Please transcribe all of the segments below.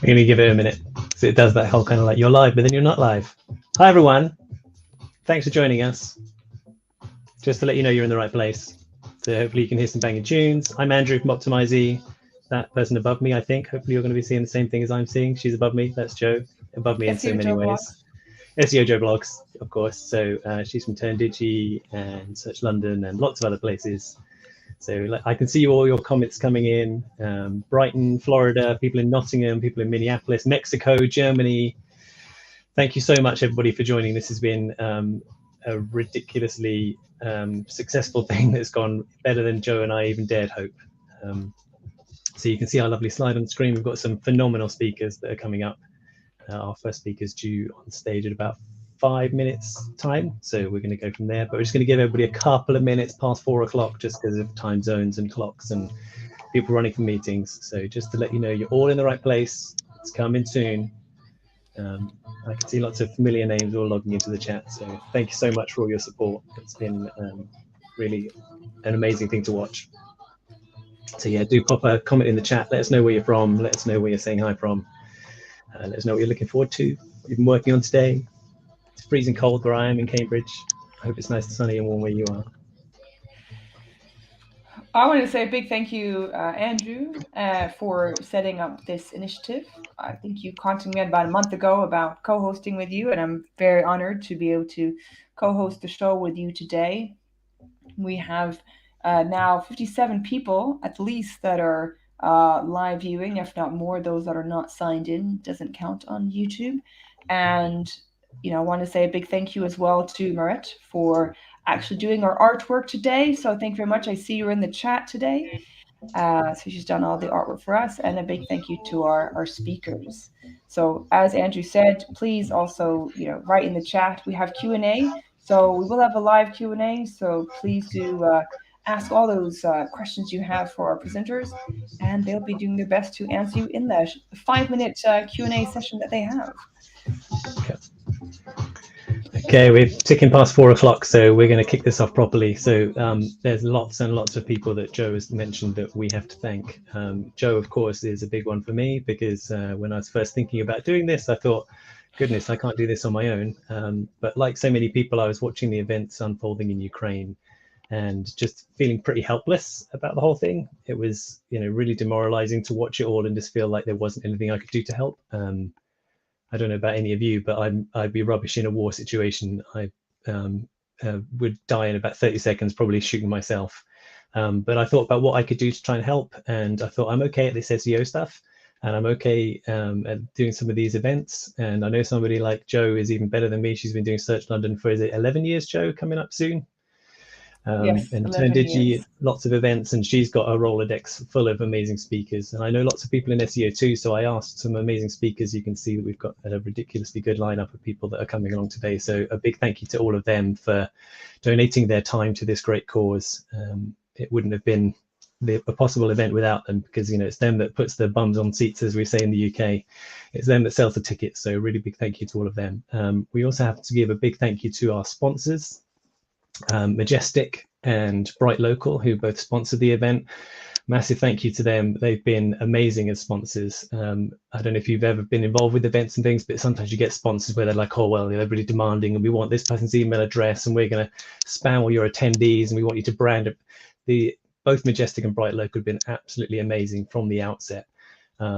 going to give it a minute. So it does that whole kind of like you're live, but then you're not live. Hi, everyone. Thanks for joining us. Just to let you know you're in the right place. So hopefully you can hear some banging tunes. I'm Andrew from Optimisey. That person above me, I think. Hopefully you're going to be seeing the same thing as I'm seeing. She's above me. That's Jo. Above me in so many ways. SEO Jo blogs, of course. So she's from Digi and Search London and lots of other places. So I can see all your comments coming in. Brighton, Florida, people in Nottingham, people in Minneapolis, Mexico, Germany. Thank you so much, everybody, for joining. This has been a ridiculously successful thing that's gone better than Jo and I even dared hope. So you can see our lovely slide on the screen. We've got some phenomenal speakers that are coming up. Our first speaker is due on stage at about 5 minutes time, so we're going to go from there, but we're just going to give everybody a couple of minutes past 4 o'clock just because of time zones and clocks and people running from meetings. So just to let you know, you're all in the right place. It's coming soon. I can see lots of familiar names all logging into the chat, so thank you so much for all your support. It's been really an amazing thing to watch. So yeah, do pop a comment in the chat. Let us know where you're from. Let us know where you're saying hi from. Let us know what you're looking forward to, what you've been working on today. It's freezing cold where I am in Cambridge. I hope it's nice and sunny and warm where you are. I want to say a big thank you, Andrew, for setting up this initiative. I think you contacted me about a month ago about co-hosting with you, and I'm very honored to be able to co-host the show with you today. We have now 57 people at least that are live viewing, if not more. Those that are not signed in doesn't count on YouTube. And I want to say a big thank you as well to Marit for actually doing our artwork today. So thank you very much. I see you're in the chat today. So she's done all the artwork for us, and a big thank you to our speakers. So as Andrew said, please also write in the chat. We have Q&A, so we will have a live Q&A. So please do ask all those questions you have for our presenters, and they'll be doing their best to answer you in the 5-minute Q&A session that they have. Okay, we're ticking past 4 o'clock, so we're going to kick this off properly. So there's lots and lots of people that Jo has mentioned that we have to thank. Jo, of course, is a big one for me because when I was first thinking about doing this, I thought, goodness, I can't do this on my own. But like so many people, I was watching the events unfolding in Ukraine and just feeling pretty helpless about the whole thing. It was, really demoralizing to watch it all and just feel like there wasn't anything I could do to help. I don't know about any of you, but I'd be rubbish in a war situation. I would die in about 30 seconds, probably shooting myself. But I thought about what I could do to try and help. And I thought I'm okay at this SEO stuff. And I'm okay at doing some of these events. And I know somebody like Jo is even better than me. She's been doing Search London for, is it 11 years, Jo, coming up soon? Yes, and Digi, lots of events, and she's got a Rolodex full of amazing speakers. And I know lots of people in SEO too, so I asked some amazing speakers. You can see that we've got a ridiculously good lineup of people that are coming along today. So a big thank you to all of them for donating their time to this great cause. It wouldn't have been a possible event without them, because it's them that puts the bums on seats, as we say in the UK. It's them that sells the tickets. So really big thank you to all of them. We also have to give a big thank you to our sponsors, Majestic and Bright Local, who both sponsored the event. Massive thank you to them. They've been amazing as sponsors. I don't know if you've ever been involved with events and things, but sometimes you get sponsors where they're like, oh, well, they're really demanding and we want this person's email address and we're going to spam all your attendees and we want you to brand it. Both Majestic and Bright Local have been absolutely amazing from the outset.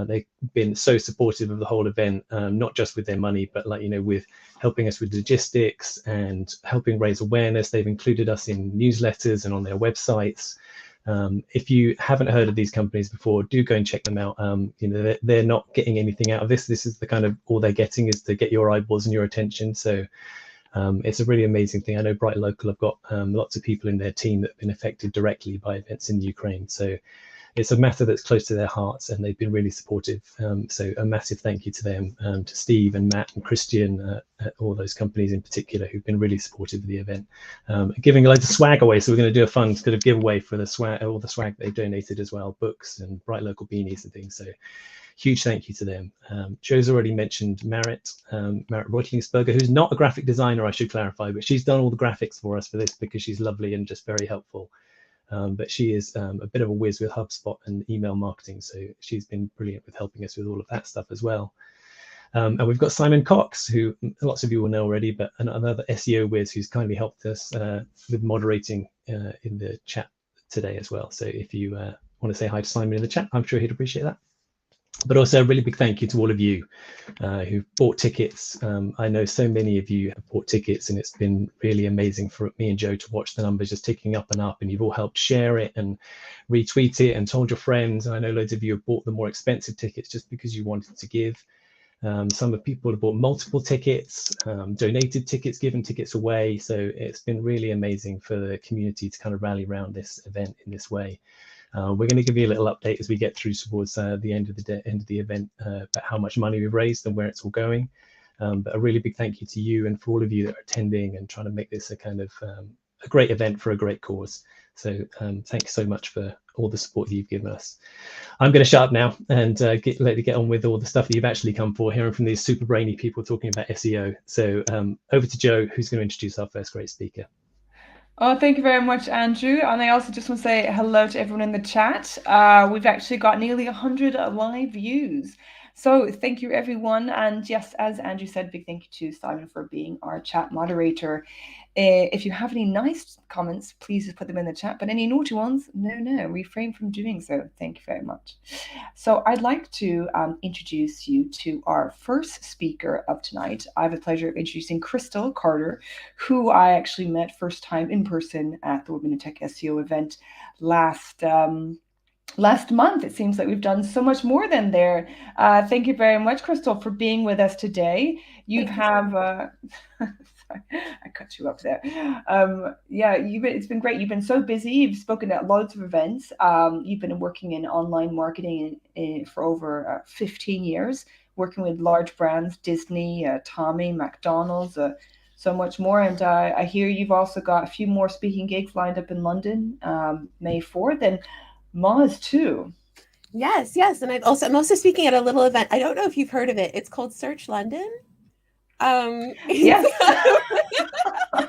They've been so supportive of the whole event, not just with their money, but with helping us with logistics and helping raise awareness. They've included us in newsletters and on their websites. If you haven't heard of these companies before, do go and check them out. They're not getting anything out of this. This is the kind of all they're getting is to get your eyeballs and your attention. So it's a really amazing thing. I know Bright Local have got lots of people in their team that have been affected directly by events in Ukraine. So it's a matter that's close to their hearts, and they've been really supportive. So a massive thank you to them, to Steve and Matt and Christian, all those companies in particular who've been really supportive of the event, giving loads of swag away. So we're going to do a fun sort of giveaway for the swag, all the swag they've donated as well, books and Bright Local beanies and things. So huge thank you to them. Jo's already mentioned Marit Reutlingsberger, who's not a graphic designer, I should clarify, but she's done all the graphics for us for this because she's lovely and just very helpful. But she is a bit of a whiz with HubSpot and email marketing, so she's been brilliant with helping us with all of that stuff as well. And we've got Simon Cox, who lots of you will know already, but another SEO whiz who's kindly helped us with moderating in the chat today as well. So if you want to say hi to Simon in the chat, I'm sure he'd appreciate that. But also a really big thank you to all of you who've bought tickets. I know so many of you have bought tickets, and it's been really amazing for me and Joe to watch the numbers just ticking up and up, and you've all helped share it and retweet it and told your friends. And I know loads of you have bought the more expensive tickets just because you wanted to give. Some of people have bought multiple tickets, donated tickets, given tickets away. So it's been really amazing for the community to kind of rally around this event in this way. We're going to give you a little update as we get through towards the end of the event about how much money we've raised and where it's all going. But a really big thank you to you and for all of you that are attending and trying to make this a kind of a great event for a great cause. So thank you so much for all the support that you've given us. I'm going to shut up now and let you get on with all the stuff that you've actually come for, hearing from these super brainy people talking about SEO. So over to Joe, who's going to introduce our first great speaker. Oh, thank you very much, Andrew. And I also just want to say hello to everyone in the chat. We've actually got nearly 100 live views. So thank you, everyone. And yes, as Andrew said, big thank you to Simon for being our chat moderator. If you have any nice comments, please just put them in the chat. But any naughty ones, no, refrain from doing so. Thank you very much. So I'd like to introduce you to our first speaker of tonight. I have the pleasure of introducing Crystal Carter, who I actually met first time in person at the Women in Tech SEO event last month. It seems like we've done so much more than there. Thank you very much, Crystal, for being with us today. Sorry, I cut you up there. Yeah, it's been great. You've been so busy. You've spoken at loads of events. You've been working in online marketing for over 15 years, working with large brands, Disney, Tommy, McDonald's, so much more. And I hear you've also got a few more speaking gigs lined up in London, May 4th, and Moz too. Yes. And I'm also speaking at a little event. I don't know if you've heard of it. It's called Search London. Yes. I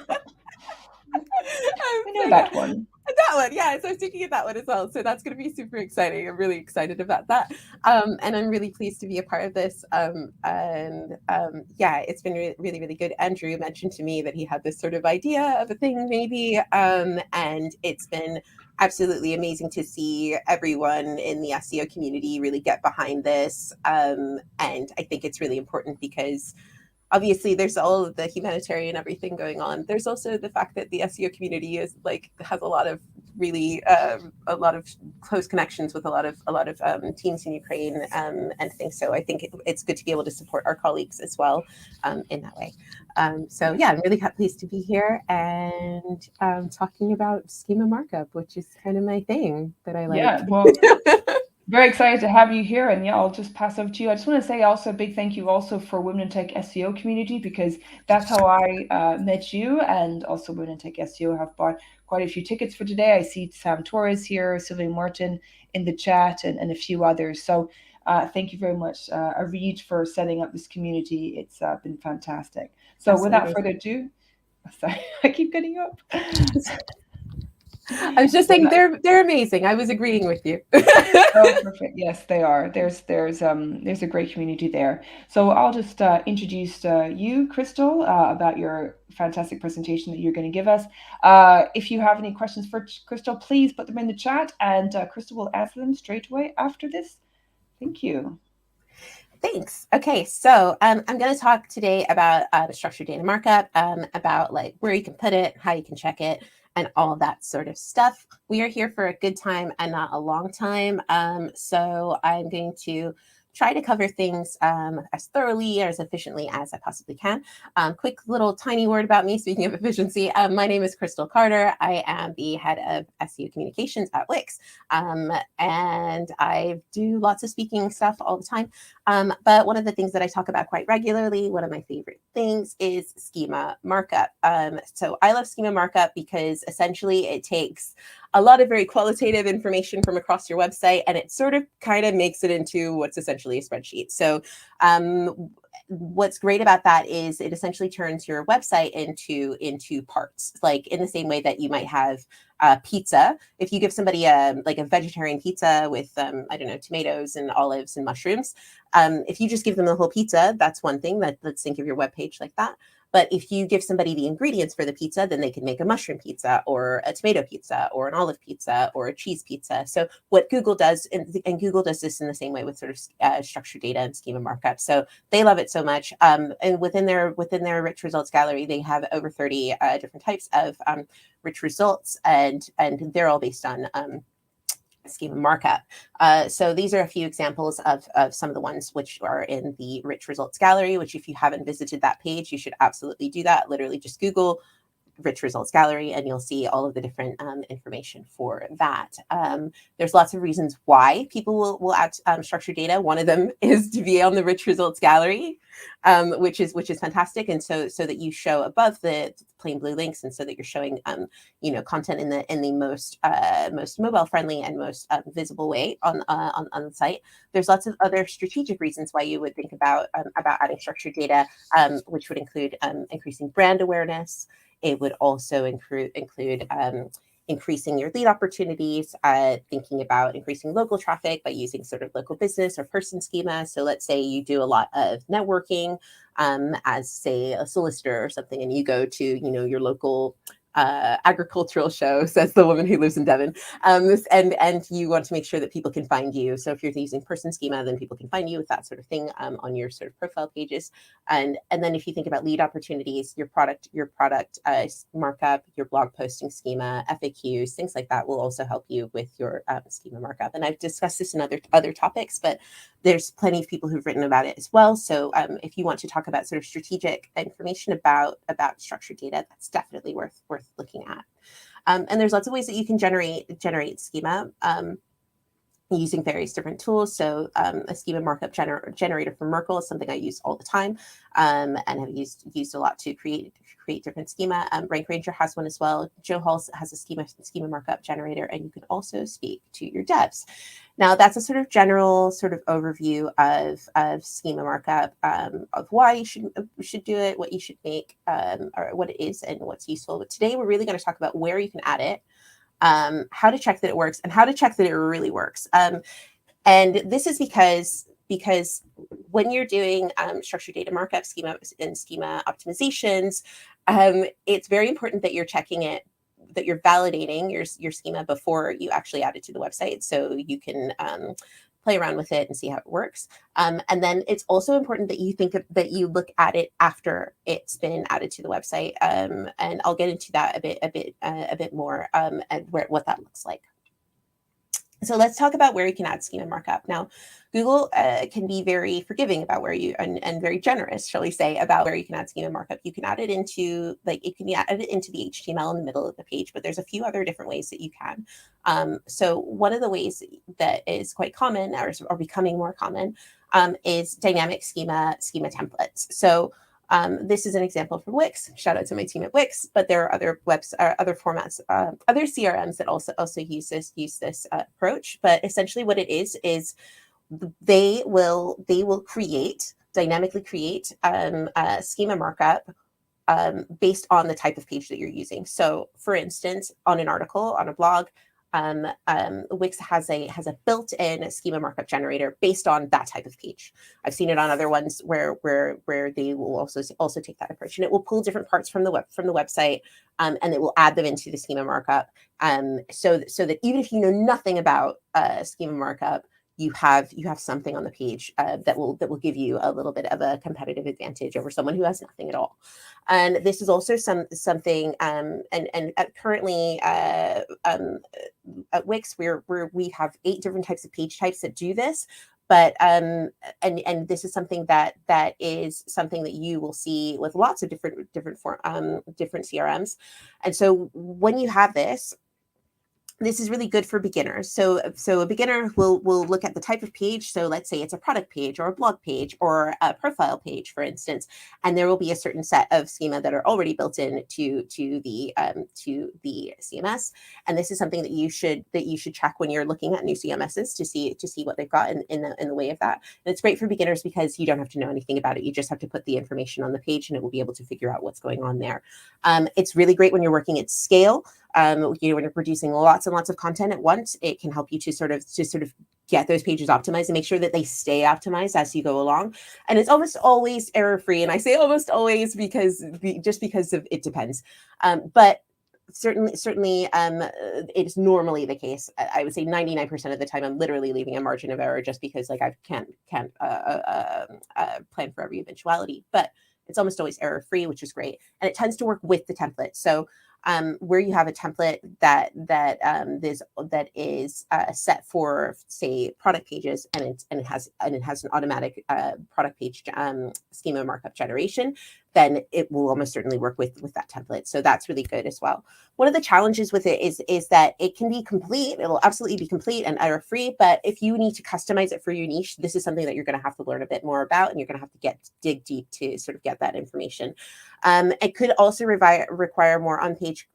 know that one. That one, yeah. So I'm speaking at that one as well. So that's going to be super exciting. I'm really excited about that. And I'm really pleased to be a part of this. Yeah, it's been really, really good. Andrew mentioned to me that he had this sort of idea of a thing maybe. And it's been absolutely amazing to see everyone in the SEO community really get behind this. And I think it's really important because obviously there's all of the humanitarian everything going on. There's also the fact that the SEO community is has a lot of really a lot of close connections with a lot of teams in Ukraine and things. So I think it's good to be able to support our colleagues as well in that way. So yeah, I'm really pleased to be here and talking about schema markup, which is kind of my thing that I like. Yeah, well, very excited to have you here. And yeah, I'll just pass over to you. I just want to say also a big thank you also for Women in Tech SEO community, because that's how I met you. And also Women in Tech SEO have bought quite a few tickets for today. I see Sam Torres here, Sylvia Martin in the chat, and a few others. So thank you very much, Arid, for setting up this community. It's been fantastic. So without further ado, sorry, I keep getting up. I was just saying they're amazing. I was agreeing with you. Oh, perfect. Yes, they are. There's a great community there. So I'll just introduce you, Crystal, about your fantastic presentation that you're going to give us. If you have any questions for Crystal, please put them in the chat, and Crystal will answer them straight away after this. Thank you. Thanks. Okay, so I'm going to talk today about structured data markup, about like where you can put it, how you can check it, and all that sort of stuff. We are here for a good time and not a long time. So I'm going to try to cover things as thoroughly or as efficiently as I possibly can. Quick little tiny word about me, speaking of efficiency. My name is Crystal Carter. I am the head of SEO communications at Wix. And I do lots of speaking stuff all the time. But one of the things that I talk about quite regularly, one of my favorite things, is schema markup. So I love schema markup because essentially it takes a lot of very qualitative information from across your website, and it sort of kind of makes it into what's essentially a spreadsheet. So what's great about that is it essentially turns your website into parts, like in the same way that you might have pizza. If you give somebody like a vegetarian pizza with I don't know, tomatoes and olives and mushrooms, if you just give them the whole pizza, that's one thing. Let's think of your web page like that. But if you give somebody the ingredients for the pizza, then they can make a mushroom pizza or a tomato pizza or an olive pizza or a cheese pizza. So what Google does, and Google does this in the same way with sort of structured data and schema markup. So they love it so much. And within their rich results gallery, they have over 30 different types of rich results, and they're all based on schema markup. So these are a few examples of some of the ones which are in the rich results gallery, which if you haven't visited that page, you should absolutely do that. Literally just Google rich results gallery and you'll see all of the different information for that. There's lots of reasons why people will add structured data. One of them is to be on the rich results gallery, which is fantastic. And so that you show above the plain blue links, and so that you're showing content in the most mobile friendly and most visible way on the site. There's lots of other strategic reasons why you would think about adding structured data, which would include increasing brand awareness. It would also include increasing your lead opportunities, thinking about increasing local traffic by using sort of local business or person schema. So let's say you do a lot of networking as, say, a solicitor or something, and you go to your local agricultural show, says the woman who lives in Devon, and you want to make sure that people can find you. So if you're using person schema, then people can find you with that sort of thing on your sort of profile pages. And then if you think about lead opportunities, your product markup, your blog posting schema, FAQs, things like that will also help you with your schema markup. And I've discussed this in other topics, but there's plenty of people who've written about it as well. So if you want to talk about sort of strategic information about structured data, that's definitely worth looking at. And there's lots of ways that you can generate schema using various different tools. So a schema markup generator from Merkle is something I use all the time, and have used a lot to create different schema. Rank Ranger has one as well. Joe Hall has a schema markup generator, and you can also speak to your devs. Now that's a sort of general sort of overview of schema markup, of why you should do it, what you should make, or what it is and what's useful. But today we're really going to talk about where you can add it, how to check that it works, and how to check that it really works. And this is because when you're doing structured data markup, schema and schema optimizations, it's very important that you're checking it, that you're validating your schema before you actually add it to the website, so you can play around with it and see how it works. And then it's also important that you look at it after it's been added to the website. And I'll get into that a bit more, and what that looks like. So let's talk about where you can add schema markup. Now, Google can be very forgiving about where you, and very generous, shall we say, about where you can add schema markup. You can add it into, it can be added into the HTML in the middle of the page, but there's a few other different ways that you can. So one of the ways that is quite common, or becoming more common, is dynamic schema templates. So this is an example from Wix. Shout out to my team at Wix, but there are other other formats, other CRMs that also use this approach. But essentially, what it is they will dynamically create schema markup based on the type of page that you're using. So, for instance, on an article, on a blog, Wix has a built-in schema markup generator based on that type of page. I've seen it on other ones where they will also take that approach, and it will pull different parts from the website, and it will add them into the schema markup, so that even if you know nothing about schema markup, you have something on the page that will give you a little bit of a competitive advantage over someone who has nothing at all. And this is also something, and currently at Wix we have 8 different types of page types that do this. But and this is something that is something that you will see with lots of different CRMs. And so when you have this, this is really good for beginners. So a beginner will look at the type of page. So let's say it's a product page or a blog page or a profile page, for instance, and there will be a certain set of schema that are already built in to the CMS. And this is something that you should check when you're looking at new CMSs to see what they've got in the way of that. And it's great for beginners because you don't have to know anything about it. You just have to put the information on the page, and it will be able to figure out what's going on there. It's really great when you're working at scale. When you're producing lots and lots of content at once, it can help you to sort of get those pages optimized and make sure that they stay optimized as you go along. And it's almost always error-free. And I say almost always because it depends. But certainly, it is normally the case. I would say 99% of the time, I'm literally leaving a margin of error just because like I can't plan for every eventuality. But it's almost always error-free, which is great. And it tends to work with the template. So where you have a template that is set for, say, product pages, and it has an automatic product page schema markup generation, then it will almost certainly work with that template. So that's really good as well. One of the challenges with it is that it can be complete. It'll absolutely be complete and error-free, but if you need to customize it for your niche, this is something that you're going to have to learn a bit more about, and you're going to have to dig deep to sort of get that information. It could also require more on-page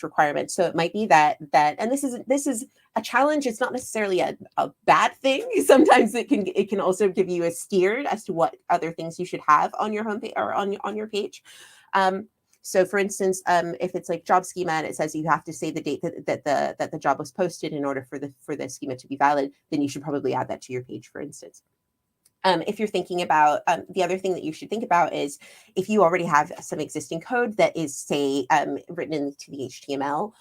requirements. So it might be that, and this is a challenge. It's not necessarily a bad thing. Sometimes it can also give you a steer as to what other things you should have on your homepage or on your page. So for instance, if it's like job schema and it says you have to say the date that the job was posted in order for the schema to be valid, then you should probably add that to your page, for instance. If you're thinking about the other thing that you should think about is if you already have some existing code that is, say, written into the HTML,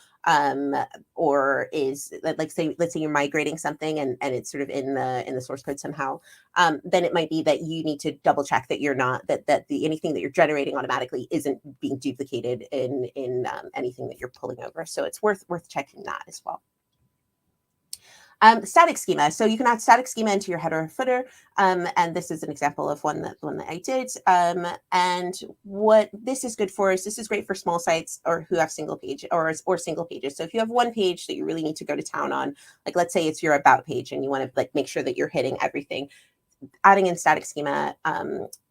or is let's say you're migrating something and it's sort of in the source code somehow, then it might be that you need to double check that you're not that anything that you're generating automatically isn't being duplicated in anything that you're pulling over. So it's worth checking that as well. Static schema. So you can add static schema into your header or footer. And this is an example of one that I did. And what this is good for is this is great for small sites or who have single page or single pages. So if you have one page that you really need to go to town on, like let's say it's your about page and you want to like make sure that you're hitting everything, adding in static schema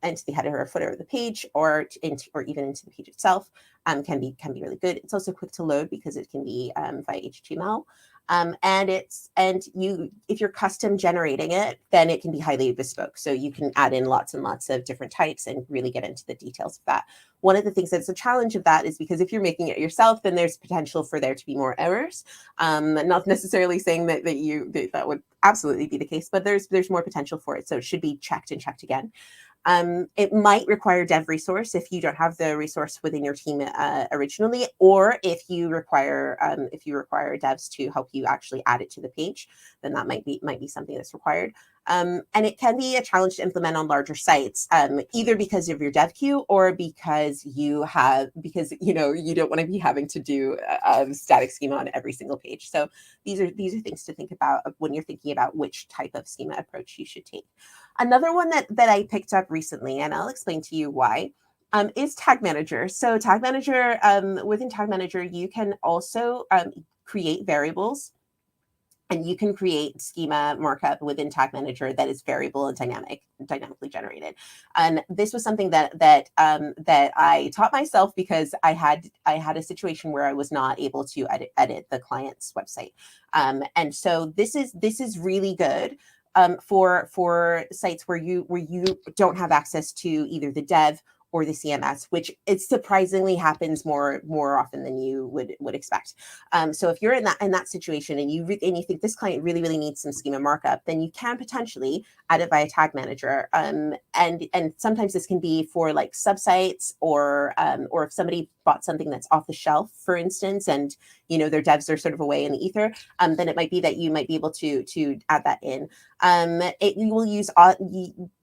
into the header or footer of the page or even into the page itself can be really good. It's also quick to load because it can be via HTML. If you're custom generating it, then it can be highly bespoke. So you can add in lots and lots of different types and really get into the details of that. One of the things that's a challenge of that is because if you're making it yourself, then there's potential for there to be more errors. Not necessarily saying that would absolutely be the case, but there's more potential for it. So it should be checked and checked again. It might require dev resource if you don't have the resource within your team originally, or if you require devs to help you actually add it to the page, then that might be something that's required. And it can be a challenge to implement on larger sites, either because of your dev queue or because you don't want to be having to do a static schema on every single page. So these are things to think about when you're thinking about which type of schema approach you should take. Another one that I picked up recently, and I'll explain to you why, is Tag Manager. So Tag Manager, within Tag Manager, you can also create variables. And you can create schema markup within Tag Manager that is variable and dynamically generated. And this was something that I taught myself because I had a situation where I was not able to edit the client's website. And so this is really good for sites where you don't have access to either the dev or the CMS, which it surprisingly happens more often than you would expect. So if you're in that situation and you think this client really needs some schema markup, then you can potentially add it via Tag Manager. And sometimes this can be for like subsites or if somebody bought something that's off the shelf, for instance, and their devs are sort of away in the ether, then it might be that you might be able to add that in. You will use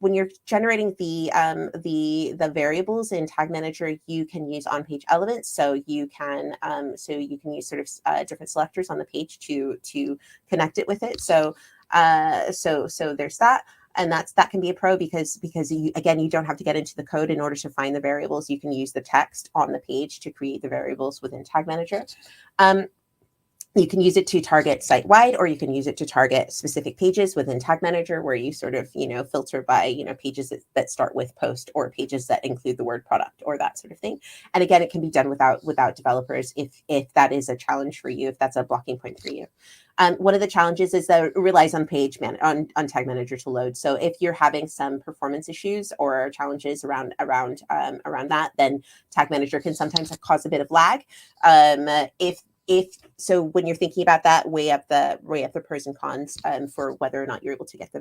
when you're generating the variables in Tag Manager, you can use on-page elements. So you can use sort of different selectors on the page to connect it with it. So there's that. And that can be a pro because you don't have to get into the code in order to find the variables. You can use the text on the page to create the variables within Tag Manager. You can use it to target site-wide, or you can use it to target specific pages within Tag Manager, where you sort of, filter by, pages that start with post, or pages that include the word product, or that sort of thing. And again, it can be done without developers if that is a challenge for you, if that's a blocking point for you. One of the challenges is that it relies on on Tag Manager to load. So if you're having some performance issues or challenges around that, then Tag Manager can sometimes cause a bit of lag. If so, when you're thinking about that, weigh up the pros and cons for whether or not you're able to get the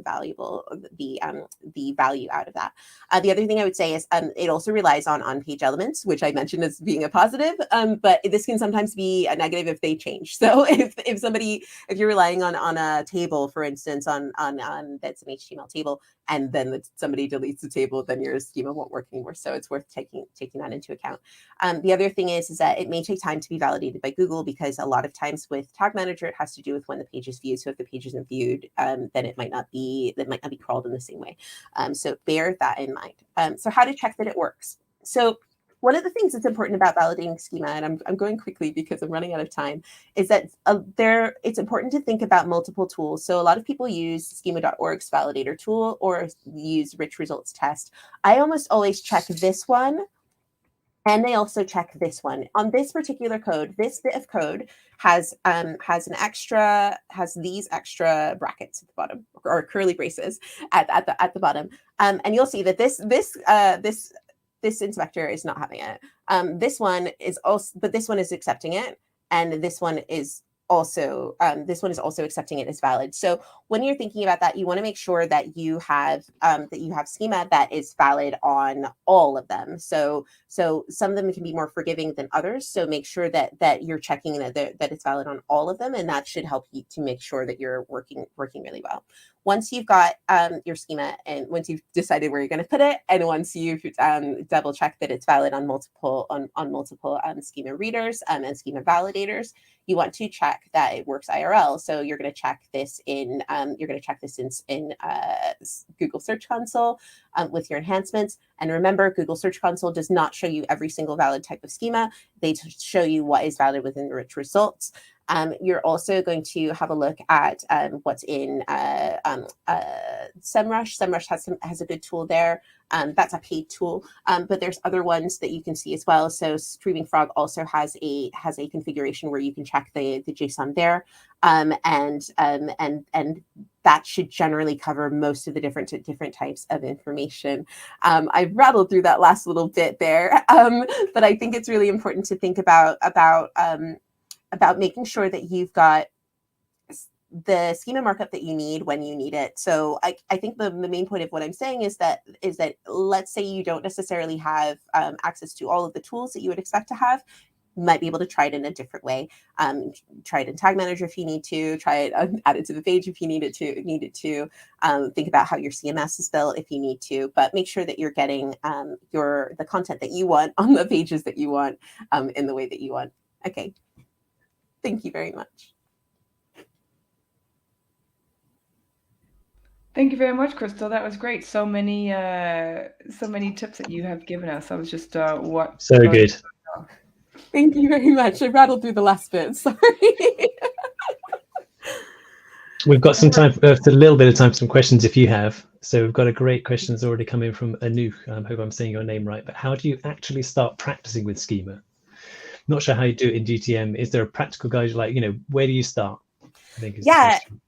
value out of that. The other thing I would say is it also relies on on-page elements, which I mentioned as being a positive, but this can sometimes be a negative if they change. So if you're relying on a table, for instance, on that's an HTML table, and then somebody deletes the table, then your schema won't work anymore. So it's worth taking that into account. The other thing is that it may take time to be validated by Google, because a lot of times with Tag Manager, it has to do with when the page is viewed. So if the page isn't viewed, then it might not be crawled in the same way. So bear that in mind. So how to check that it works. So one of the things that's important about validating schema, and I'm going quickly because I'm running out of time, is that it's important to think about multiple tools. So a lot of people use schema.org's validator tool or use rich results test. I almost always check this one, and they also check this one. On this particular code, this bit of code has these extra brackets at the bottom, or curly braces at the bottom, and you'll see that this inspector is not having it. This one is accepting it, and this one is also accepting it as valid. So when you're thinking about that, you want to make sure that you have schema that is valid on all of them. So some of them can be more forgiving than others. So make sure that you're checking that it's valid on all of them, and that should help you to make sure that you're working really well. Once you've got your schema, and once you've decided where you're going to put it, and once you've double checked that it's valid on multiple schema readers and schema validators, you want to check that it works IRL. So you're going to check this in Google Search Console with your enhancements. And remember, Google Search Console does not show you every single valid type of schema. They show you what is valid within the rich results. You're also going to have a look at what's in SEMrush. SEMrush has a good tool there. That's a paid tool, but there's other ones that you can see as well. So Screaming Frog also has a configuration where you can check the JSON there, and that should generally cover most of the different types of information. I've rattled through that last little bit there, but I think it's really important to think about making sure that you've got the schema markup that you need when you need it. So I think the main point of what I'm saying is that let's say you don't necessarily have access to all of the tools that you would expect to have. You might be able to try it in a different way. Try it in Tag Manager if you need to. Try it, add it to the page if you need it to. Think about how your CMS is built if you need to. But make sure that you're getting the content that you want on the pages that you want in the way that you want. Okay. Thank you very much. Thank you very much, Crystal. That was great. So many tips that you have given us. I was just good. Thank you very much. I rattled through the last bit. Sorry. We've got some time, a little bit of time for some questions if you have. So we've got a great question that's already come in from Anu. I hope I'm saying your name right. But how do you actually start practicing with schema? Not sure how you do it in GTM. Is there a practical guide? Like, where do you start? I think is the question.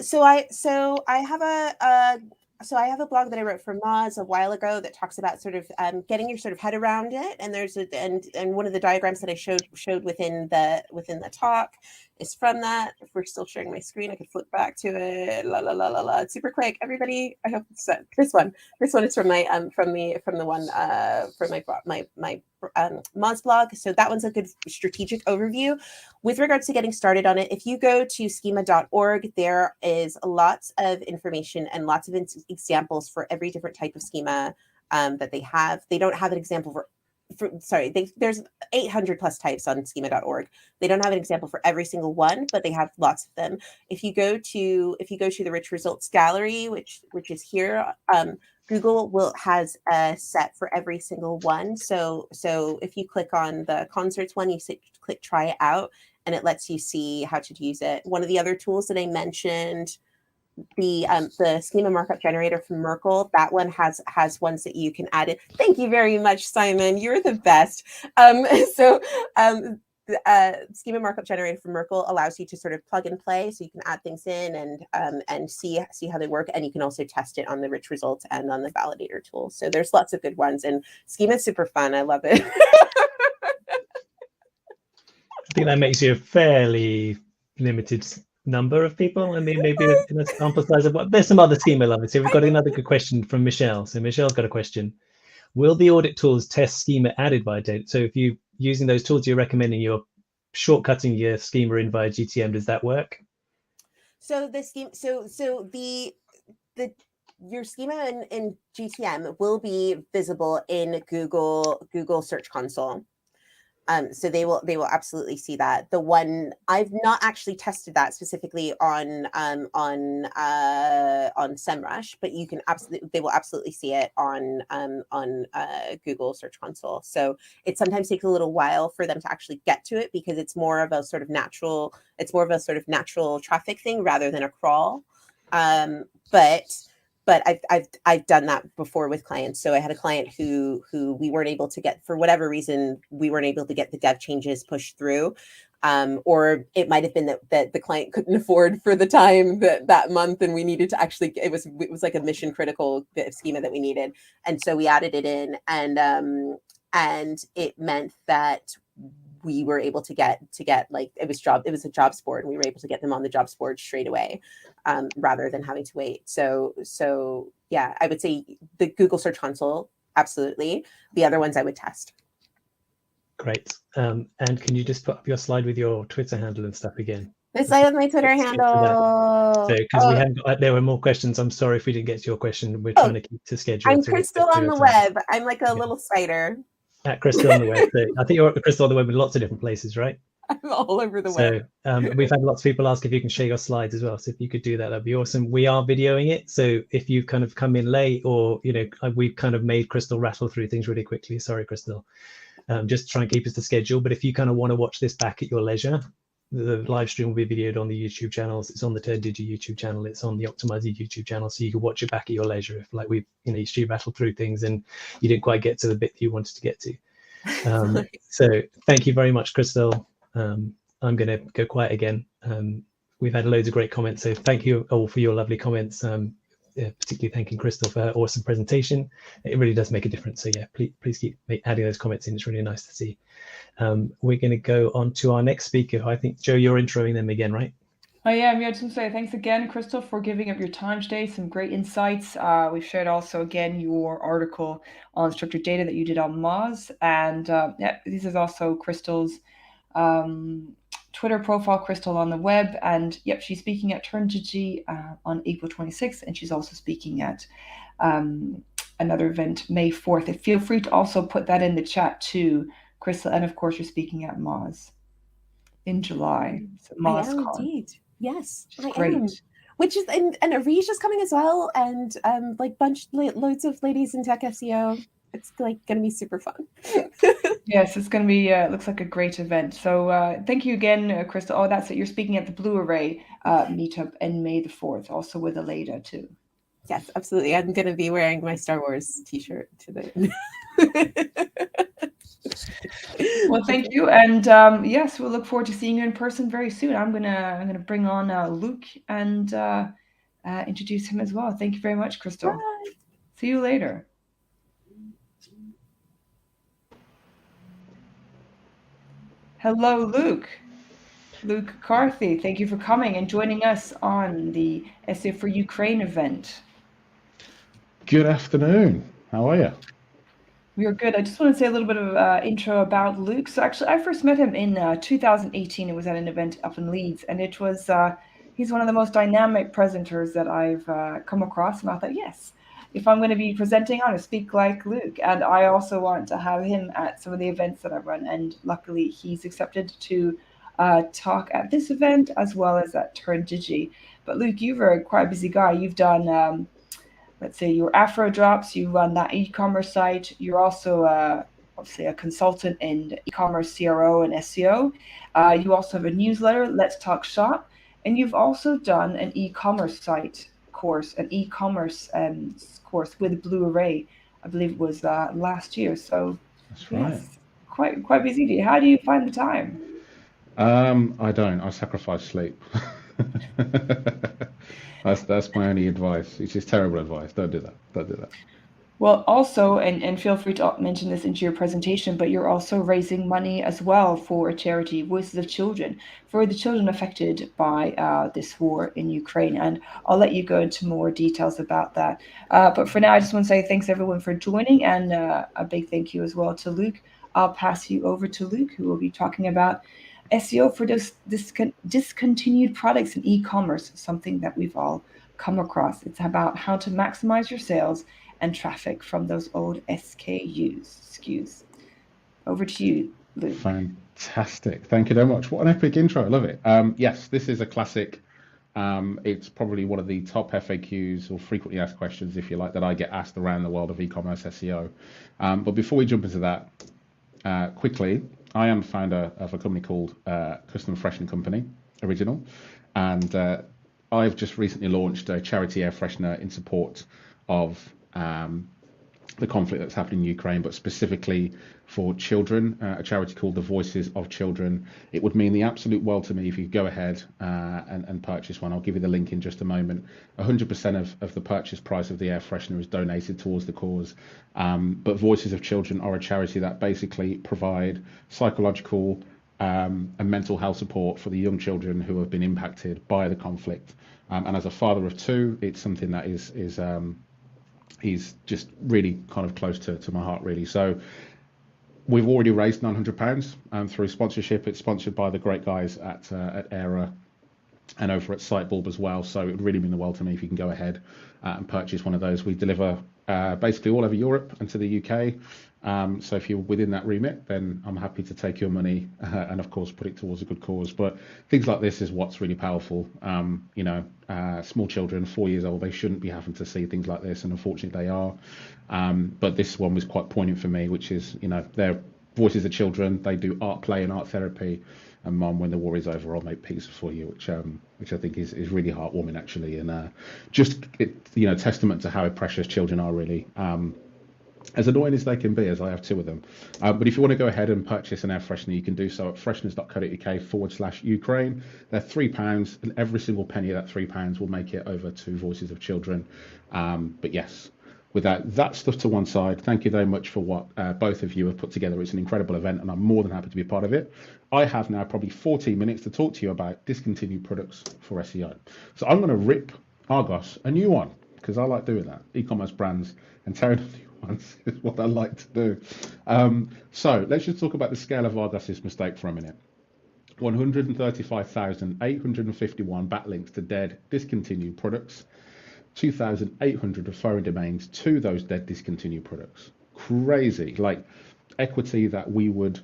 So I have a blog that I wrote for Moz a while ago that talks about sort of getting your sort of head around it. And there's and one of the diagrams that I showed within the talk is from that. If we're still sharing my screen, I could flip back to it. It's super quick, everybody. I hope it's this one. This one is from my from my Moz blog. So that one's a good strategic overview. With regards to getting started on it, if you go to schema.org, there is lots of information and lots of examples for every different type of schema that they have. They don't have an example there's 800 plus types on schema.org. They don't have an example for every single one, but they have lots of them. If you go to the rich results gallery, which is here, Google has a set for every single one. So if you click on the concerts one, you click try it out, and it lets you see how to use it. One of the other tools that I mentioned, the schema markup generator from Merkle, that one has ones that you can add in. Thank you very much, Simon. You're the best. The schema markup generator from Merkle allows you to sort of plug and play, so you can add things in and see how they work, and you can also test it on the rich results and on the validator tool. So there's lots of good ones, and schema is super fun. I love it. I think that makes you a fairly limited number of people. I mean, maybe in a sample size of what. There's some other schema lovers here. We've got another good question from Michelle. So Michelle's got a question. Will the audit tools test schema added by data? So if you using those tools, you're recommending you're shortcutting your schema in via GTM. Does that work? So the schema, your schema in GTM will be visible in Google Search Console. So they will absolutely see that. The one I've not actually tested that specifically on SEMrush, but you can they will absolutely see it on Google Search Console. So it sometimes takes a little while for them to actually get to it because it's more of a sort of natural traffic thing rather than a crawl. But I've done that before with clients. So I had a client who we weren't able to get, for whatever reason, we weren't able to get the dev changes pushed through. Or it might have been that the client couldn't afford for the time that month, and we needed to actually, it was like a mission critical bit of schema that we needed. And so we added it in, and it meant that we were able to get like, it was a jobs board, and we were able to get them on the jobs board straight away, rather than having to wait. So yeah, I would say the Google Search Console, absolutely. The other ones I would test. Great. And can you just put up your slide with your Twitter handle and stuff again? The slide with my Twitter handle. So, because we haven't there were more questions. I'm sorry if we didn't get to your question. We're trying to keep to schedule. I'm Crystal on the web. I'm like a little spider. At Crystal on the web. So I think you're at Crystal on the web in lots of different places, right? I'm all over the web. So we've had lots of people ask if you can share your slides as well. So if you could do that, that'd be awesome. We are videoing it. So if you've kind of come in late, or, we've kind of made Crystal rattle through things really quickly. Sorry, Crystal. Just try and keep us to schedule. But if you kind of want to watch this back at your leisure, the live stream will be videoed on the YouTube channels. It's on the Digi YouTube channel. It's on the Optimisey YouTube channel. So you can watch it back at your leisure. If like you rattled through things and you didn't quite get to the bit that you wanted to get to. So thank you very much, Crystal. I'm going to go quiet again. We've had loads of great comments, so thank you all for your lovely comments. Particularly thanking Crystal for her awesome presentation. It really does make a difference. So yeah, please keep adding those comments in. It's really nice to see. We're going to go on to our next speaker. I think, Joe, you're introing them again, right? I am. Yeah, I just want to say thanks again, Crystal, for giving up your time today. Some great insights. We've shared also, again, your article on structured data that you did on Moz. And yeah, this is also Crystal's Twitter profile, Crystal on the web. And yep, she's speaking at Digi on April 26th. And she's also speaking at another event May 4th. And feel free to also put that in the chat too, Crystal. And of course, you're speaking at Moz in July. So Moz indeed. Yes, I great. Am. Which is, and Arish is coming as well, and like loads of ladies in tech SEO. It's like going to be super fun. Yes, it's going to be, looks like a great event. So thank you again, Crystal. Oh, that's it. You're speaking at the Blue Array meetup in May the 4th, also with Aleyda too. Yes, absolutely. I'm going to be wearing my Star Wars t-shirt today. Well, thank you, and yes, we'll look forward to seeing you in person very soon. I'm gonna bring on Luke and introduce him as well. Thank you very much, Crystal. Bye. See you later. Hello, Luke. Luke Carthy, thank you for coming and joining us on the SEOforUkraine event. Good afternoon. How are you? We are good. I just want to say a little bit of intro about Luke. So actually, I first met him in 2018. It was at an event up in Leeds, and it was he's one of the most dynamic presenters that I've come across. And I thought, yes, if I'm going to be presenting, I want to speak like Luke. And I also want to have him at some of the events that I run. And luckily, he's accepted to talk at this event as well as at Digi. But Luke, you're quite a busy guy. You've done let's say your Afro drops, you run that e-commerce site. You're also obviously a consultant in e-commerce, CRO, and SEO. You also have a newsletter, Let's Talk Shop, and you've also done an e-commerce site course, an e-commerce course with Blue Array. I believe it was last year. So That's right. yes, quite busy. How do you find the time? I don't. I sacrifice sleep. That's my only advice. It's just terrible advice. Don't do that. Don't do that. Well, also, and feel free to mention this into your presentation, but you're also raising money as well for a charity, Voices of Children, for the children affected by this war in Ukraine. And I'll let you go into more details about that. But for now, I just want to say thanks everyone for joining, and a big thank you as well to Luke. I'll pass you over to Luke, who will be talking about SEO for discontinued products in e-commerce, something that we've all come across. It's about how to maximize your sales and traffic from those old SKUs. Over to you, Luke. Fantastic. Thank you very much. What an epic intro. I love it. Yes, this is a classic. It's probably one of the top FAQs or frequently asked questions, if you like, that I get asked around the world of e-commerce SEO. But before we jump into that, quickly, I am the founder of a company called Custom Freshening Company, Original. And I've just recently launched a charity air freshener in support of the conflict that's happening in Ukraine, but specifically for children, a charity called the Voices of Children. It would mean the absolute world to me if you go ahead and purchase one. I'll give you the link in just a moment. 100% of the purchase price of the air freshener is donated towards the cause. But Voices of Children are a charity that basically provide psychological and mental health support for the young children who have been impacted by the conflict. And as a father of two, it's something that is just really kind of close to my heart, really. So we've already raised £900 through sponsorship. It's sponsored by the great guys at Era and over at Sitebulb as well. So it would really mean the world to me if you can go ahead and purchase one of those. We deliver basically all over Europe and to the UK. So if you're within that remit, then I'm happy to take your money and of course put it towards a good cause. But things like this is what's really powerful. Small children, 4 years old, they shouldn't be having to see things like this, and unfortunately they are. But this one was quite poignant for me, which is, they're Voices of Children. They do art play and art therapy. And Mum, when the war is over, I'll make pizza for you, which I think is really heartwarming, actually, and testament to how precious children are, really. As annoying as they can be, as I have two of them. But if you want to go ahead and purchase an air freshener, you can do so at fresheners.co.uk/Ukraine. They're £3, and every single penny of that £3 will make it over to Voices of Children. But yes, with that stuff to one side, thank you very much for what both of you have put together. It's an incredible event, and I'm more than happy to be a part of it. I have now probably 14 minutes to talk to you about discontinued products for SEO. So I'm going to rip Argos a new one, because I like doing that. E-commerce brands and tearing up new ones is what I like to do. So let's just talk about the scale of Argos's mistake for a minute. 135,851 backlinks to dead, discontinued products. 2,800 referring domains to those dead, discontinued products. Crazy. Like equity that we would,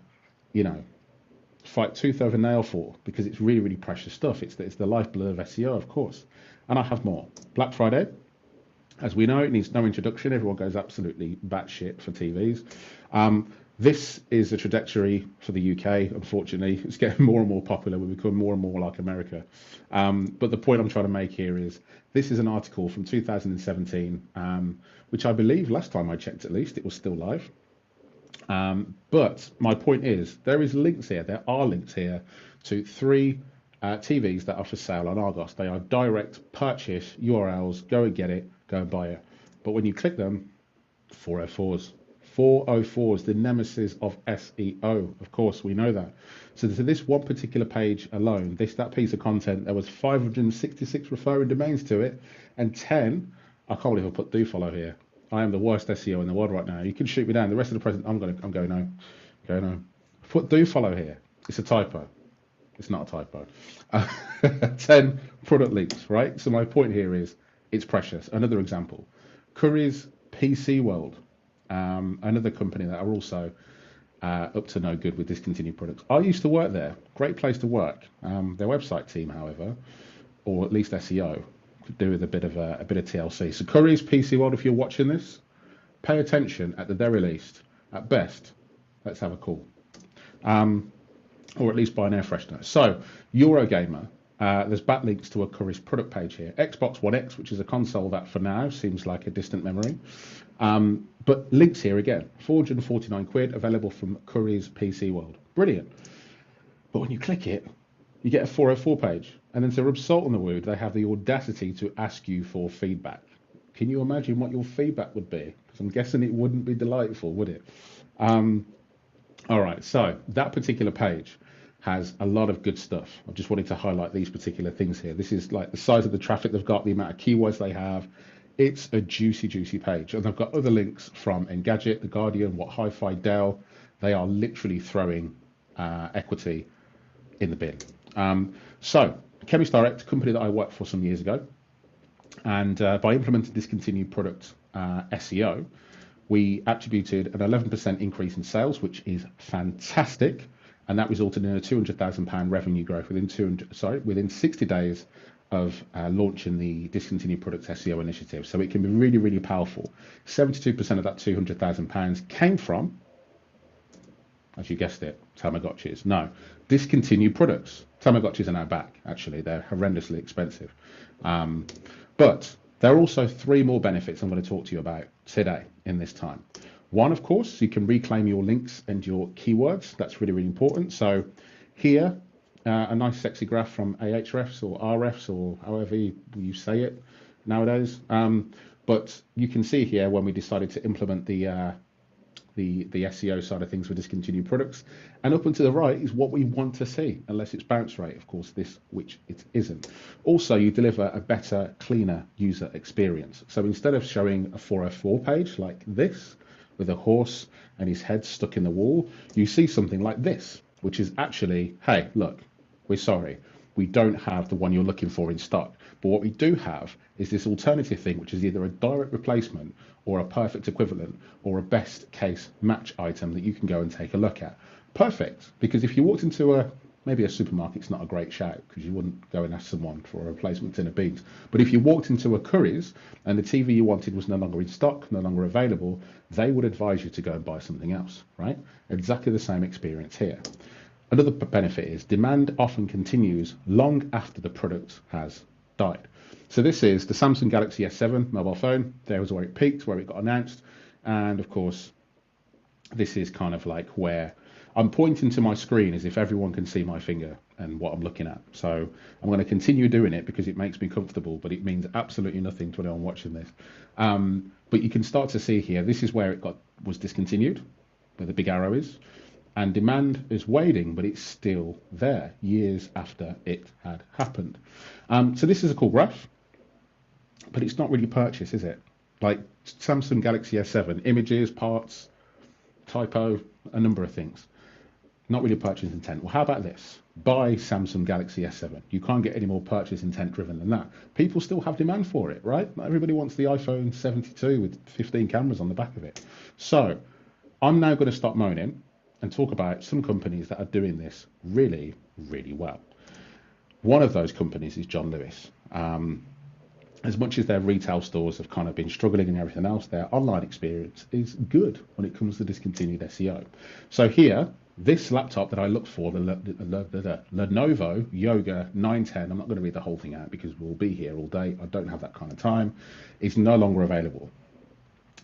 fight tooth over nail for, because it's really, really precious stuff. It's the lifeblood of SEO, of course. And I have more. Black Friday, as we know, it needs no introduction. Everyone goes absolutely batshit for TVs. This is the trajectory for the UK, unfortunately. It's getting more and more popular. We become more and more like America. But the point I'm trying to make here is, this is an article from 2017, which I believe last time I checked, at least, it was still live. But my point is, there are links here to 3 TVs that are for sale on Argos. They are direct purchase URLs. Go and get it. Go and buy it. But when you click them, 404s. 404s, the nemesis of SEO. Of course, we know that. So to this one particular page alone, that piece of content, there was 566 referring domains to it, and 10. I can't believe I put do follow here. I am the worst SEO in the world right now. You can shoot me down. The rest of the present, I'm going home. Going home. Put do follow here. It's a typo. It's not a typo. 10 product links, right? So my point here is, it's precious. Another example, Curry's PC World, another company that are also up to no good with discontinued products. I used to work there. Great place to work. Their website team, however, or at least SEO, could do with a bit of TLC. So Curry's PC World, if you're watching this, pay attention at the very least. At best, Let's have a call. Or at least buy an air freshener. So, Eurogamer, there's backlinks to a Currys product page here. Xbox One X, which is a console that for now seems like a distant memory. But links here again, 449 quid, available from Currys PC World. Brilliant. But when you click it, you get a 404 page. And then to rub salt on the wound, they have the audacity to ask you for feedback. Can you imagine what your feedback would be? Because I'm guessing it wouldn't be delightful, would it? All right, so that particular page has a lot of good stuff. I just wanted to highlight these particular things here. This is like the size of the traffic they've got, the amount of keywords they have. It's a juicy, juicy page. And I've got other links from Engadget, The Guardian, What Hi-Fi, Dell. They are literally throwing equity in the bin. So Chemist Direct, a company that I worked for some years ago, and by implementing discontinued product SEO, we attributed an 11% increase in sales, which is fantastic, and that resulted in a £200,000 revenue growth within 60 days of launching the discontinued products SEO initiative. So it can be really, really powerful. 72% of that £200,000 came from, as you guessed it, Tamagotchis. No, discontinued products. Tamagotchis are now back, actually. They're horrendously expensive. But there are also 3 more benefits I'm going to talk to you about today in this time. One, of course, you can reclaim your links and your keywords. That's really, really important. So here, a nice sexy graph from Ahrefs or RFs or however you say it nowadays. But you can see here when we decided to implement the SEO side of things with discontinued products, and up and to the right is what we want to see, unless it's bounce rate, of course, which it isn't. Also, you deliver a better, cleaner user experience. So instead of showing a 404 page like this with a horse and his head stuck in the wall, you see something like this, which is actually, hey, look, we're sorry, we don't have the one you're looking for in stock. But what we do have is this alternative thing, which is either a direct replacement or a perfect equivalent or a best case match item that you can go and take a look at. Perfect, because if you walked into maybe a supermarket's not a great shout because you wouldn't go and ask someone for a replacement tin of beans. But if you walked into a Currys and the TV you wanted was no longer in stock, no longer available, they would advise you to go and buy something else, right? Exactly the same experience here. Another benefit is demand often continues long after the product has died. So this is the Samsung Galaxy S7 mobile phone. There was where it peaked, where it got announced. And of course, this is kind of like where I'm pointing to my screen as if everyone can see my finger and what I'm looking at. So I'm going to continue doing it because it makes me comfortable, but it means absolutely nothing to anyone watching this. But you can start to see here, this is where it was discontinued, where the big arrow is. And demand is waning, but it's still there years after it had happened. So this is a cool graph, but it's not really purchase, is it? Like Samsung Galaxy S7, images, parts, typo, a number of things. Not really purchase intent. Well, how about this? Buy Samsung Galaxy S7. You can't get any more purchase intent driven than that. People still have demand for it, right? Not everybody wants the iPhone 72 with 15 cameras on the back of it. So I'm now going to stop moaning and talk about some companies that are doing this really, really well. One of those companies is John Lewis. As much as their retail stores have kind of been struggling and everything else, their online experience is good when it comes to discontinued SEO. So here, this laptop that I looked for, the Lenovo Yoga 910, I'm not going to read the whole thing out because we'll be here all day. I don't have that kind of time. It's no longer available.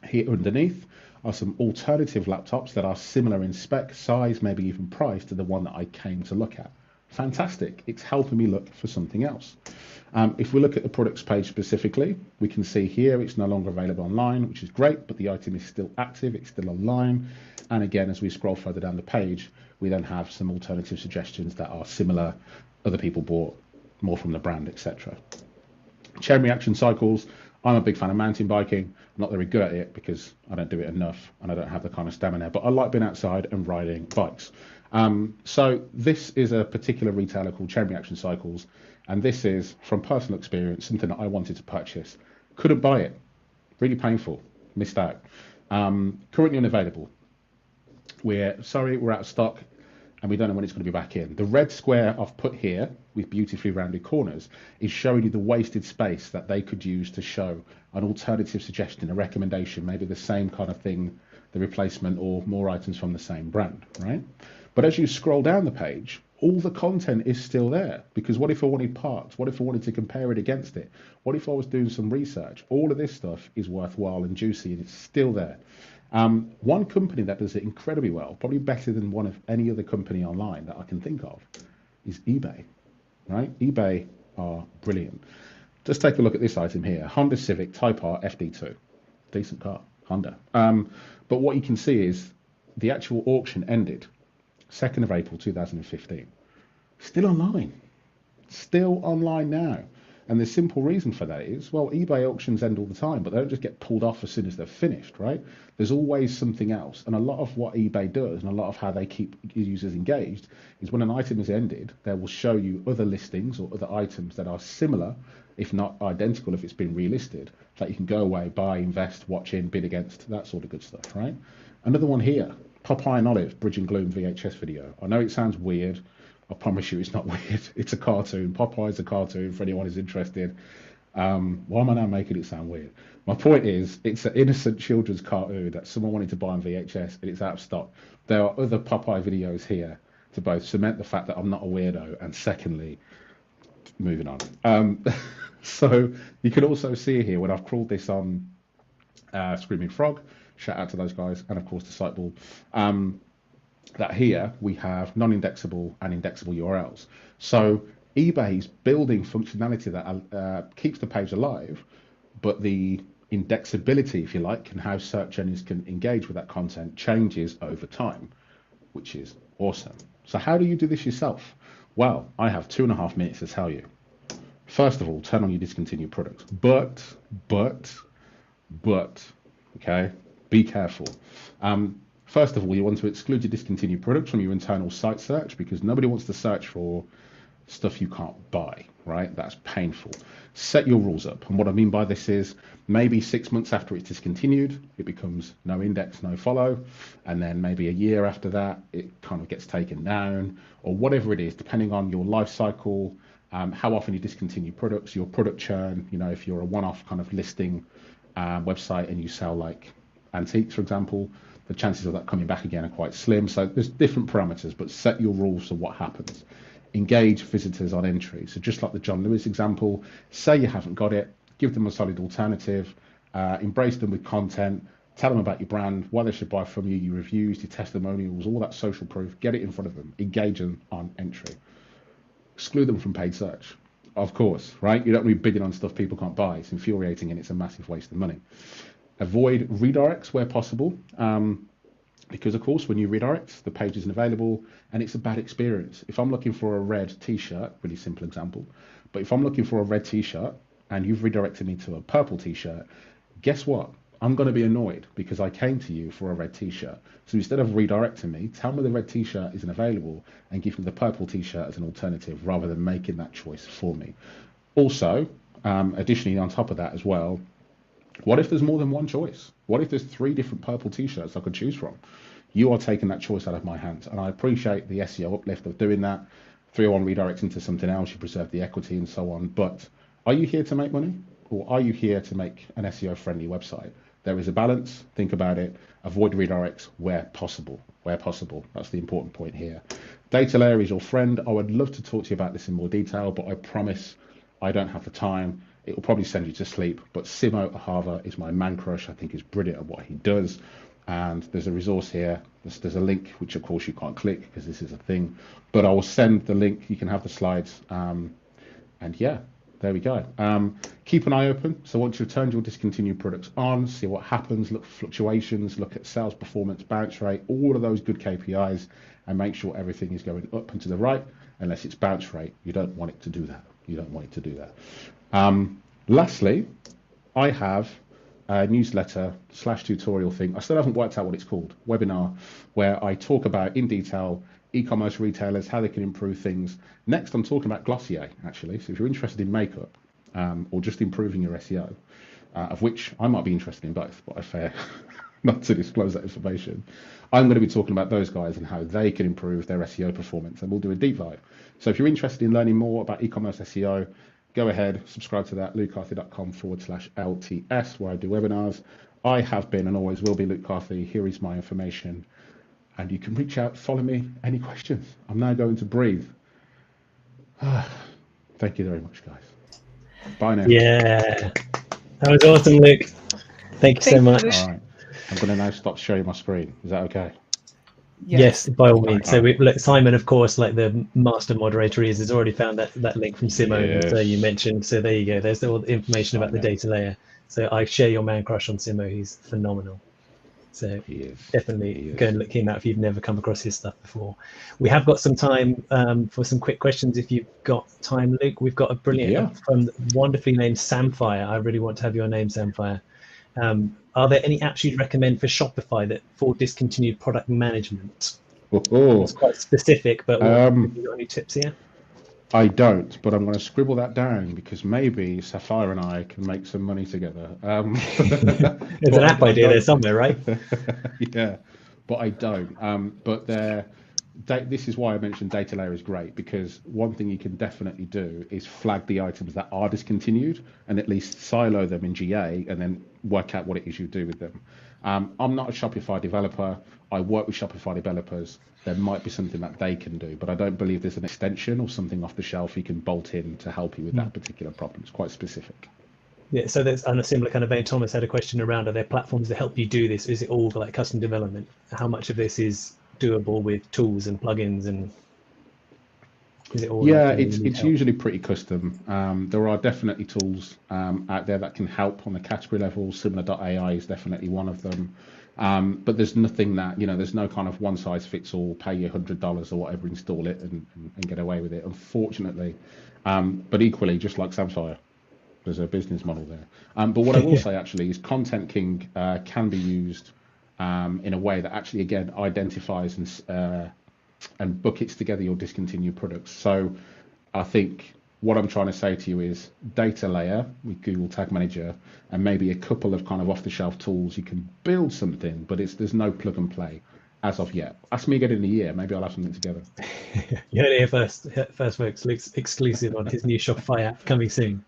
Here underneath are some alternative laptops that are similar in spec, size, maybe even price to the one that I came to look at. Fantastic. It's helping me look for something else. If we look at the products page specifically, we can see here it's no longer available online, which is great, but the item is still active, it's still online. And again, as we scroll further down the page, we then have some alternative suggestions that are similar, other people bought more from the brand, etc. Chain reaction cycles. I'm a big fan of mountain biking. I'm not very good at it because I don't do it enough and I don't have the kind of stamina, but I like being outside and riding bikes. So this is a particular retailer called Chain Reaction Cycles, and this is from personal experience, something that I wanted to purchase. Couldn't buy it. Really painful. Missed out. Currently unavailable. We're sorry, we're out of stock and we don't know when it's going to be back in. The red square I've put here with beautifully rounded corners is showing you the wasted space that they could use to show an alternative suggestion, a recommendation, maybe the same kind of thing the replacement or more items from the same brand, right? But as you scroll down the page, all the content is still there, because what if I wanted parts? What if I wanted to compare it against it? What if I was doing some research? All of this stuff is worthwhile and juicy, and it's still there. One company that does it incredibly well, probably better than one of any other company online that I can think of, is eBay, right? eBay are brilliant. Just take a look at this item here, Honda Civic Type R FD2, decent car, Honda. But what you can see is the actual auction ended 2nd of April 2015. Still online now. And the simple reason for that is, well, eBay auctions end all the time, but they don't just get pulled off as soon as they're finished, right? There's always something else. And a lot of what eBay does and a lot of how they keep users engaged is when an item is ended, they will show you other listings or other items that are similar, if not identical, if it's been relisted, that you can go away, buy, invest, watch in, bid against, that sort of good stuff, right? Another one here, Popeye and Olive, Bridge and Gloom VHS video. I know it sounds weird. I promise you it's not weird. It's a cartoon. Popeye's a cartoon for anyone who's interested. Why am I now making it sound weird? My point is, it's an innocent children's cartoon that someone wanted to buy on VHS, and it's out of stock. There are other Popeye videos here to both cement the fact that I'm not a weirdo, and secondly, moving on. So you can also see here when I've crawled this on Screaming Frog, shout out to those guys, and of course the Siteball, that here we have non-indexable and indexable URLs. So eBay's building functionality that keeps the page alive, but the indexability, if you like, and how search engines can engage with that content changes over time, which is awesome. So how do you do this yourself? Well, I have 2.5 minutes to tell you. First of all, turn on your discontinued products. But, okay, be careful. First of all, you want to exclude your discontinued products from your internal site search, because nobody wants to search for stuff you can't buy, right? That's painful. Set your rules up. And what I mean by this is maybe 6 months after it's discontinued, it becomes no index, no follow. And then maybe a year after that, it kind of gets taken down, or whatever it is, depending on your life cycle, how often you discontinue products, your product churn. You know, if you're a one-off kind of listing website and you sell like antiques, for example, the chances of that coming back again are quite slim. So there's different parameters, but set your rules for what happens. Engage visitors on entry. So just like the John Lewis example, say you haven't got it, give them a solid alternative, embrace them with content, tell them about your brand, why they should buy from you, your reviews, your testimonials, all that social proof, get it in front of them, engage them on entry. Exclude them from paid search, of course, right? You don't want to be bidding on stuff people can't buy. It's infuriating and it's a massive waste of money. Avoid redirects where possible, because of course when you redirect, the page isn't available and it's a bad experience. If I'm looking for a red t-shirt, really simple example, but if I'm looking for a red t-shirt and you've redirected me to a purple t-shirt, guess what? I'm going to be annoyed because I came to you for a red t-shirt. So instead of redirecting me, tell me the red t-shirt isn't available and give me the purple t-shirt as an alternative rather than making that choice for me. Also, additionally on top of that as well, what if there's more than one choice? What if there's 3 different purple t-shirts I could choose from? You are taking that choice out of my hands. And I appreciate the SEO uplift of doing that. 301 redirecting to something else, you preserve the equity and so on. But are you here to make money? Or are you here to make an SEO friendly website? There is a balance. Think about it. Avoid redirects where possible. Where possible. That's the important point here. Data layer is your friend. I would love to talk to you about this in more detail, but I promise I don't have the time. It will probably send you to sleep, but Simo Ahava is my man crush. I think he's brilliant at what he does. And there's a resource here. There's a link, which of course you can't click because this is a thing, but I will send the link. You can have the slides. And yeah, there we go. Keep an eye open. So once you've turned your discontinued products on, see what happens, look for fluctuations, look at sales performance, bounce rate, all of those good KPIs, and make sure everything is going up and to the right. Unless it's bounce rate, you don't want it to do that. You don't want it to do that. Lastly, I have a newsletter / tutorial thing. I still haven't worked out what it's called, webinar, where I talk about in detail e-commerce retailers, how they can improve things. Next, I'm talking about Glossier, actually. So if you're interested in makeup or just improving your SEO, of which I might be interested in both, but I fear not to disclose that information. I'm going to be talking about those guys and how they can improve their SEO performance, and we'll do a deep dive. So if you're interested in learning more about e-commerce SEO, go ahead, subscribe to that, lukecarthy.com/LTS, where I do webinars. I have been and always will be Luke Carthy. Here is my information. And you can reach out, follow me, any questions. I'm now going to breathe. Thank you very much, guys. Bye now. Yeah, that was awesome, Luke. Thank you so much. All right. I'm going to now stop sharing my screen. Is that okay? Yes, by all means. So Right. Simon, of course, like the master moderator has already found that link from Simone that you mentioned. So there you go. There's all the information about the data layer. So I share your man crush on Simo. He's phenomenal. So definitely go and look him out if you've never come across his stuff before. We have got some time for some quick questions if you've got time, Luke. We've got a brilliant, wonderfully named Samfire. I really want to have your name, Samfire. Are there any apps you'd recommend for Shopify for discontinued product management? It's quite specific, but have you got any tips here? I don't, but I'm going to scribble that down because maybe Sapphire and I can make some money together. There's an app idea there somewhere, right? Yeah, but I don't. But this is why I mentioned data layer is great, because one thing you can definitely do is flag the items that are discontinued and at least silo them in GA and then work out what it is you do with them. I'm not a Shopify developer. I work with Shopify developers. There might be something that they can do, but I don't believe there's an extension or something off the shelf you can bolt in to help you with that particular problem. It's quite specific. Yeah, so there's on a similar kind of vein. Thomas had a question around, are there platforms that help you do this? Is it all like custom development? How much of this is doable with tools and plugins, and is it all? Yeah, it's usually pretty custom. There are definitely tools out there that can help on the category level. Similar.ai is definitely one of them. But there's nothing that, there's no kind of one size fits all, pay you $100 or whatever, install it and get away with it, unfortunately. But equally, just like Samfire, there's a business model there. But what I will say actually is Content King can be used in a way that actually, again, identifies and buckets together your discontinued products. So I think what I'm trying to say to you is data layer with Google Tag Manager and maybe a couple of kind of off-the-shelf tools. You can build something, but there's no plug and play as of yet. Ask me again in a year, maybe I'll have something together. You heard it here first folks. Luke's exclusive on his new Shopify app coming soon.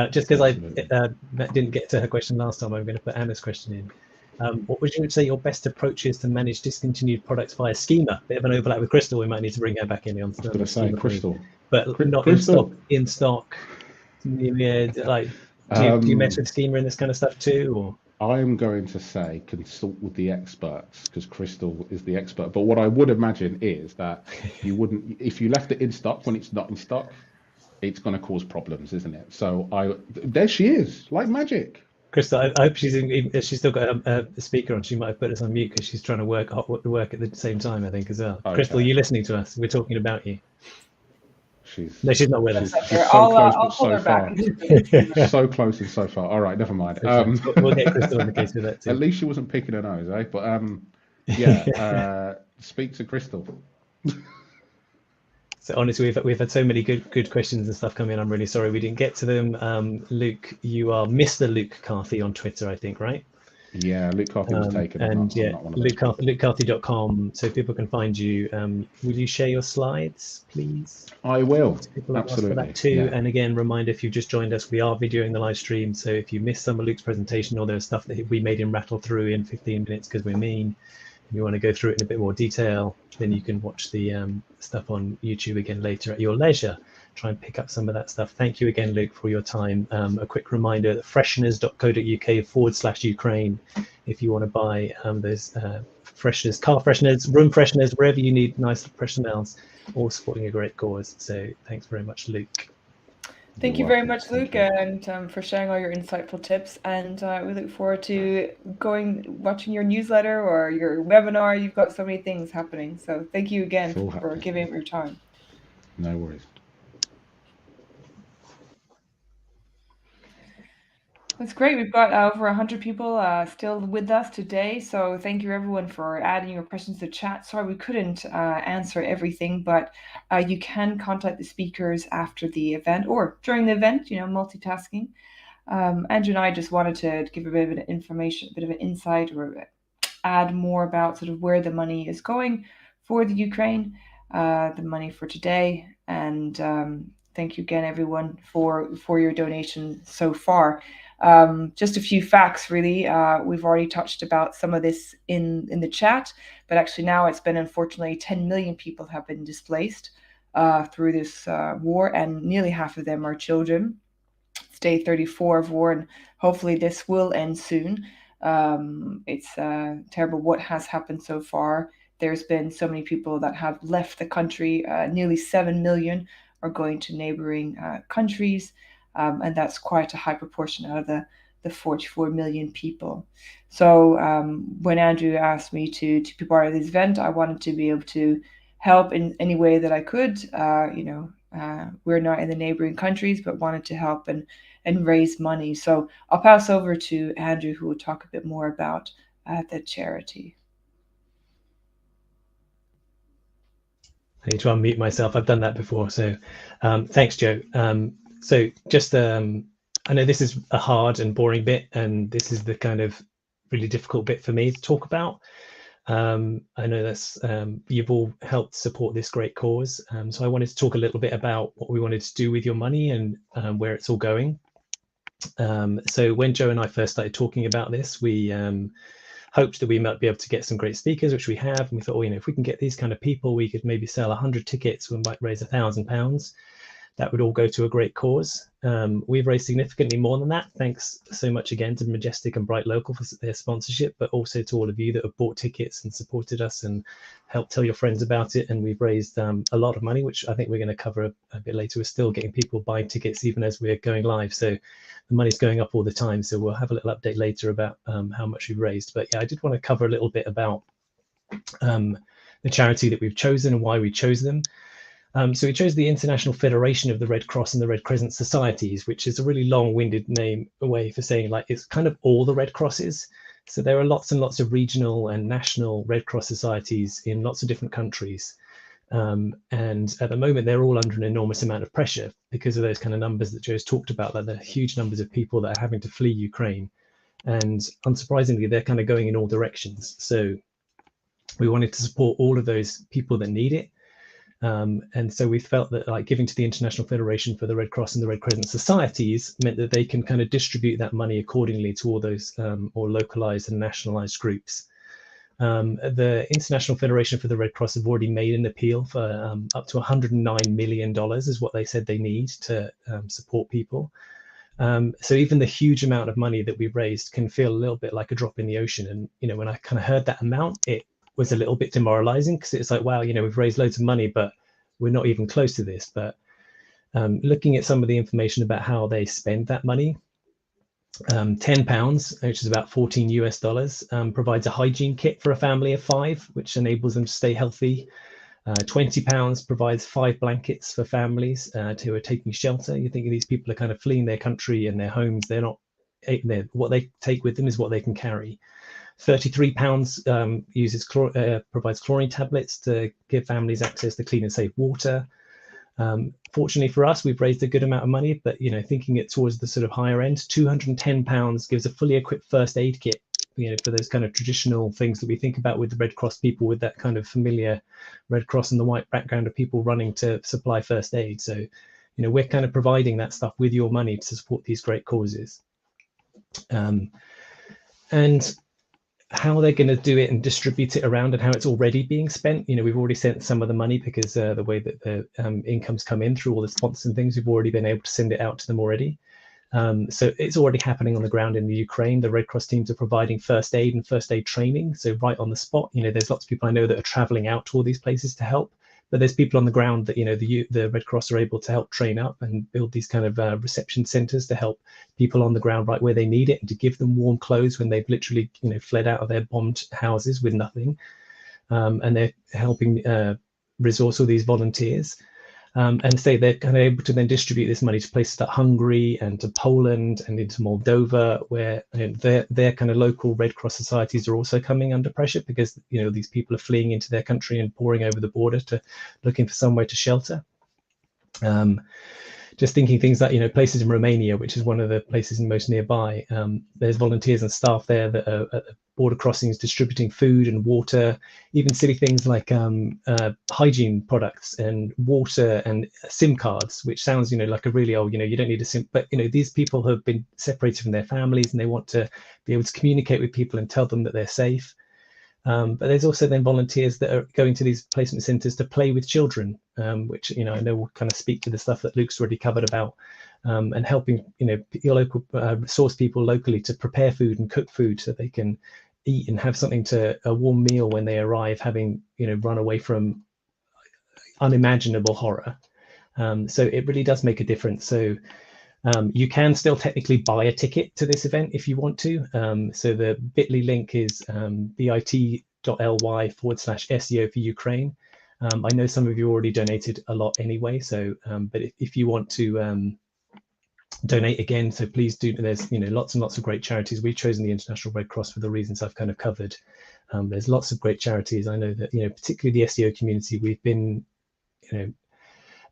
Just because I didn't get to her question last time, I'm going to put Anna's question in. What would you say your best approach is to manage discontinued products via schema? Bit of an overlap with Crystal. We might need to bring her back in on. I was going to say Crystal, but not Crystal. In stock. Yeah, like do you mess with schema and this kind of stuff too, or? I'm going to say consult with the experts because Crystal is the expert. But what I would imagine is that you wouldn't, if you left it in stock when it's not in stock, it's going to cause problems, isn't it? So there she is, like magic. Crystal, I hope she's still got a speaker on. She might have put us on mute because she's trying to work at the same time, I think, as well. Okay. Crystal, are you listening to us? We're talking about you. No, she's not with us. She's so close, but so far. So close and so far. All right, never mind. We'll get Crystal in the case with that too. At least she wasn't picking her nose, eh? But yeah, speak to Crystal. So honestly, we've had so many good questions and stuff come in. I'm really sorry we didn't get to them. Luke, you are Mr. Luke Carthy on Twitter, I think, right? Yeah, Luke Carthy was taken. And yeah, LukeCarthy.com, so people can find you. Will you share your slides, please? I will. People absolutely. Ask for that too. Yeah. And again, reminder, if you've just joined us, we are videoing the live stream. So if you missed some of Luke's presentation or there's stuff that we made him rattle through in 15 minutes because we're mean, if you want to go through it in a bit more detail, then you can watch the stuff on YouTube again later at your leisure. Try and pick up some of that stuff. Thank you again, Luke, for your time. A quick reminder that fresheners.co.uk/Ukraine if you want to buy those fresheners, car fresheners, room fresheners, wherever you need nice fresh smells, all supporting a great cause. So thanks very much, Luke. Thank you very much, Luke, and for sharing all your insightful tips. And we look forward to watching your newsletter or your webinar. You've got so many things happening. So thank you again for giving up your time. No worries. That's great. We've got over 100 people still with us today. So thank you, everyone, for adding your questions to the chat. Sorry, we couldn't answer everything, but you can contact the speakers after the event or during the event, multitasking. Andrew and I just wanted to give a bit of an information, a bit of an insight or add more about sort of where the money is going for the Ukraine, the money for today. And thank you again, everyone, for your donation so far. Just a few facts, really. We've already touched about some of this in the chat, but actually now it's been, unfortunately, 10 million people have been displaced through this war, and nearly half of them are children. It's day 34 of war, and hopefully this will end soon. It's terrible what has happened so far. There's been so many people that have left the country. Nearly 7 million are going to neighboring countries, and that's quite a high proportion out of the 44 million people. So when Andrew asked me to be part of this event, I wanted to be able to help in any way that I could. We're not in the neighboring countries, but wanted to help and raise money. So I'll pass over to Andrew, who will talk a bit more about the charity. I need to unmute myself. I've done that before. So thanks, Joe. So just, I know this is a hard and boring bit, and this is the kind of really difficult bit for me to talk about. I know that's you've all helped support this great cause. So I wanted to talk a little bit about what we wanted to do with your money and where it's all going. So when Joe and I first started talking about this, we hoped that we might be able to get some great speakers, which we have. And we thought, if we can get these kind of people, we could maybe sell 100 tickets, we might raise £1,000. That would all go to a great cause. We've raised significantly more than that. Thanks so much again to Majestic and Bright Local for their sponsorship, but also to all of you that have bought tickets and supported us and helped tell your friends about it. And we've raised a lot of money, which I think we're going to cover a bit later. We're still getting people buying tickets even as we're going live. So the money's going up all the time. So we'll have a little update later about how much we've raised. But yeah, I did want to cover a little bit about the charity that we've chosen and why we chose them. So we chose the International Federation of the Red Cross and the Red Crescent Societies, which is a really long-winded way for saying it's kind of all the Red Crosses. So there are lots and lots of regional and national Red Cross societies in lots of different countries. And at the moment, they're all under an enormous amount of pressure because of those kind of numbers that Joe's talked about, like the huge numbers of people that are having to flee Ukraine. And unsurprisingly, they're kind of going in all directions. So we wanted to support all of those people that need it. And so we felt that giving to the International Federation for the Red Cross and the Red Crescent Societies meant that they can kind of distribute that money accordingly to all those or localized and nationalized groups. The International Federation for the Red Cross have already made an appeal for up to $109 million is what they said they need to support people. So even the huge amount of money that we've raised can feel a little bit like a drop in the ocean. And, when I kind of heard that amount, it was a little bit demoralizing because it's like, wow, we've raised loads of money, but we're not even close to this. But looking at some of the information about how they spend that money, £10, which is about $14 US, provides a hygiene kit for a family of 5, which enables them to stay healthy. £20 provides 5 blankets for families who are taking shelter. You think these people are kind of fleeing their country and their homes. What they take with them is what they can carry. £33 provides chlorine tablets to give families access to clean and safe water. Fortunately for us, we've raised a good amount of money, but thinking it towards the sort of higher end, £210 gives a fully equipped first aid kit, for those kind of traditional things that we think about with the Red Cross people, with that kind of familiar Red Cross and the white background of people running to supply first aid. So, we're kind of providing that stuff with your money to support these great causes. And how they're going to do it and distribute it around and how it's already being spent. We've already sent some of the money because the way that the incomes come in through all the sponsors and things, we've already been able to send it out to them already. So it's already happening on the ground in the Ukraine. The Red Cross teams are providing first aid and first aid training. So right on the spot, there's lots of people I know that are traveling out to all these places to help. But there's people on the ground that, the Red Cross are able to help train up and build these kind of reception centers to help people on the ground right where they need it and to give them warm clothes when they've literally, fled out of their bombed houses with nothing. And they're helping resource all these volunteers. And say they're kind of able to then distribute this money to places like Hungary and to Poland and into Moldova, where their kind of local Red Cross societies are also coming under pressure because these people are fleeing into their country and pouring over the border to looking for somewhere to shelter. just thinking things like, places in Romania, which is one of the places most nearby. There's volunteers and staff there that are at the border crossings distributing food and water, even silly things like hygiene products and water and SIM cards, which sounds, like a really old, you don't need a SIM, but, these people have been separated from their families and they want to be able to communicate with people and tell them that they're safe. But there's also then volunteers that are going to these placement centres to play with children, which I know will kind of speak to the stuff that Luke's already covered about, and helping your local source people locally to prepare food and cook food so they can eat and have something a warm meal when they arrive, having run away from unimaginable horror. So it really does make a difference. So you can still technically buy a ticket to this event if you want to. So the bit.ly link is bit.ly/SEO for Ukraine. I know some of you already donated a lot anyway, so but if you want to donate again, so please do. There's lots and lots of great charities. We've chosen the International Red Cross for the reasons I've kind of covered. There's lots of great charities. I know that particularly the SEO community, we've been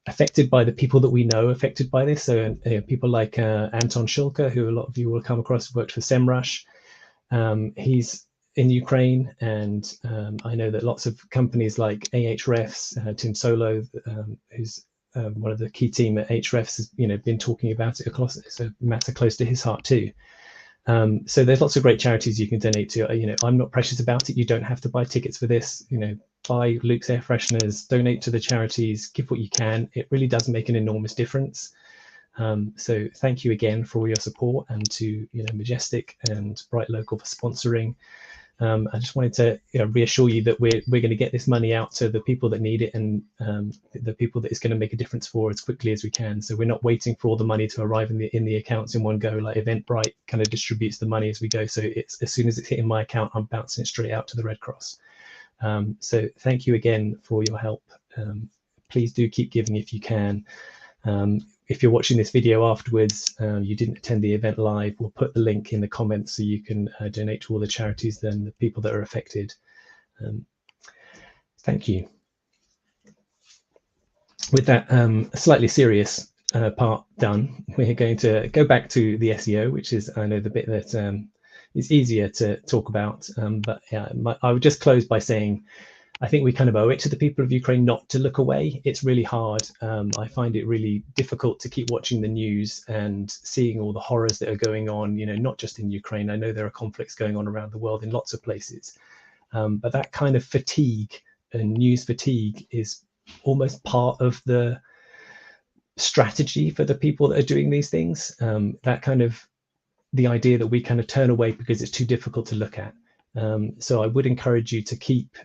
affected by the people that we know affected by this. So people like Anton Shulka, who a lot of you will come across, worked for SEMrush. He's in Ukraine, and I know that lots of companies like Ahrefs, Tim Solo, who's one of the key team at Ahrefs, has been talking about it across. It's a matter close to his heart too. So there's lots of great charities you can donate to. I'm not precious about it. You don't have to buy tickets for this. Buy Luke's air fresheners, donate to the charities, give what you can. It really does make an enormous difference. So thank you again for all your support, and to Majestic and Bright Local for sponsoring. I just wanted to reassure you that we're going to get this money out to the people that need it, and the people that it's going to make a difference for as quickly as we can. So we're not waiting for all the money to arrive in the accounts in one go. Like Eventbrite kind of distributes the money as we go. So it's as soon as it's hitting my account, I'm bouncing it straight out to the Red Cross. So thank you again for your help. Please do keep giving if you can. If you're watching this video afterwards, you didn't attend the event live, we'll put the link in the comments so you can donate to all the charities and the people that are affected. Thank you. With that slightly serious part done, we're going to go back to the SEO, which is, I know, the bit that is easier to talk about. But yeah, I would just close by saying, I think we kind of owe it to the people of Ukraine not to look away. It's really hard. I find it really difficult to keep watching the news and seeing all the horrors that are going on, not just in Ukraine. I know there are conflicts going on around the world in lots of places. But that kind of fatigue and news fatigue is almost part of the strategy for the people that are doing these things. That kind of the idea that we kind of turn away because it's too difficult to look at. So I would encourage you to keep,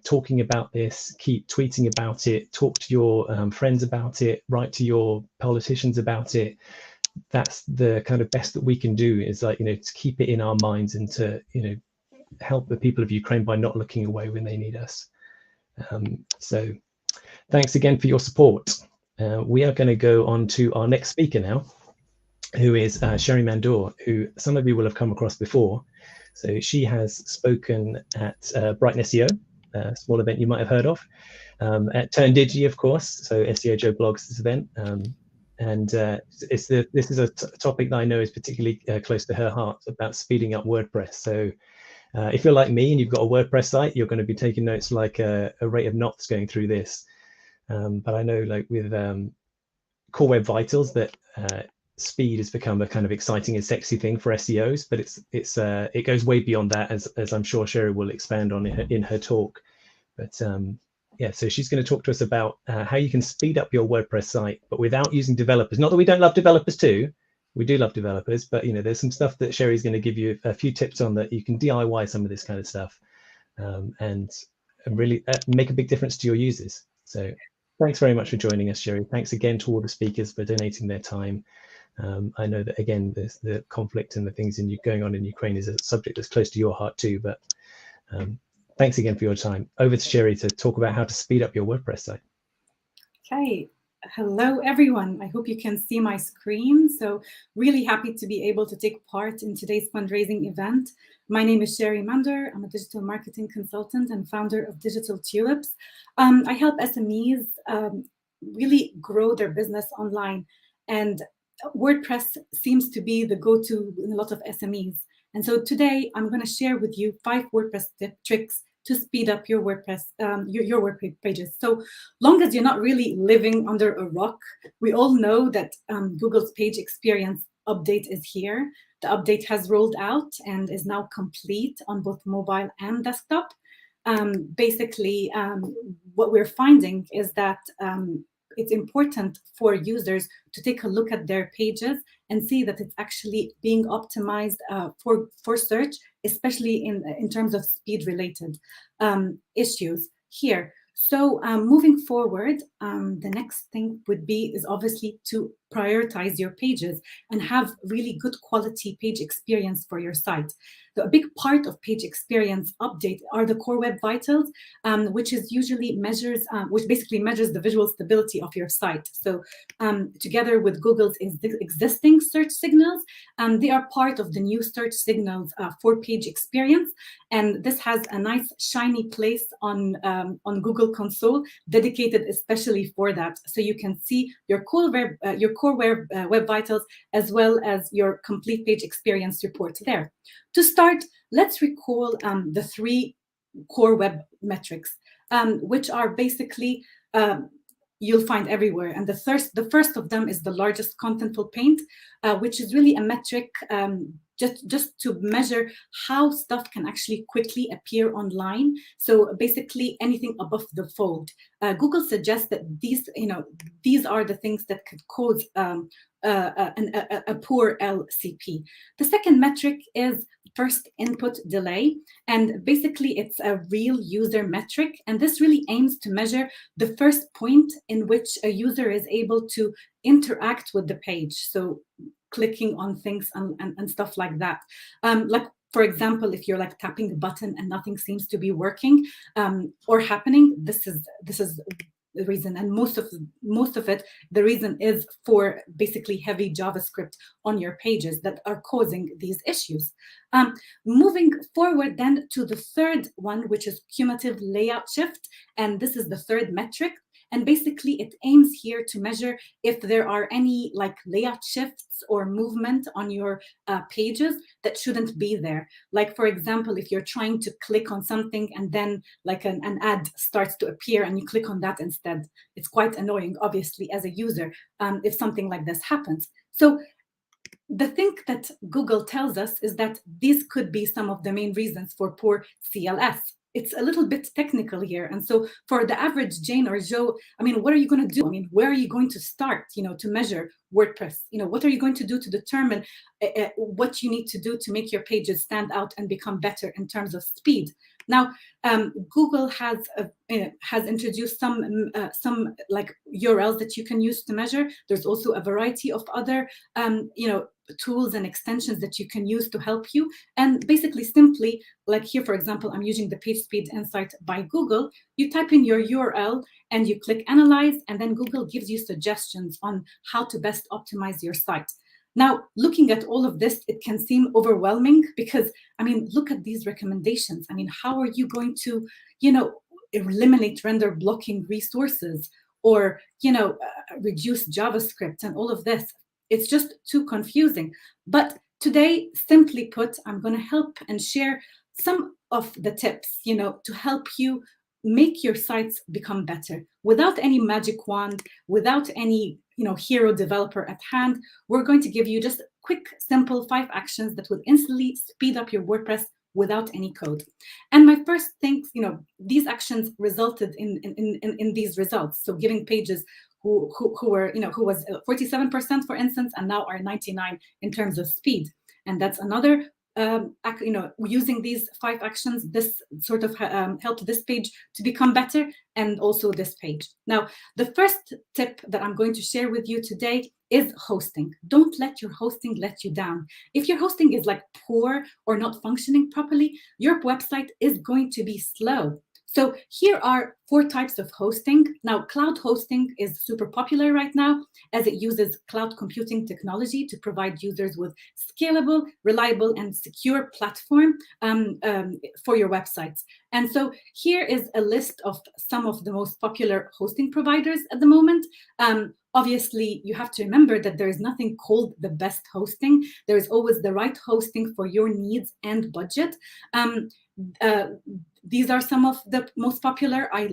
talking about this, keep tweeting about it, talk to your friends about it, write to your politicians about it. That's the kind of best that we can do, is like, to keep it in our minds and to, help the people of Ukraine by not looking away when they need us. So thanks again for your support. We are going to go on to our next speaker now, who is Sheri Mandour, who some of you will have come across before. So she has spoken at Brightest SEO, a small event you might have heard of, at Turn Digi, of course, so SEO Joe blogs this event. This is a topic that I know is particularly close to her heart, about speeding up WordPress. So if you're like me and you've got a WordPress site, you're going to be taking notes like a rate of knots going through this. But I know, like with Core Web Vitals, that speed has become a kind of exciting and sexy thing for SEOs, but it goes way beyond that, as I'm sure Sheri will expand on in her talk. But yeah, so she's going to talk to us about how you can speed up your WordPress site, but without using developers. Not that we don't love developers too, we do love developers, but there's some stuff that Sheri's going to give you a few tips on, that you can DIY some of this kind of stuff, and really make a big difference to your users. So thanks very much for joining us, Sheri. Thanks again to all the speakers for donating their time. I know that, again, there's the conflict and the things going on in Ukraine is a subject that's close to your heart too, but thanks again for your time. Over to Sheri to talk about how to speed up your WordPress site. Okay, hello everyone. I hope you can see my screen. So really happy to be able to take part in today's fundraising event. My name is Sheri Mandour. I'm a digital marketing consultant and founder of Digital Tulips. I help SMEs really grow their business online. and WordPress seems to be the go-to in a lot of SMEs. And so today I'm going to share with you 5 WordPress tricks to speed up your WordPress, your web pages. So long as you're not really living under a rock, we all know that Google's page experience update is here. The update has rolled out and is now complete on both mobile and desktop. Basically, what we're finding is that it's important for users to take a look at their pages and see that it's actually being optimized for search, especially in terms of speed-related issues here. So moving forward, the next thing is obviously to prioritize your pages and have really good quality page experience for your site. So a big part of page experience update are the core web vitals, which basically measures the visual stability of your site. So together with Google's existing search signals, they are part of the new search signals for page experience. And this has a nice shiny place on Google Console dedicated especially for that. So you can see your core web vitals as well as your complete page experience report there. To start, let's recall the 3 core web metrics, which are basically you'll find everywhere. And the first of them is the largest contentful paint, which is really a metric just to measure how stuff can actually quickly appear online. So basically anything above the fold. Google suggests that these are the things that could cause a poor LCP. The second metric is first input delay, and basically it's a real user metric, and this really aims to measure the first point in which a user is able to interact with the page, so clicking on things and stuff like that. Like for example, if you're like tapping a button and nothing seems to be working or happening, this is the reason, and most of it, the reason is for basically heavy JavaScript on your pages that are causing these issues. Moving forward then to the third one, which is cumulative layout shift, and this is the third metric. And basically it aims here to measure if there are any like layout shifts or movement on your pages that shouldn't be there. Like for example, if you're trying to click on something and then like an ad starts to appear and you click on that instead, it's quite annoying, obviously, as a user, if something like this happens. So the thing that Google tells us is that these could be some of the main reasons for poor CLS. It's a little bit technical here. And so for the average Jane or Joe, I mean, what are you going to do? I mean, where are you going to start, to measure WordPress? What are you going to do to determine what you need to do to make your pages stand out and become better in terms of speed? Now, Google has introduced some like URLs that you can use to measure. There's also a variety of other, tools and extensions that you can use to help you. And basically, simply, like here, for example, I'm using the Page Speed Insight by Google. You type in your URL and you click Analyze, and then Google gives you suggestions on how to best optimize your site. Now, looking at all of this, it can seem overwhelming because, I mean, look at these recommendations. I mean, how are you going to, eliminate render blocking resources or, reduce JavaScript and all of this? It's just too confusing. But today, simply put, I'm going to help and share some of the tips, to help you make your sites become better without any magic wand, without any hero developer at hand. We're going to give you just quick, simple 5 actions that will instantly speed up your WordPress without any code. And my first thing, these actions resulted in these results. So giving pages who was 47%, for instance, and now are 99 in terms of speed. And that's another using these 5 actions, this sort of helped this page to become better, and also this page. Now, the first tip that I'm going to share with you today is hosting. Don't let your hosting let you down. If your hosting is like poor or not functioning properly, your website is going to be slow. So here are 4 types of hosting. Now, cloud hosting is super popular right now as it uses cloud computing technology to provide users with scalable, reliable, and secure platform for your websites. And so here is a list of some of the most popular hosting providers at the moment. Obviously, you have to remember that there is nothing called the best hosting. There is always the right hosting for your needs and budget. These are some of the most popular. I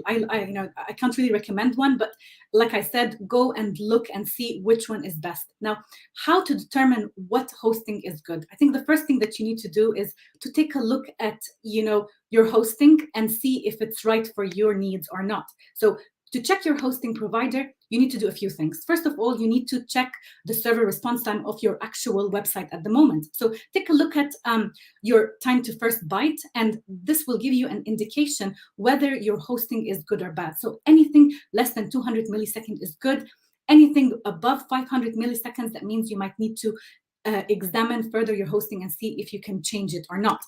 can't really recommend one, but like I said, go and look and see which one is best. Now, how to determine what hosting is good? I think the first thing that you need to do is to take a look at, your hosting and see if it's right for your needs or not. So to check your hosting provider, you need to do a few things. First of all, you need to check the server response time of your actual website at the moment. So take a look at your time to first byte, and this will give you an indication whether your hosting is good or bad. So anything less than 200 milliseconds is good. Anything above 500 milliseconds, that means you might need to examine further your hosting and see if you can change it or not.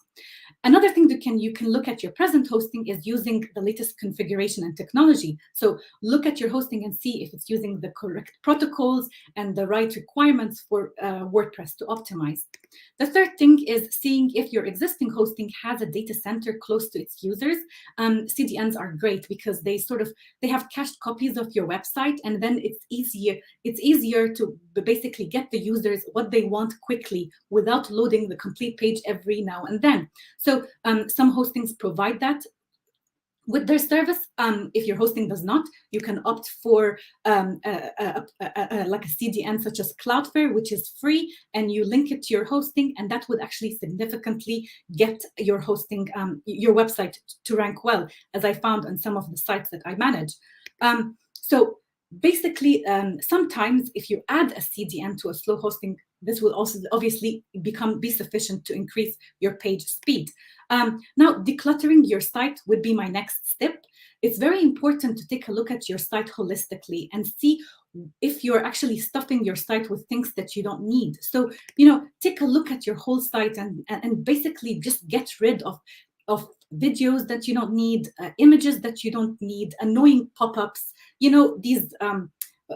Another thing that you can look at your present hosting is using the latest configuration and technology. So look at your hosting and see if it's using the correct protocols and the right requirements for WordPress to optimize. The third thing is seeing if your existing hosting has a data center close to its users. CDNs are great because they have cached copies of your website, and then it's easier to basically get the users what they want quickly without loading the complete page every now and then. So some hostings provide that with their service. If your hosting does not, you can opt for like a CDN such as Cloudflare, which is free, and you link it to your hosting, and that would actually significantly get your hosting, your website to rank well, as I found on some of the sites that I manage. So basically, sometimes if you add a CDN to a slow hosting, this will also obviously be sufficient to increase your page speed. Now, decluttering your site would be my next step. It's very important to take a look at your site holistically and see if you're actually stuffing your site with things that you don't need. So, take a look at your whole site and basically just get rid of videos that you don't need, images that you don't need, annoying pop-ups, these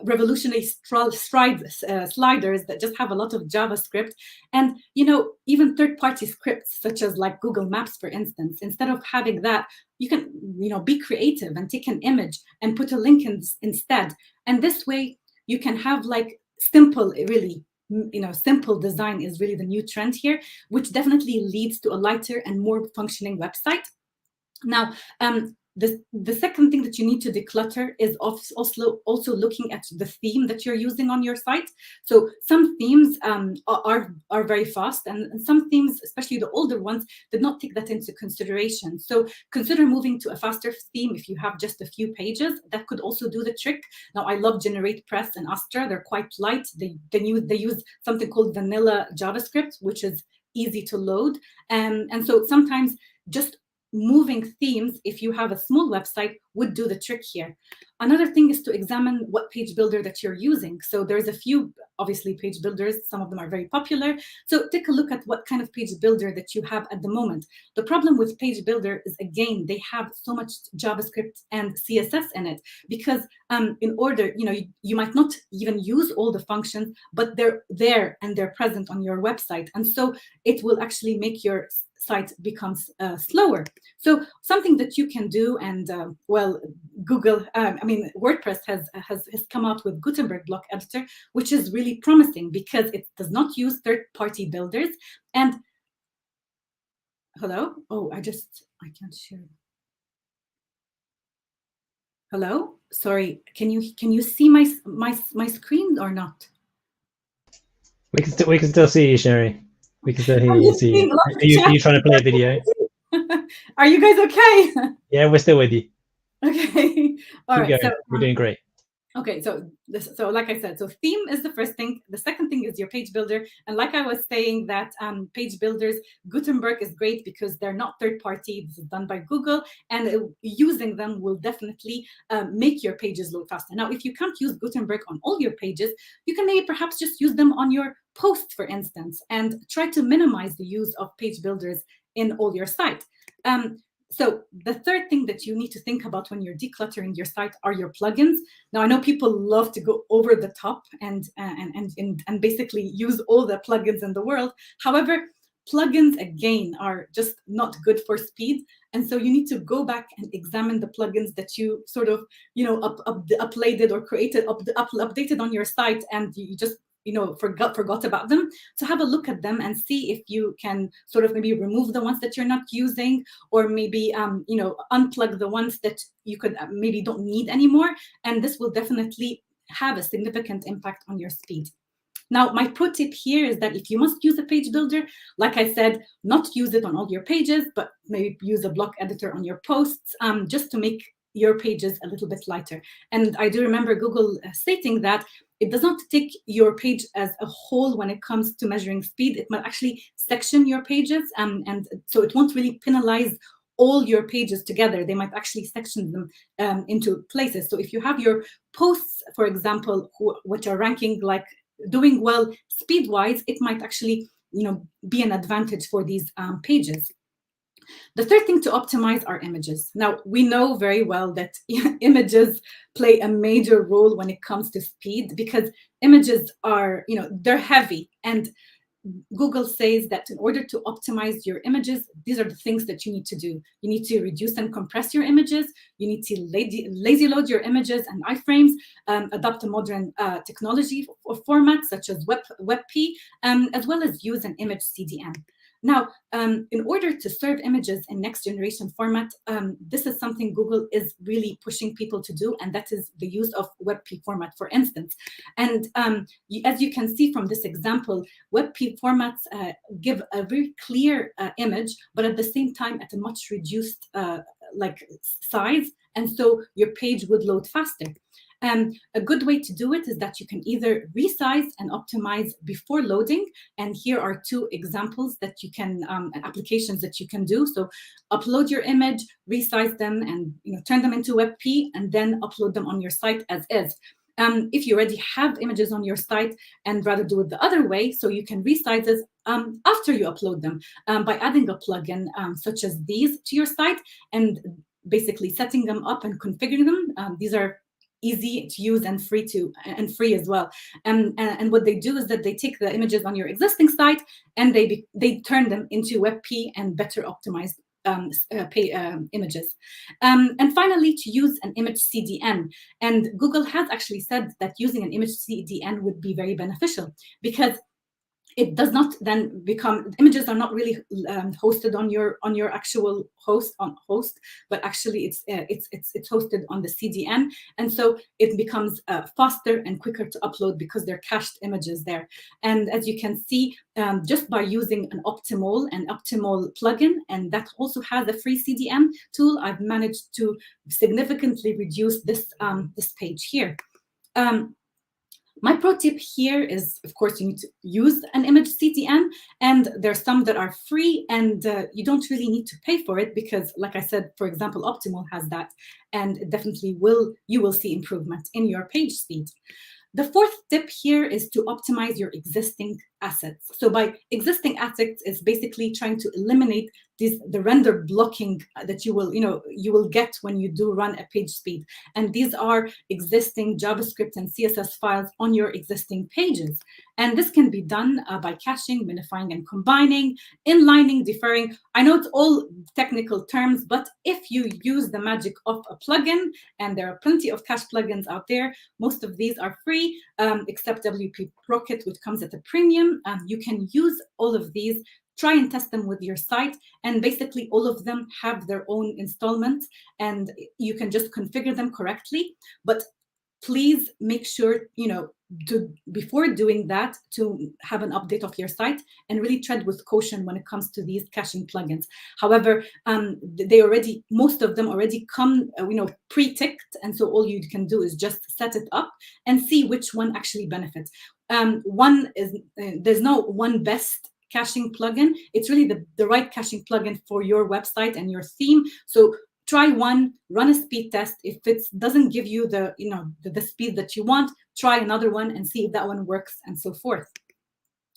revolutionary sliders that just have a lot of JavaScript, and even third-party scripts such as like Google Maps, for instance. Instead of having that, you can be creative and take an image and put a link instead, and this way you can have like simple design is really the new trend here, which definitely leads to a lighter and more functioning website. Now, the second thing that you need to declutter is also looking at the theme that you're using on your site. So some themes are very fast, and some themes, especially the older ones, did not take that into consideration. So consider moving to a faster theme if you have just a few pages. That could also do the trick. Now, I love GeneratePress and Astra. They're quite light. They use something called vanilla JavaScript, which is easy to load. And so sometimes just moving themes, if you have a small website, would do the trick here. Another thing is to examine what page builder that you're using. So there's a few, obviously, page builders. Some of them are very popular. So take a look at what kind of page builder that you have at the moment. The problem with page builder is, again, they have so much JavaScript and CSS in it, because in order, you might not even use all the functions, but they're there and they're present on your website. And so it will actually make your site becomes slower. So something that you can do, and WordPress has come out with Gutenberg block editor, which is really promising because it does not use third-party builders. And hello, I can't share. Hello, sorry, can you see my screen or not? We can still see you, Sheri. We can still hear you. See you. Are you trying to play a video? Are you guys okay? Yeah, we're still with you. Okay. All right. So we're doing great. Okay, so like I said, so theme is the first thing. The second thing is your page builder. And like I was saying, that page builders, Gutenberg is great because they're not third party. This is done by Google, and using them will definitely make your pages load faster. Now, if you can't use Gutenberg on all your pages, you can maybe perhaps just use them on your posts, for instance, and try to minimize the use of page builders in all your site. So the third thing that you need to think about when you're decluttering your site are your plugins. Now, I know people love to go over the top and basically use all the plugins in the world. However, plugins, again, are just not good for speed. And so you need to go back and examine the plugins that you sort of, uploaded or created, updated on your site, and you just forgot about them. So have a look at them and see if you can sort of maybe remove the ones that you're not using, or maybe unplug the ones that you could maybe don't need anymore. And this will definitely have a significant impact on your speed. Now, my pro tip here is that if you must use a page builder, like I said, not use it on all your pages, but maybe use a block editor on your posts, just to make your pages a little bit lighter. And I do remember Google stating that it does not take your page as a whole when it comes to measuring speed. It might actually section your pages, and so it won't really penalize all your pages together. They might actually section them into places. So if you have your posts, for example, which are ranking like doing well speed-wise, it might actually be an advantage for these pages. The third thing to optimize are images. Now, we know very well that images play a major role when it comes to speed, because images are, they're heavy. And Google says that in order to optimize your images, these are the things that you need to do. You need to reduce and compress your images. You need to lazy load your images and iframes, adopt a modern technology or formats such as WebP, as well as use an image CDN. Now, in order to serve images in next generation format, this is something Google is really pushing people to do, and that is the use of WebP format, for instance. And as you can see from this example, WebP formats give a very clear image, but at the same time at a much reduced size, and so your page would load faster. A good way to do it is that you can either resize and optimize before loading. And here are two examples that you can, applications that you can do. So upload your image, resize them, and turn them into WebP, and then upload them on your site as is. If you already have images on your site and rather do it the other way, so you can resize it after you upload them by adding a plugin such as these to your site and basically setting them up and configuring them. These are easy to use and free as well. And what they do is that they take the images on your existing site and they turn them into WebP and better optimized images. And finally, to use an image CDN. And Google has actually said that using an image CDN would be very beneficial, because it does not then become, images are not really hosted on your actual host, but actually it's hosted on the CDN, and so it becomes faster and quicker to upload because they're cached images there. And as you can see, just by using an Optimal plugin, and that also has a free CDN tool, I've managed to significantly reduce this this page here. My pro tip here is, of course, you need to use an image CDN, and there's some that are free, and you don't really need to pay for it because, like I said, for example, Optimal has that, and it definitely you will see improvement in your page speed. The fourth tip here is to optimize your existing assets. So by existing assets, it's basically trying to eliminate the render blocking that you will get when you do run a page speed. And these are existing JavaScript and CSS files on your existing pages. And this can be done by caching, minifying and combining, inlining, deferring. I know it's all technical terms, but if you use the magic of a plugin, and there are plenty of cache plugins out there, most of these are free, except WP Rocket, which comes at a premium. You can use all of these, try and test them with your site, and basically all of them have their own installments, and you can just configure them correctly. But please make sure, before doing that, to have an update of your site and really tread with caution when it comes to these caching plugins. However, most of them already come, pre-ticked, and so all you can do is just set it up and see which one actually benefits. There's no one best caching plugin. It's really the right caching plugin for your website and your theme. So try one, run a speed test. If it doesn't give you the speed that you want, try another one and see if that one works, and so forth.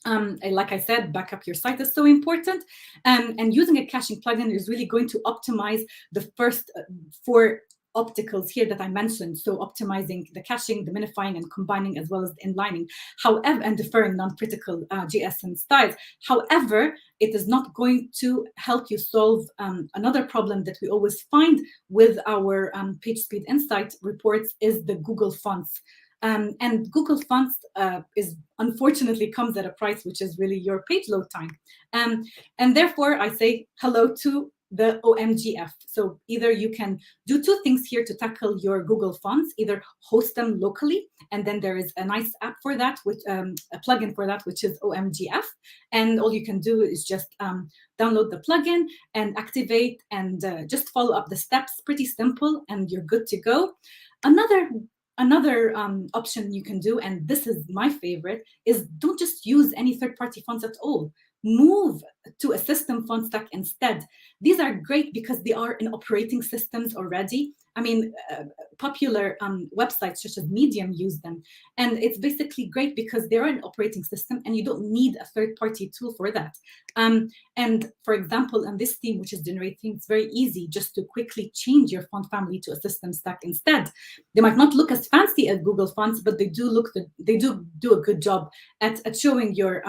Like I said, backup your site is so important. And using a caching plugin is really going to optimize the first 4 opticals here that I mentioned. So optimizing the caching, the minifying, and combining, as well as the inlining. However, and deferring non-critical JSON styles. However, it is not going to help you solve another problem that we always find with our page speed insight reports is the Google fonts. And Google fonts is unfortunately comes at a price which is really your page load time. And therefore, I say hello to the OMGF. So either you can do 2 things here to tackle your Google fonts, either host them locally, and then there is a nice app for that, which a plugin for that, which is OMGF. And all you can do is just download the plugin and activate and just follow up the steps. Pretty simple, and you're good to go. Another option you can do, and this is my favorite, is don't just use any third-party fonts at all. Move to a system font stack instead. These are great because they are in operating systems already. I mean, popular websites such as Medium use them. And it's basically great because they're an operating system and you don't need a third-party tool for that. And for example, in this theme, which is generating, it's very easy just to quickly change your font family to a system stack instead. They might not look as fancy as Google fonts, but they do do a good job at showing your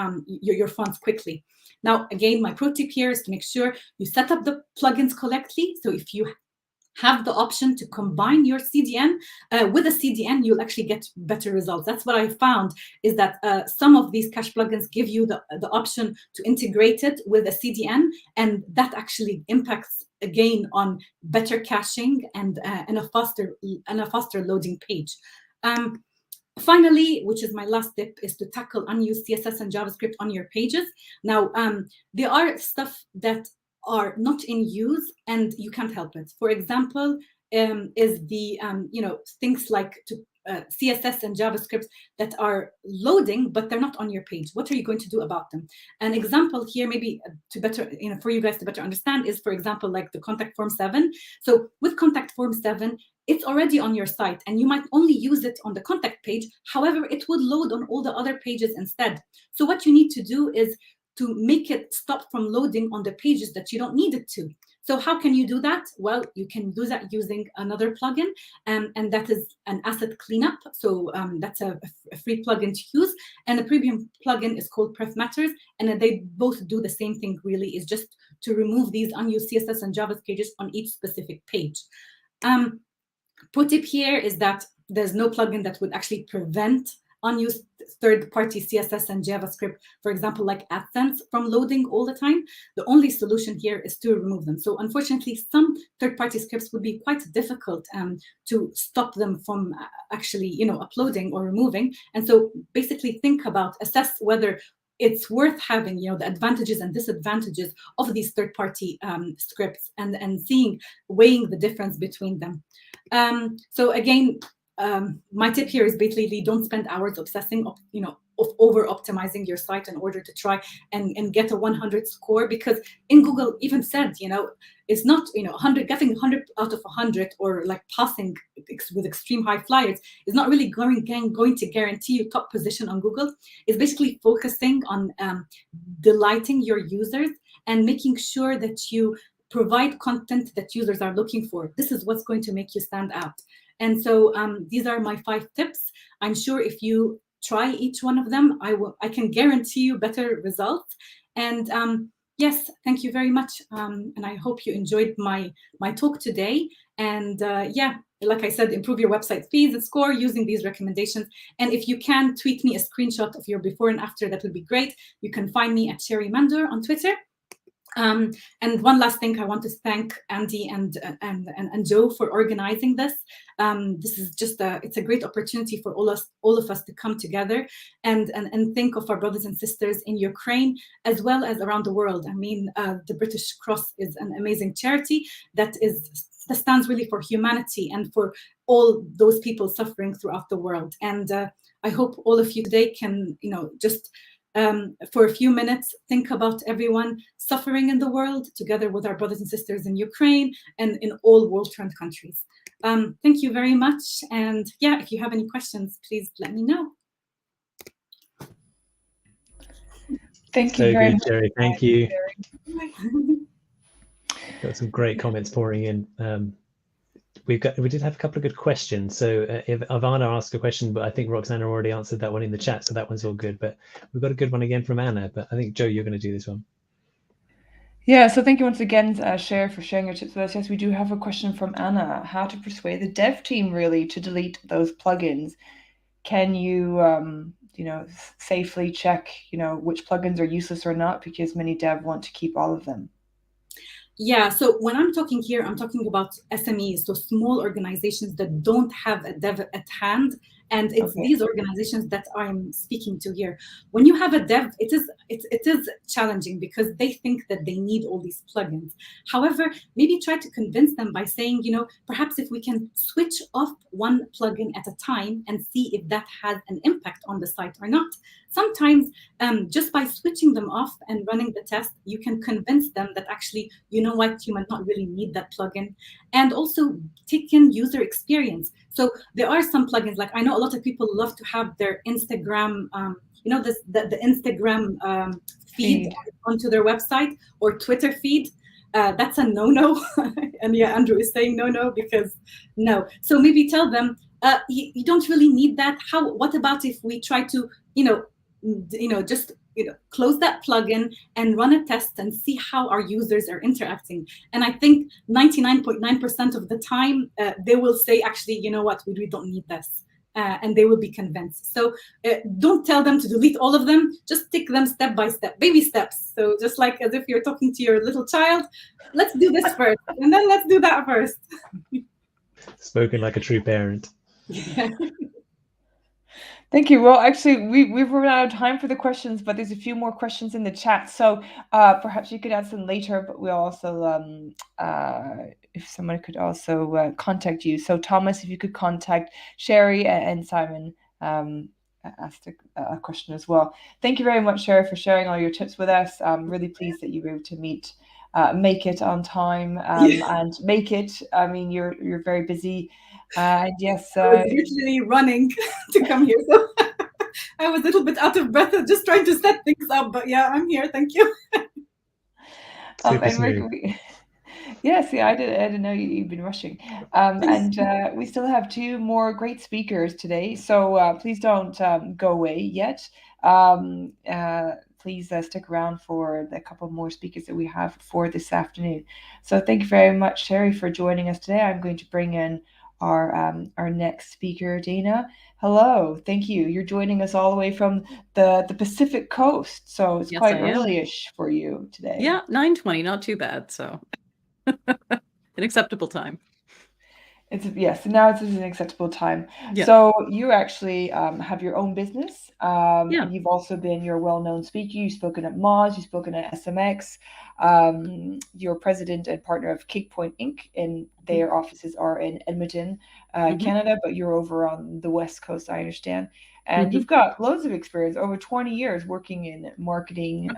fonts quickly. Now, again, my pro tip here is to make sure you set up the plugins correctly. So if you have the option to combine your CDN with a CDN, you'll actually get better results. That's what I found, is that some of these cache plugins give you the option to integrate it with a CDN, and that actually impacts again on better caching and a faster loading page. Finally, which is my last tip, is to tackle unused CSS and JavaScript on your pages. Now, there are stuff that are not in use and you can't help it. For example, is the things like CSS and JavaScript that are loading, but they're not on your page. What are you going to do about them? An example here, maybe to better, for you guys to better understand, is, for example, like the contact form 7. So with contact form 7, it's already on your site and you might only use it on the contact page. However, it would load on all the other pages instead. So what you need to do is to make it stop from loading on the pages that you don't need it to. So how can you do that? Well, you can do that using another plugin, and that is an asset cleanup. So that's a free plugin to use. And the premium plugin is called Pref Matters, and they both do the same thing, really, is just to remove these unused CSS and JavaScript pages on each specific page. Pro tip here is that there's no plugin that would actually prevent unused third-party CSS and JavaScript, for example, like AdSense, from loading all the time. The only solution here is to remove them. So unfortunately, some third-party scripts would be quite difficult to stop them from actually, uploading or removing. And so basically assess whether it's worth having, the advantages and disadvantages of these third-party scripts and weighing the difference between them. So again, my tip here is basically don't spend hours obsessing, of over optimizing your site in order to try and get a 100 score, because in Google even said, it's not, 100, getting 100 out of 100 or like passing with extreme high flyers is not really going to guarantee you top position on Google. It's basically focusing on delighting your users and making sure that you provide content that users are looking for. This is what's going to make you stand out. And so these are my 5 tips. I'm sure if you try each one of them, I can guarantee you better results. And yes, thank you very much. And I hope you enjoyed my talk today. And yeah, like I said, improve your website speeds and score using these recommendations. And if you can tweet me a screenshot of your before and after, that would be great. You can find me at Sheri Mandour on Twitter. And one last thing, I want to thank Andy and Joe for organizing this. This is just it's a great opportunity for all of us to come together and think of our brothers and sisters in Ukraine as well as around the world. I mean, the British Cross is an amazing charity that stands really for humanity and for all those people suffering throughout the world. And I hope all of you today can, just for a few minutes, think about everyone suffering in the world, together with our brothers and sisters in Ukraine and in all war-torn countries. Thank you very much. And yeah, if you have any questions, please let me know. Thank So you very good, much. Sheri. Thank you. Sheri. Got some great comments pouring in. We did have a couple of good questions. So if Ivana asked a question, but I think Roxana already answered that one in the chat, so that one's all good. But we've got a good one again from Anna. But I think Joe, you're going to do this one. Yeah, so thank you once again, Sheri, for sharing your tips with us. Yes, we do have a question from Anna. How to persuade the dev team really to delete those plugins? Can you, safely check, which plugins are useless or not? Because many dev want to keep all of them. Yeah, so when I'm talking here, I'm talking about SMEs, so small organizations that don't have a dev at hand. And it's these organizations that I'm speaking to here. When you have a dev, it is challenging because they think that they need all these plugins. However, maybe try to convince them by saying, perhaps if we can switch off one plugin at a time and see if that has an impact on the site or not. Sometimes just by switching them off and running the test, you can convince them that actually, you know what, you might not really need that plugin. And also take in user experience. So there are some plugins, like I know a lot of people love to have their Instagram, the Instagram feed onto their website, or Twitter feed. That's a no-no. And yeah, Andrew is saying no because no. So maybe tell them, you don't really need that. What about if we try to, just close that plugin and run a test and see how our users are interacting. And I think 99.9% of the time, they will say, actually, you know what, we don't need this. And they will be convinced. So don't tell them to delete all of them. Just take them step by step, baby steps. So just like as if you're talking to your little child, let's do this first, and then let's do that first. Spoken like a true parent. Yeah. Thank you. Well, actually, we've run out of time for the questions, but there's a few more questions in the chat. So perhaps you could ask them later, but we'll also, if someone could also contact you. So Thomas, if you could contact Sheri and Simon, asked a question as well. Thank you very much, Sheri, for sharing all your tips with us. I'm really pleased that you were able to make it on time and make it. I mean, you're very busy. Yes, I was literally running to come here, so I was a little bit out of breath, just trying to set things up. But yeah, I'm here. Thank you. Yes, yeah, I didn't know you've been rushing. And we still have two more great speakers today, so please don't go away yet. Please stick around for the couple more speakers that we have for this afternoon. So thank you very much, Sheri, for joining us today. I'm going to bring in our next speaker, Dana. Hello, thank you. You're joining us all the way from the Pacific Coast, so it's quite early-ish for you today. Yeah, 9:20, not too bad. So an acceptable time. Yes, now it's an acceptable time. Yeah. So you actually have your own business, and you've also been your well-known speaker. You've spoken at Moz, you've spoken at SMX. You're president and partner of Kickpoint Inc. and their offices are in Edmonton, Canada, but you're over on the West Coast, I understand. And you've got loads of experience, over 20 years working in marketing,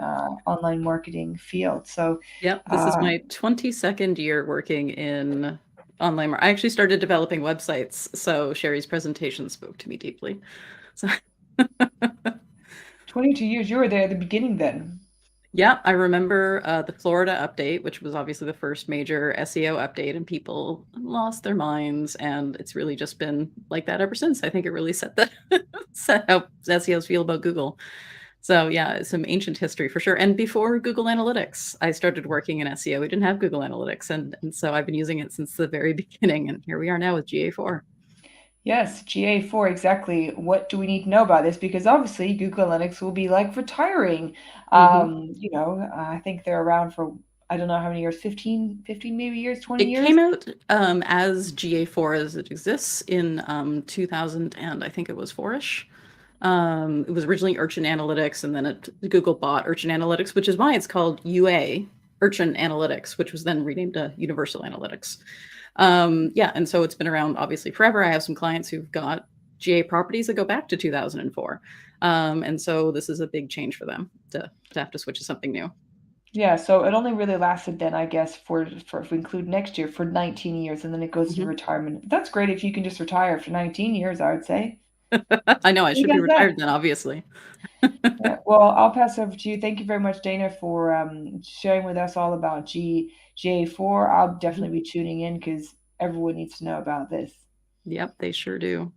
online marketing field. So yeah, this is my 22nd year working in online. I actually started developing websites, so Sheri's presentation spoke to me deeply. So 22 years, you were there at the beginning then. Yeah, I remember the Florida update, which was obviously the first major SEO update, and people lost their minds, and it's really just been like that ever since. I think it really set how SEOs feel about Google. So yeah, some ancient history for sure. And before Google Analytics, I started working in SEO. We didn't have Google Analytics, and so I've been using it since the very beginning, and here we are now with GA4. Yes, GA4, exactly. What do we need to know about this? Because obviously Google Analytics will be like retiring. I think they're around for, I don't know how many years, 15 maybe years, 20 years? It came out as GA4 as it exists in 2000, and I think it was 4-ish. It was originally Urchin Analytics, and then Google bought Urchin Analytics, which is why it's called UA, Urchin Analytics, which was then renamed to Universal Analytics. And so it's been around obviously forever. I have some clients who've got GA properties that go back to 2004. And so this is a big change for them to have to switch to something new. Yeah, so it only really lasted then, I guess, for if we include next year, for 19 years, and then it goes to retirement. That's great if you can just retire for 19 years, I would say. I know I should be does that? retired then, obviously. Yeah, well, I'll pass over to you. Thank you very much, Dana, for sharing with us all about GA4. I'll definitely be tuning in because everyone needs to know about this. Yep, they sure do.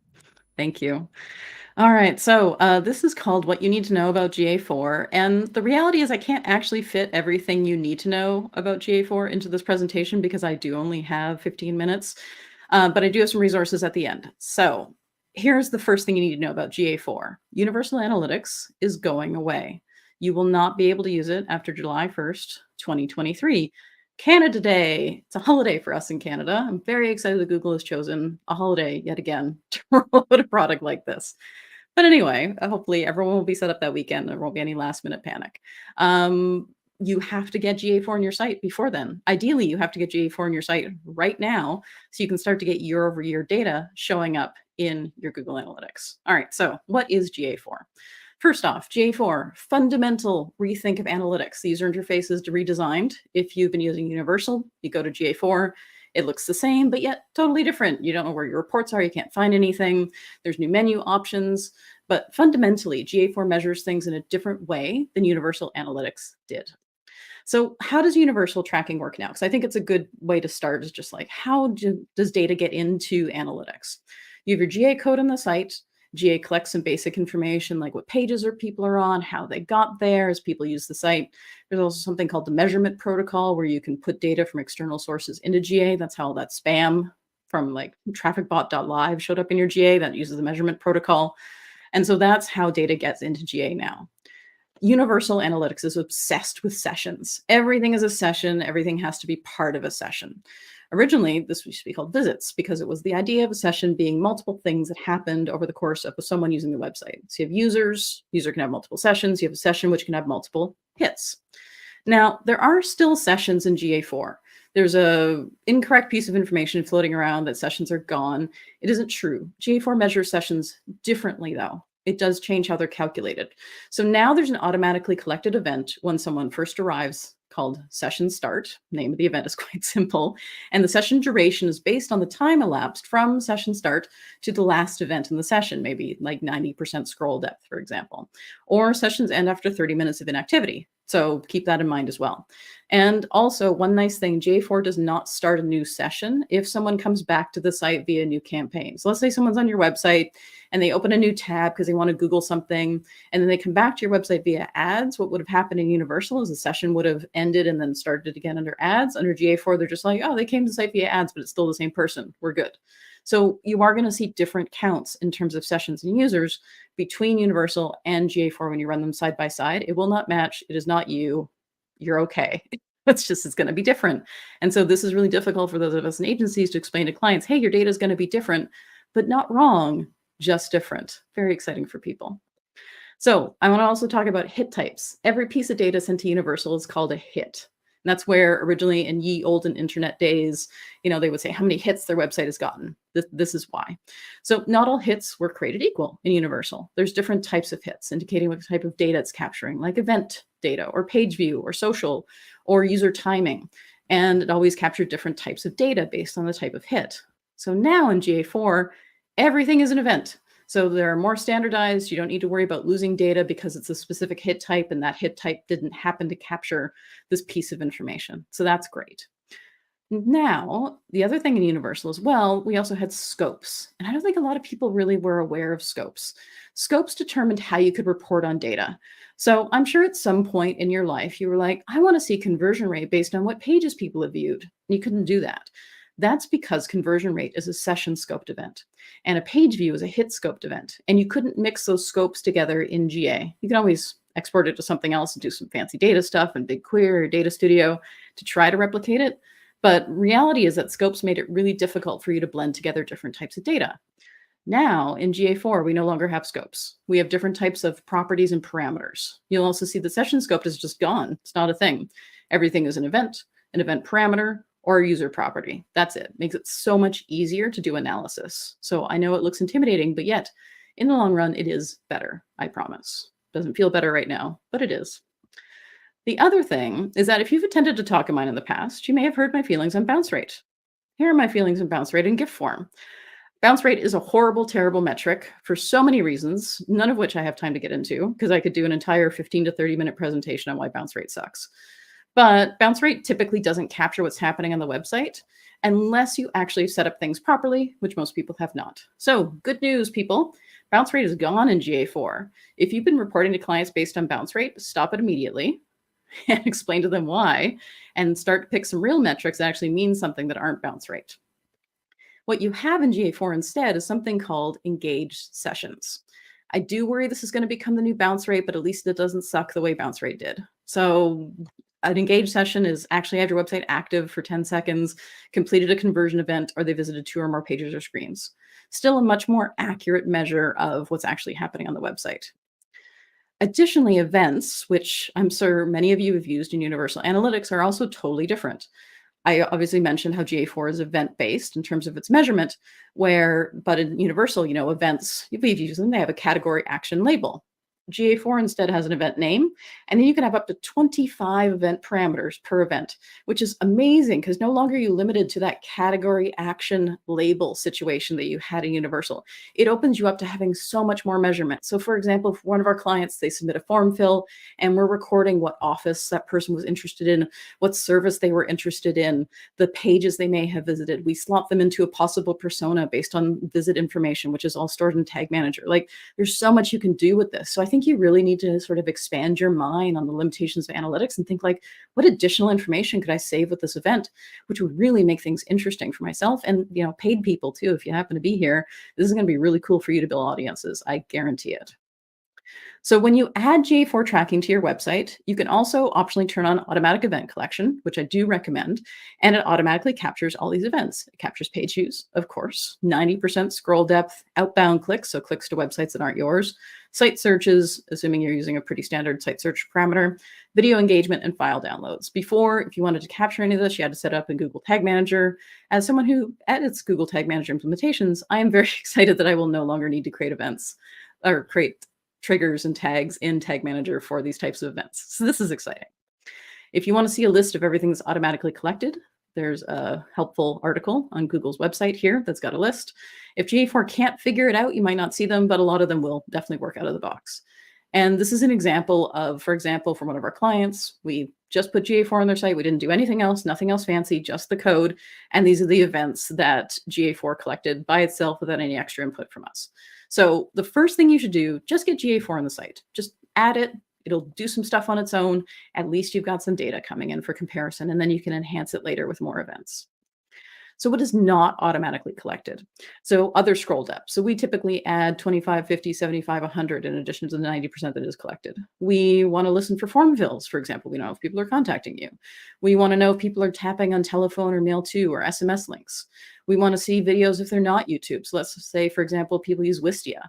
Thank you. All right, so this is called What You Need to Know About GA4. And the reality is I can't actually fit everything you need to know about GA4 into this presentation because I do only have 15 minutes, but I do have some resources at the end. So here's the first thing you need to know about GA4. Universal Analytics is going away. You will not be able to use it after July 1st, 2023. Canada Day. It's a holiday for us in Canada. I'm very excited that Google has chosen a holiday yet again to roll out a product like this. But anyway, hopefully everyone will be set up that weekend. There won't be any last minute panic. You have to get GA4 on your site before then. Ideally, you have to get GA4 on your site right now so you can start to get year-over-year data showing up in your Google Analytics. All right, so what is GA4? First off, GA4, fundamental rethink of analytics. The user interface is redesigned. If you've been using Universal, you go to GA4, it looks the same, but yet totally different. You don't know where your reports are, you can't find anything. There's new menu options, but fundamentally, GA4 measures things in a different way than Universal Analytics did. So how does universal tracking work now? Because I think it's a good way to start is just like, how does data get into analytics? You have your GA code on the site. GA collects some basic information like what pages people are on, how they got there as people use the site. There's also something called the measurement protocol where you can put data from external sources into GA. That's how that spam from like trafficbot.live showed up in your GA that uses the measurement protocol. And so that's how data gets into GA now. Universal Analytics is obsessed with sessions. Everything is a session. Everything has to be part of a session. Originally, this used to be called visits because it was the idea of a session being multiple things that happened over the course of someone using the website. So you have users, user can have multiple sessions. You have a session which can have multiple hits. Now, there are still sessions in GA4. There's a incorrect piece of information floating around that sessions are gone. It isn't true. GA4 measures sessions differently, though. It does change how they're calculated. So now there's an automatically collected event when someone first arrives called session start. Name of the event is quite simple. And the session duration is based on the time elapsed from session start to the last event in the session, maybe like 90% scroll depth, for example. Or sessions end after 30 minutes of inactivity. So keep that in mind as well. And also one nice thing, GA4 does not start a new session if someone comes back to the site via new campaign. So let's say someone's on your website and they open a new tab because they want to Google something, and then they come back to your website via ads. What would have happened in Universal is the session would have ended and then started again under ads. Under GA4, they're just like, oh, they came to the site via ads, but it's still the same person. We're good. So you are going to see different counts in terms of sessions and users between Universal and GA4 when you run them side by side. It will not match. It is not you. You're okay. It's going to be different. And so this is really difficult for those of us in agencies to explain to clients, hey, your data is going to be different, but not wrong, just different. Very exciting for people. So I want to also talk about hit types. Every piece of data sent to Universal is called a hit. And that's where originally in ye olden internet days, they would say how many hits their website has gotten. This is why. So not all hits were created equal in Universal. There's different types of hits indicating what type of data it's capturing, like event data or page view or social or user timing. And it always captured different types of data based on the type of hit. So now in GA4, everything is an event. So they're more standardized. You don't need to worry about losing data because it's a specific hit type and that hit type didn't happen to capture this piece of information. So that's great. Now, the other thing in Universal as well, we also had scopes. And I don't think a lot of people really were aware of scopes. Scopes determined how you could report on data. So I'm sure at some point in your life, you were like, I want to see conversion rate based on what pages people have viewed. And you couldn't do that. That's because conversion rate is a session scoped event and a page view is a hit scoped event. And you couldn't mix those scopes together in GA. You can always export it to something else and do some fancy data stuff in BigQuery or Data Studio to try to replicate it. But reality is that scopes made it really difficult for you to blend together different types of data. Now in GA4, we no longer have scopes. We have different types of properties and parameters. You'll also see the session scope is just gone. It's not a thing. Everything is an event parameter, or a user property. That's it. Makes it so much easier to do analysis. So I know it looks intimidating, but yet in the long run, it is better, I promise. Doesn't feel better right now, but it is. The other thing is that if you've attended a talk of mine in the past, you may have heard my feelings on bounce rate. Here are my feelings on bounce rate in GIF form. Bounce rate is a horrible, terrible metric for so many reasons, none of which I have time to get into because I could do an entire 15 to 30 minute presentation on why bounce rate sucks. But bounce rate typically doesn't capture what's happening on the website unless you actually set up things properly, which most people have not. So good news, people. Bounce rate is gone in GA4. If you've been reporting to clients based on bounce rate, stop it immediately and explain to them why, and start to pick some real metrics that actually mean something that aren't bounce rate. What you have in GA4 instead is something called engaged sessions. I do worry this is going to become the new bounce rate, but at least it doesn't suck the way bounce rate did. So an engaged session is actually have your website active for 10 seconds, completed a conversion event, or they visited 2 or more pages or screens. Still a much more accurate measure of what's actually happening on the website. Additionally, events, which I'm sure many of you have used in Universal Analytics, are also totally different. I obviously mentioned how GA4 is event-based in terms of its measurement, but in Universal, events, we've used them, they have a category action label. GA4 instead has an event name, and then you can have up to 25 event parameters per event, which is amazing because no longer are you limited to that category action label situation that you had in Universal. It opens you up to having so much more measurement. So for example, for one of our clients, they submit a form fill and we're recording what office that person was interested in, what service they were interested in, the pages they may have visited. We slot them into a possible persona based on visit information, which is all stored in Tag Manager. Like there's so much you can do with this. So I think you really need to sort of expand your mind on the limitations of analytics and think like, what additional information could I save with this event, which would really make things interesting for myself and, paid people too. If you happen to be here, this is going to be really cool for you to build audiences. I guarantee it. So when you add GA4 tracking to your website, you can also optionally turn on automatic event collection, which I do recommend, and it automatically captures all these events. It captures page views, of course, 90% scroll depth, outbound clicks, so clicks to websites that aren't yours, site searches, assuming you're using a pretty standard site search parameter, video engagement, and file downloads. Before, if you wanted to capture any of this, you had to set up in Google Tag Manager. As someone who edits Google Tag Manager implementations, I am very excited that I will no longer need to create events or create triggers and tags in Tag Manager for these types of events. So this is exciting. If you want to see a list of everything that's automatically collected, there's a helpful article on Google's website here that's got a list. If GA4 can't figure it out, you might not see them, but a lot of them will definitely work out of the box. And this is an example of, for example, from one of our clients, we just put GA4 on their site. We didn't do anything else, nothing else fancy, just the code. And these are the events that GA4 collected by itself without any extra input from us. So the first thing you should do, just get GA4 on the site. Just add it. It'll do some stuff on its own. At least you've got some data coming in for comparison, and then you can enhance it later with more events. So what is not automatically collected? So other scroll depth. So we typically add 25, 50, 75, 100 in addition to the 90% that is collected. We want to listen for form fills, for example. We know if people are contacting you. We want to know if people are tapping on telephone or mail to or SMS links. We want to see videos if they're not YouTube. So let's say, for example, people use Wistia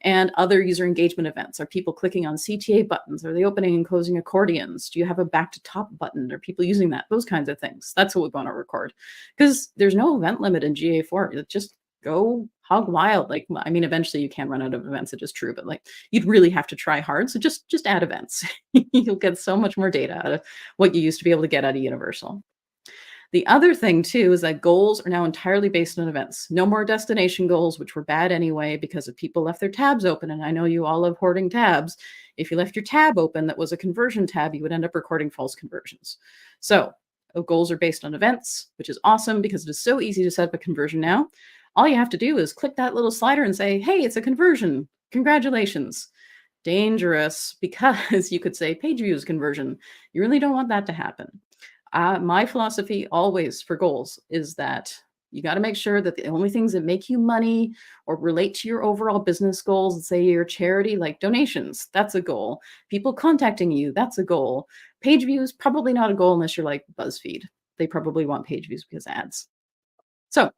and other user engagement events. Are people clicking on CTA buttons? Are they opening and closing accordions? Do you have a back to top button? Are people using that? Those kinds of things. That's what we want to record because there's no event limit in GA4. Just go hog wild. Like, I mean, eventually you can run out of events. It is true, but like you'd really have to try hard. So just add events. You'll get so much more data out of what you used to be able to get out of Universal. The other thing too is that goals are now entirely based on events. No more destination goals, which were bad anyway because if people left their tabs open, and I know you all love hoarding tabs, if you left your tab open that was a conversion tab, you would end up recording false conversions. So goals are based on events, which is awesome because it is so easy to set up a conversion now. All you have to do is click that little slider and say, hey, it's a conversion. Congratulations. Dangerous because you could say page views conversion. You really don't want that to happen. My philosophy always for goals is that you got to make sure that the only things that make you money or relate to your overall business goals, let's say your charity, like donations, that's a goal. People contacting you, that's a goal. Page views, probably not a goal unless you're like BuzzFeed. They probably want page views because ads. So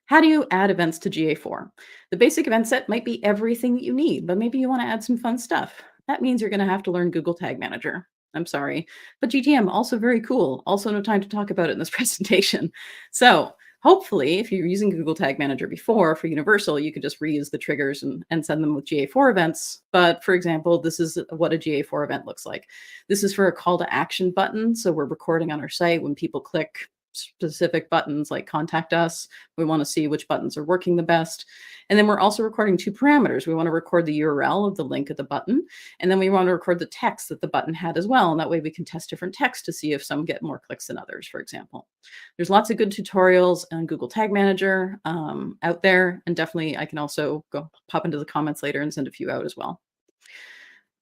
how do you add events to GA4? The basic event set might be everything that you need, but maybe you want to add some fun stuff. That means you're going to have to learn Google Tag Manager. I'm sorry, but GTM, also very cool. Also no time to talk about it in this presentation. So hopefully, if you're using Google Tag Manager before for Universal, you could just reuse the triggers and send them with GA4 events. But for example, this is what a GA4 event looks like. This is for a call to action button. So we're recording on our site when people click specific buttons like contact us. We want to see which buttons are working the best. And then we're also recording 2 parameters. We want to record the URL of the link of the button, and then we want to record the text that the button had as well. And that way we can test different text to see if some get more clicks than others, for example. There's lots of good tutorials on Google Tag Manager out there. And definitely I can also go pop into the comments later and send a few out as well.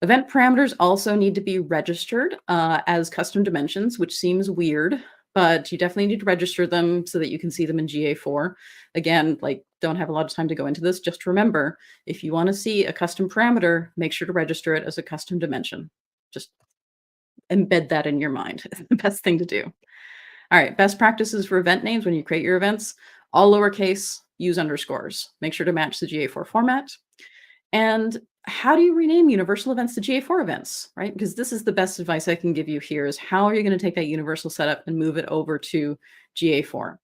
Event parameters also need to be registered as custom dimensions, which seems weird, but you definitely need to register them so that you can see them in GA4. Again, like, don't have a lot of time to go into this. Just remember, if you want to see a custom parameter, make sure to register it as a custom dimension. Just embed that in your mind. It's the best thing to do. All right, best practices for event names when you create your events, all lowercase, use underscores. Make sure to match the GA4 format. And how do you rename universal events to GA4 events, right? Because this is the best advice I can give you here is how are you going to take that universal setup and move it over to GA4?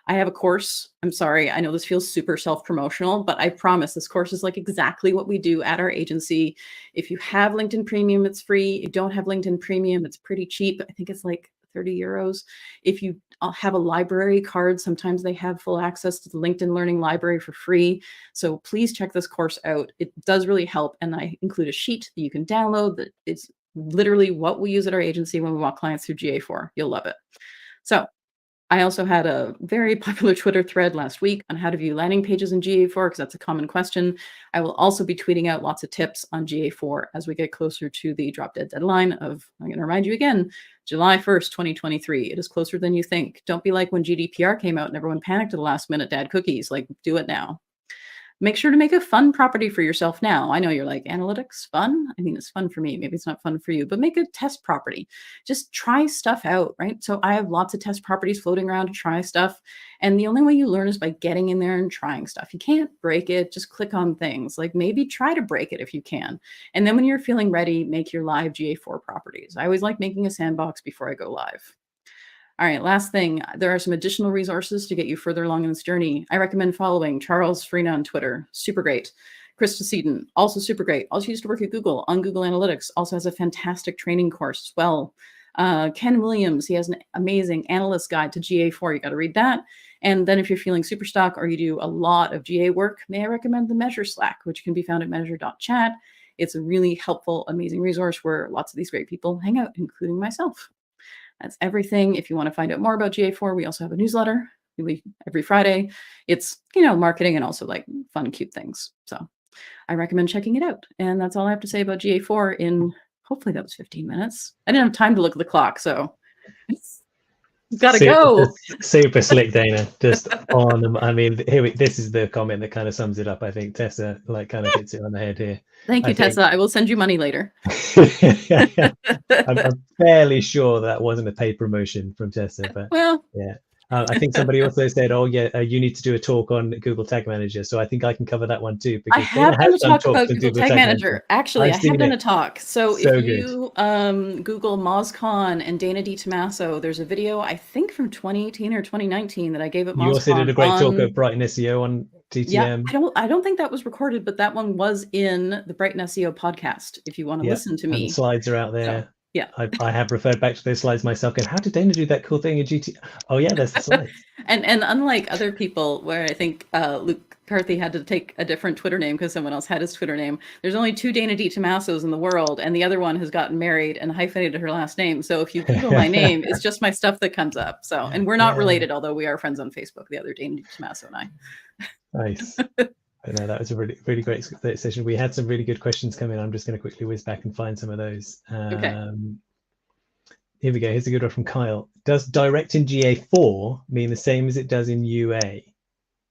I have a course. I'm sorry, I know this feels super self-promotional, but I promise this course is like exactly what we do at our agency. If you have LinkedIn Premium, it's free. If you don't have LinkedIn Premium, it's pretty cheap. I think it's like 30 euros. If you have a library card, sometimes they have full access to the LinkedIn Learning Library for free. So please check this course out. It does really help. And I include a sheet that you can download that is literally what we use at our agency when we walk clients through GA4. You'll love it. So I also had a very popular Twitter thread last week on how to view landing pages in GA4, because that's a common question. I will also be tweeting out lots of tips on GA4 as we get closer to the drop dead deadline of, I'm going to remind you again, July 1st, 2023. It is closer than you think. Don't be like when GDPR came out and everyone panicked at the last minute to add cookies. Like, do it now. Make sure to make a fun property for yourself now. I know you're like, analytics, fun? I mean, it's fun for me. Maybe it's not fun for you, but make a test property. Just try stuff out, right? So I have lots of test properties floating around to try stuff. And the only way you learn is by getting in there and trying stuff. You can't break it. Just click on things. Like, maybe try to break it if you can. And then when you're feeling ready, make your live GA4 properties. I always like making a sandbox before I go live. All right, last thing, there are some additional resources to get you further along in this journey. I recommend following Charles Freena on Twitter, super great. Krista Seaton, also super great. Also used to work at Google on Google Analytics, also has a fantastic training course as well. Ken Williams, he has an amazing analyst guide to GA4. You got to read that. And then if you're feeling super stuck or you do a lot of GA work, may I recommend the Measure Slack, which can be found at measure.chat. It's a really helpful, amazing resource where lots of these great people hang out, including myself. That's everything. If you want to find out more about GA4, we also have a newsletter every Friday. It's, marketing and also like fun, cute things. So I recommend checking it out. And that's all I have to say about GA4 in, hopefully that was 15 minutes. I didn't have time to look at the clock, so gotta go. Super slick, Dana. Just on. I mean, this is the comment that kind of sums it up. I think Tessa kind of hits it on the head here. Thank you, Tessa. I will send you money later. I'm fairly sure that wasn't a paid promotion from Tessa, but well, yeah. I think somebody also said, "Oh, yeah, you need to do a talk on Google Tag Manager." So I think I can cover that one too. I have done a talk about Google Tag Manager. Actually, I have done a talk. So if you Google MozCon and Dana DiTomaso, there's a video I think from 2018 or 2019 that I gave at MozCon. You also did a great talk at Brighton SEO on TTM. Yeah, I don't think that was recorded, but that one was in the Brighton SEO podcast. If you want to listen to me, and slides are out there. So, yeah, I have referred back to those slides myself. And how did Dana do that cool thing in GT? Oh yeah, there's the slides. and unlike other people, where I think Carthy had to take a different Twitter name because someone else had his Twitter name. There's only 2 Dana DiTomasos in the world, and the other one has gotten married and hyphenated her last name. So if you Google my name, it's just my stuff that comes up. So, and we're not related, although we are friends on Facebook. The other Dana DiTomaso and I. Nice. No, that was a really, really great session. We had some really good questions come in. I'm just going to quickly whiz back and find some of those. Okay. Here we go. Here's a good one from Kyle. Does direct in GA4 mean the same as it does in UA?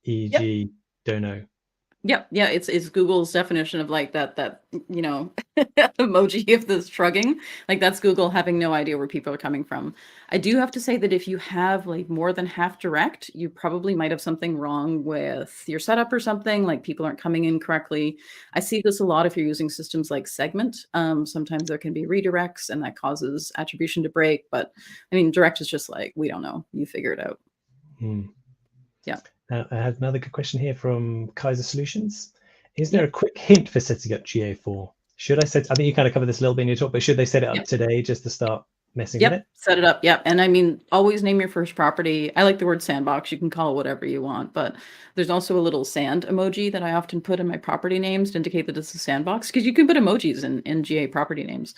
E.g., don't know. Yep. Yeah, it's Google's definition of like that emoji of the shrugging. Like that's Google having no idea where people are coming from. I do have to say that if you have like more than half direct, you probably might have something wrong with your setup or something, like people aren't coming in correctly. I see this a lot if you're using systems like Segment. Sometimes there can be redirects and that causes attribution to break. But I mean, direct is just like, we don't know. You figure it out. Yeah. I have another good question here from Kaiser Solutions. Is there a quick hint for setting up GA4? Should I set? I think you kind of covered this a little bit in your talk, but should they set it up today just to start messing with it? Set it up. Yep. And I mean, always name your first property. I like the word sandbox. You can call it whatever you want, but there's also a little sand emoji that I often put in my property names to indicate that it's a sandbox, because you can put emojis in GA property names.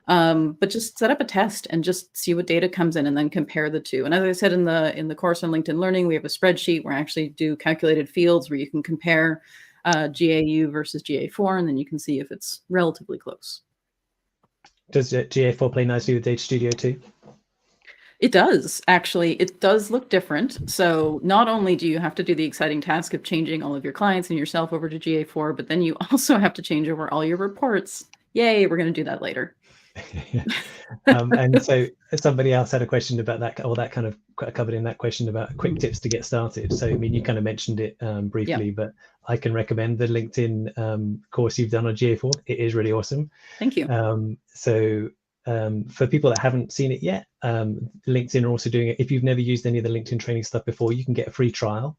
But just set up a test and just see what data comes in and then compare the two. And as I said in the course on LinkedIn Learning, we have a spreadsheet where I actually do calculated fields where you can compare GAU versus GA4, and then you can see if it's relatively close. Does GA4 play nicely with Data Studio too? It does, actually. It does look different. So not only do you have to do the exciting task of changing all of your clients and yourself over to GA4, but then you also have to change over all your reports. Yay, we're going to do that later. And so somebody else had a question about that, or that kind of covered in that question about quick tips to get started. So, I mean, you kind of mentioned it briefly, but I can recommend the LinkedIn course you've done on GA4. It is really awesome. Thank you. For people that haven't seen it yet, LinkedIn are also doing it. If you've never used any of the LinkedIn training stuff before, you can get a free trial.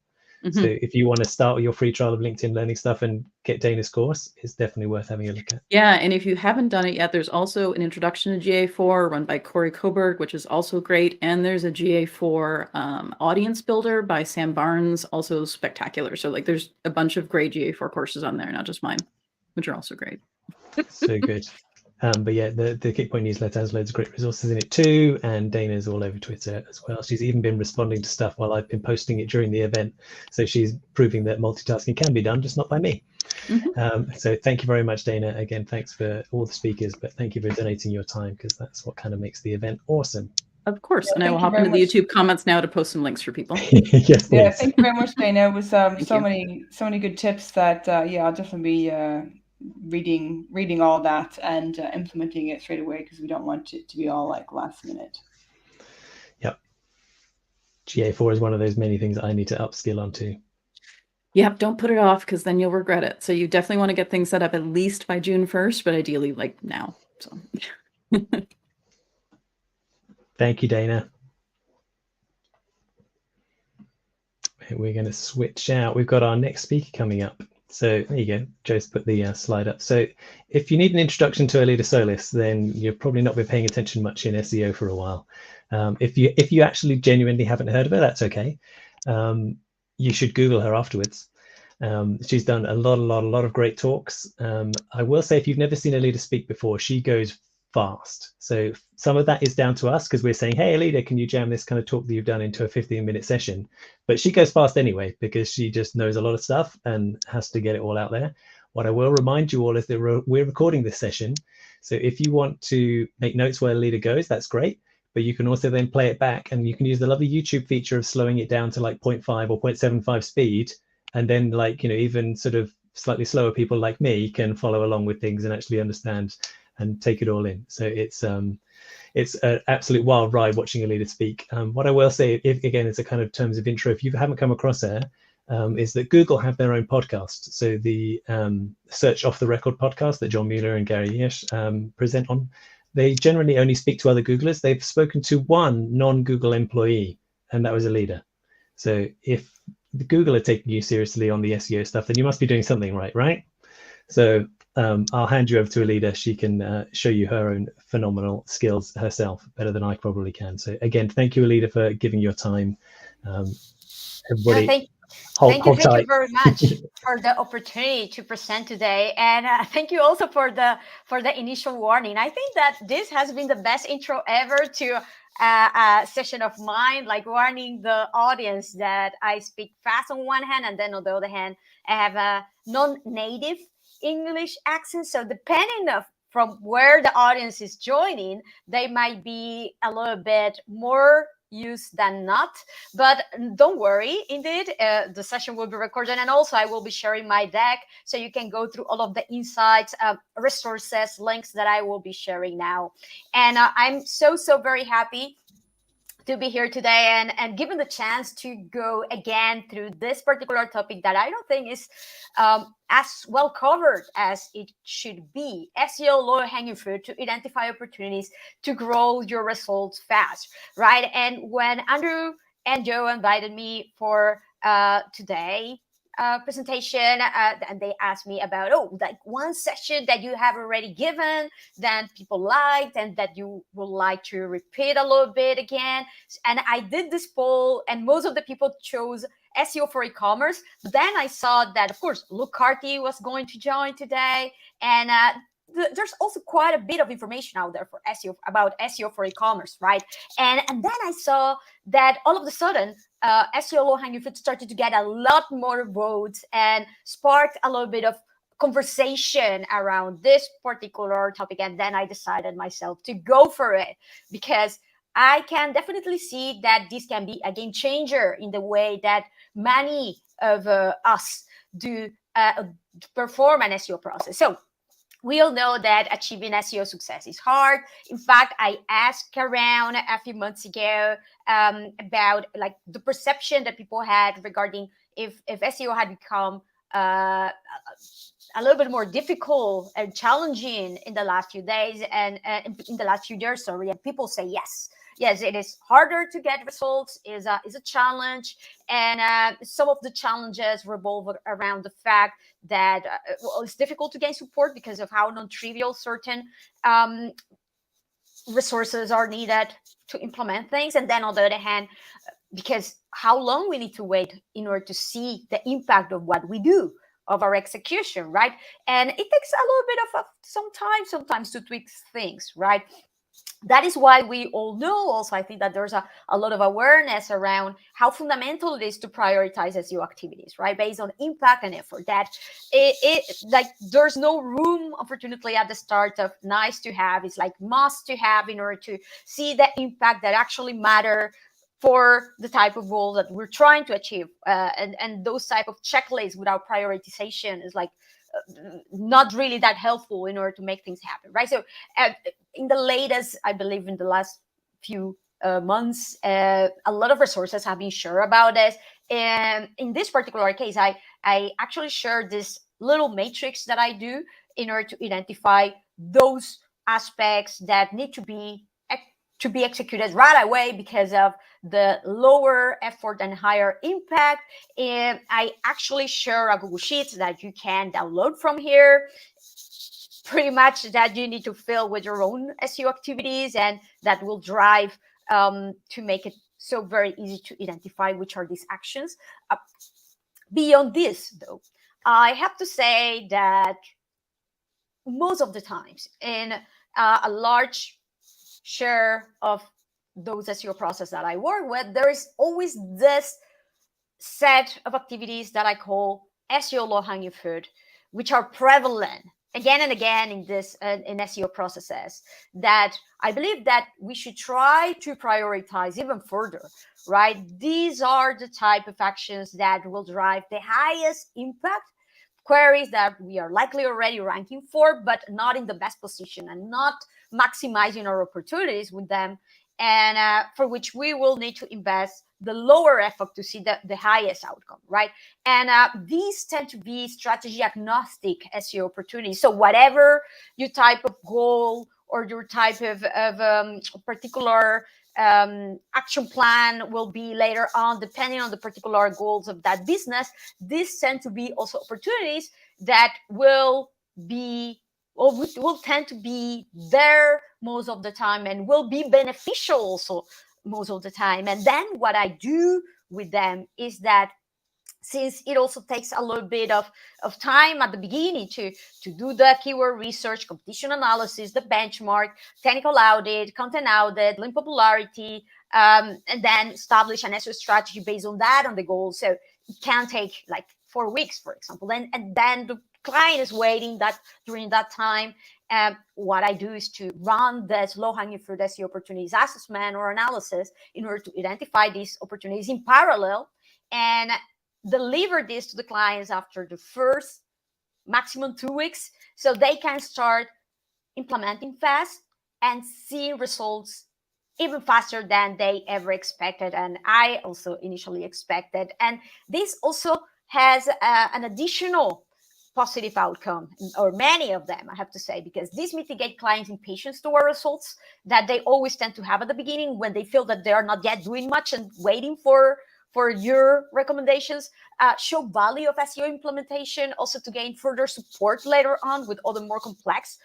So if you want to start with your free trial of LinkedIn learning stuff and get Dana's course, it's definitely worth having a look at. Yeah, and if you haven't done it yet, there's also an introduction to GA4 run by Corey Coburg, which is also great. And there's a GA4 audience builder by Sam Barnes, also spectacular. So like there's a bunch of great GA4 courses on there, not just mine, which are also great. So good. But yeah, the Kickpoint newsletter has loads of great resources in it too, and Dana's all over Twitter as well. She's even been responding to stuff while I've been posting it during the event. So she's proving that multitasking can be done, just not by me. So thank you very much, Dana. Again, thanks for all the speakers, but thank you for donating your time, because that's what kind of makes the event awesome. Of course, and I will hop into the YouTube comments now to post some links for people. Yes, please. Yeah, thank you very much, Dana. It was so many good tips that I'll definitely be reading all that and implementing it straight away, because we don't want it to be all like last minute. Yep. GA4 is one of those many things I need to upskill onto. Yep, don't put it off, because then you'll regret it. So you definitely want to get things set up at least by June 1st, but ideally like now. So thank you, Dana. We're going to switch out. We've got our next speaker coming up. So there you go. Joe's put the slide up. So if you need an introduction to Aleyda Solis, then you've probably not been paying attention much in SEO for a while. If you actually genuinely haven't heard of her, that's okay. You should Google her afterwards. She's done a lot of great talks. I will say, if you've never seen Aleyda speak before, she goes fast. So some of that is down to us, because we're saying, hey, Aleyda, can you jam this kind of talk that you've done into a 15-minute session? But she goes fast anyway, because she just knows a lot of stuff and has to get it all out there. What I will remind you all is that we're recording this session. So if you want to make notes where Aleyda goes, that's great. But you can also then play it back, and you can use the lovely YouTube feature of slowing it down to like 0.5 or 0.75 speed. And then, like, you know, even sort of slightly slower people like me can follow along with things and actually understand and take it all in. So it's an absolute wild ride watching Aleyda speak. What I will say, again, is a kind of terms of intro, if you haven't come across her, is that Google have their own podcast. So the Search Off the Record podcast that John Mueller and Gary Hirsch present on, they generally only speak to other Googlers. They've spoken to one non-Google employee, and that was Aleyda. So if the Google are taking you seriously on the SEO stuff, then you must be doing something right? So I'll hand you over to Aleyda. She can show you her own phenomenal skills herself, better than I probably can. So again, thank you, Aleyda, for giving your time. Everybody, thank you very much for the opportunity to present today, and thank you also for the initial warning. I think that this has been the best intro ever to a session of mine, like warning the audience that I speak fast on one hand, and then on the other hand, I have a non-native English accent. So depending from where the audience is joining, they might be a little bit more used than not, but don't worry. Indeed, the session will be recorded, and also I will be sharing my deck, so you can go through all of the insights, resources, links that I will be sharing now. And I'm so very happy to be here today and given the chance to go again through this particular topic that I don't think is as well covered as it should be. SEO low-hanging fruit to identify opportunities to grow your results fast, right? And when Andrew and Joe invited me for today, presentation, and they asked me about, like one session that you have already given, then people liked, and that you would like to repeat a little bit again. And I did this poll, and most of the people chose SEO for e-commerce. But then I saw that, of course, Carthy was going to join today, and there's also quite a bit of information out there for SEO about SEO for e-commerce, right? And then I saw that all of a sudden, SEO low-hanging fruit started to get a lot more votes and sparked a little bit of conversation around this particular topic. And then I decided myself to go for it, because I can definitely see that this can be a game changer in the way that many of us do perform an SEO process. So we all know that achieving SEO success is hard. In fact, I asked around a few months ago about like the perception that people had regarding if SEO had become a little bit more difficult and challenging in the last few days and in the last few years, sorry. And people say yes. Yes, it is harder to get results, is a challenge. And some of the challenges revolve around the fact that it's difficult to gain support because of how non-trivial certain resources are needed to implement things. And then on the other hand, because how long we need to wait in order to see the impact of what we do, of our execution, right? And it takes a little bit of some time sometimes to tweak things, right? That is why we all know also, I think that there's a lot of awareness around how fundamental it is to prioritize SEO activities, right? Based on impact and effort. That it like there's no room, unfortunately, at the start of nice to have. It's like must to have in order to see the impact that actually matter for the type of goal that we're trying to achieve. And those type of checklists without prioritization is like not really that helpful in order to make things happen, right? So in the latest, I believe in the last few months, a lot of resources have been shared about this. And in this particular case, I actually shared this little matrix that I do in order to identify those aspects that need to be executed right away because of the lower effort and higher impact. And I actually share a Google Sheets that you can download from here, pretty much that you need to fill with your own SEO activities, and that will drive to make it so very easy to identify which are these actions. Beyond this, though, I have to say that most of the times in a large share of those SEO process that I work with, there is always this set of activities that I call SEO low-hanging fruit, which are prevalent again and again in SEO processes, that I believe that we should try to prioritize even further, right? These are the type of actions that will drive the highest impact queries that we are likely already ranking for, but not in the best position and not maximizing our opportunities with them, and for which we will need to invest the lower effort to see the highest outcome, right? And these tend to be strategy agnostic SEO opportunities. So whatever your type of goal or your type of particular action plan will be later on, depending on the particular goals of that business, these tend to be also opportunities that will tend to be there most of the time and will be beneficial also most of the time. And then what I do with them is that, since it also takes a little bit of time at the beginning to do the keyword research, competition analysis, the benchmark, technical audit, content audit, link popularity, and then establish an SEO strategy based on that, on the goal. So it can take like 4 weeks, for example. And then the client is waiting that during that time. What I do is to run this low-hanging fruit SEO opportunities assessment or analysis in order to identify these opportunities in parallel and deliver this to the clients after the first maximum 2 weeks, so they can start implementing fast and seeing results even faster than they ever expected, and I also initially expected. And this also has an additional positive outcome, or many of them, I have to say, because these mitigate clients' impatience toward results that they always tend to have at the beginning when they feel that they are not yet doing much and waiting for your recommendations. show value of SEO implementation, also to gain further support later on with other more complex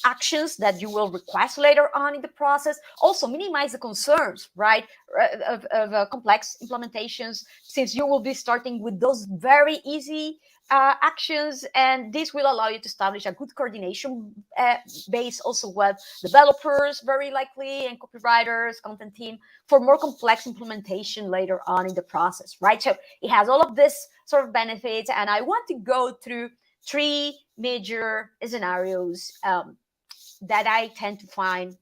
actions that you will request later on in the process. Also minimize the concerns, right, of complex implementations, since you will be starting with those very easy actions, and this will allow you to establish a good coordination base also with developers, very likely, and copywriters, content team, for more complex implementation later on in the process, right? So it has all of this sort of benefits, and I want to go through 3 major scenarios that I tend to find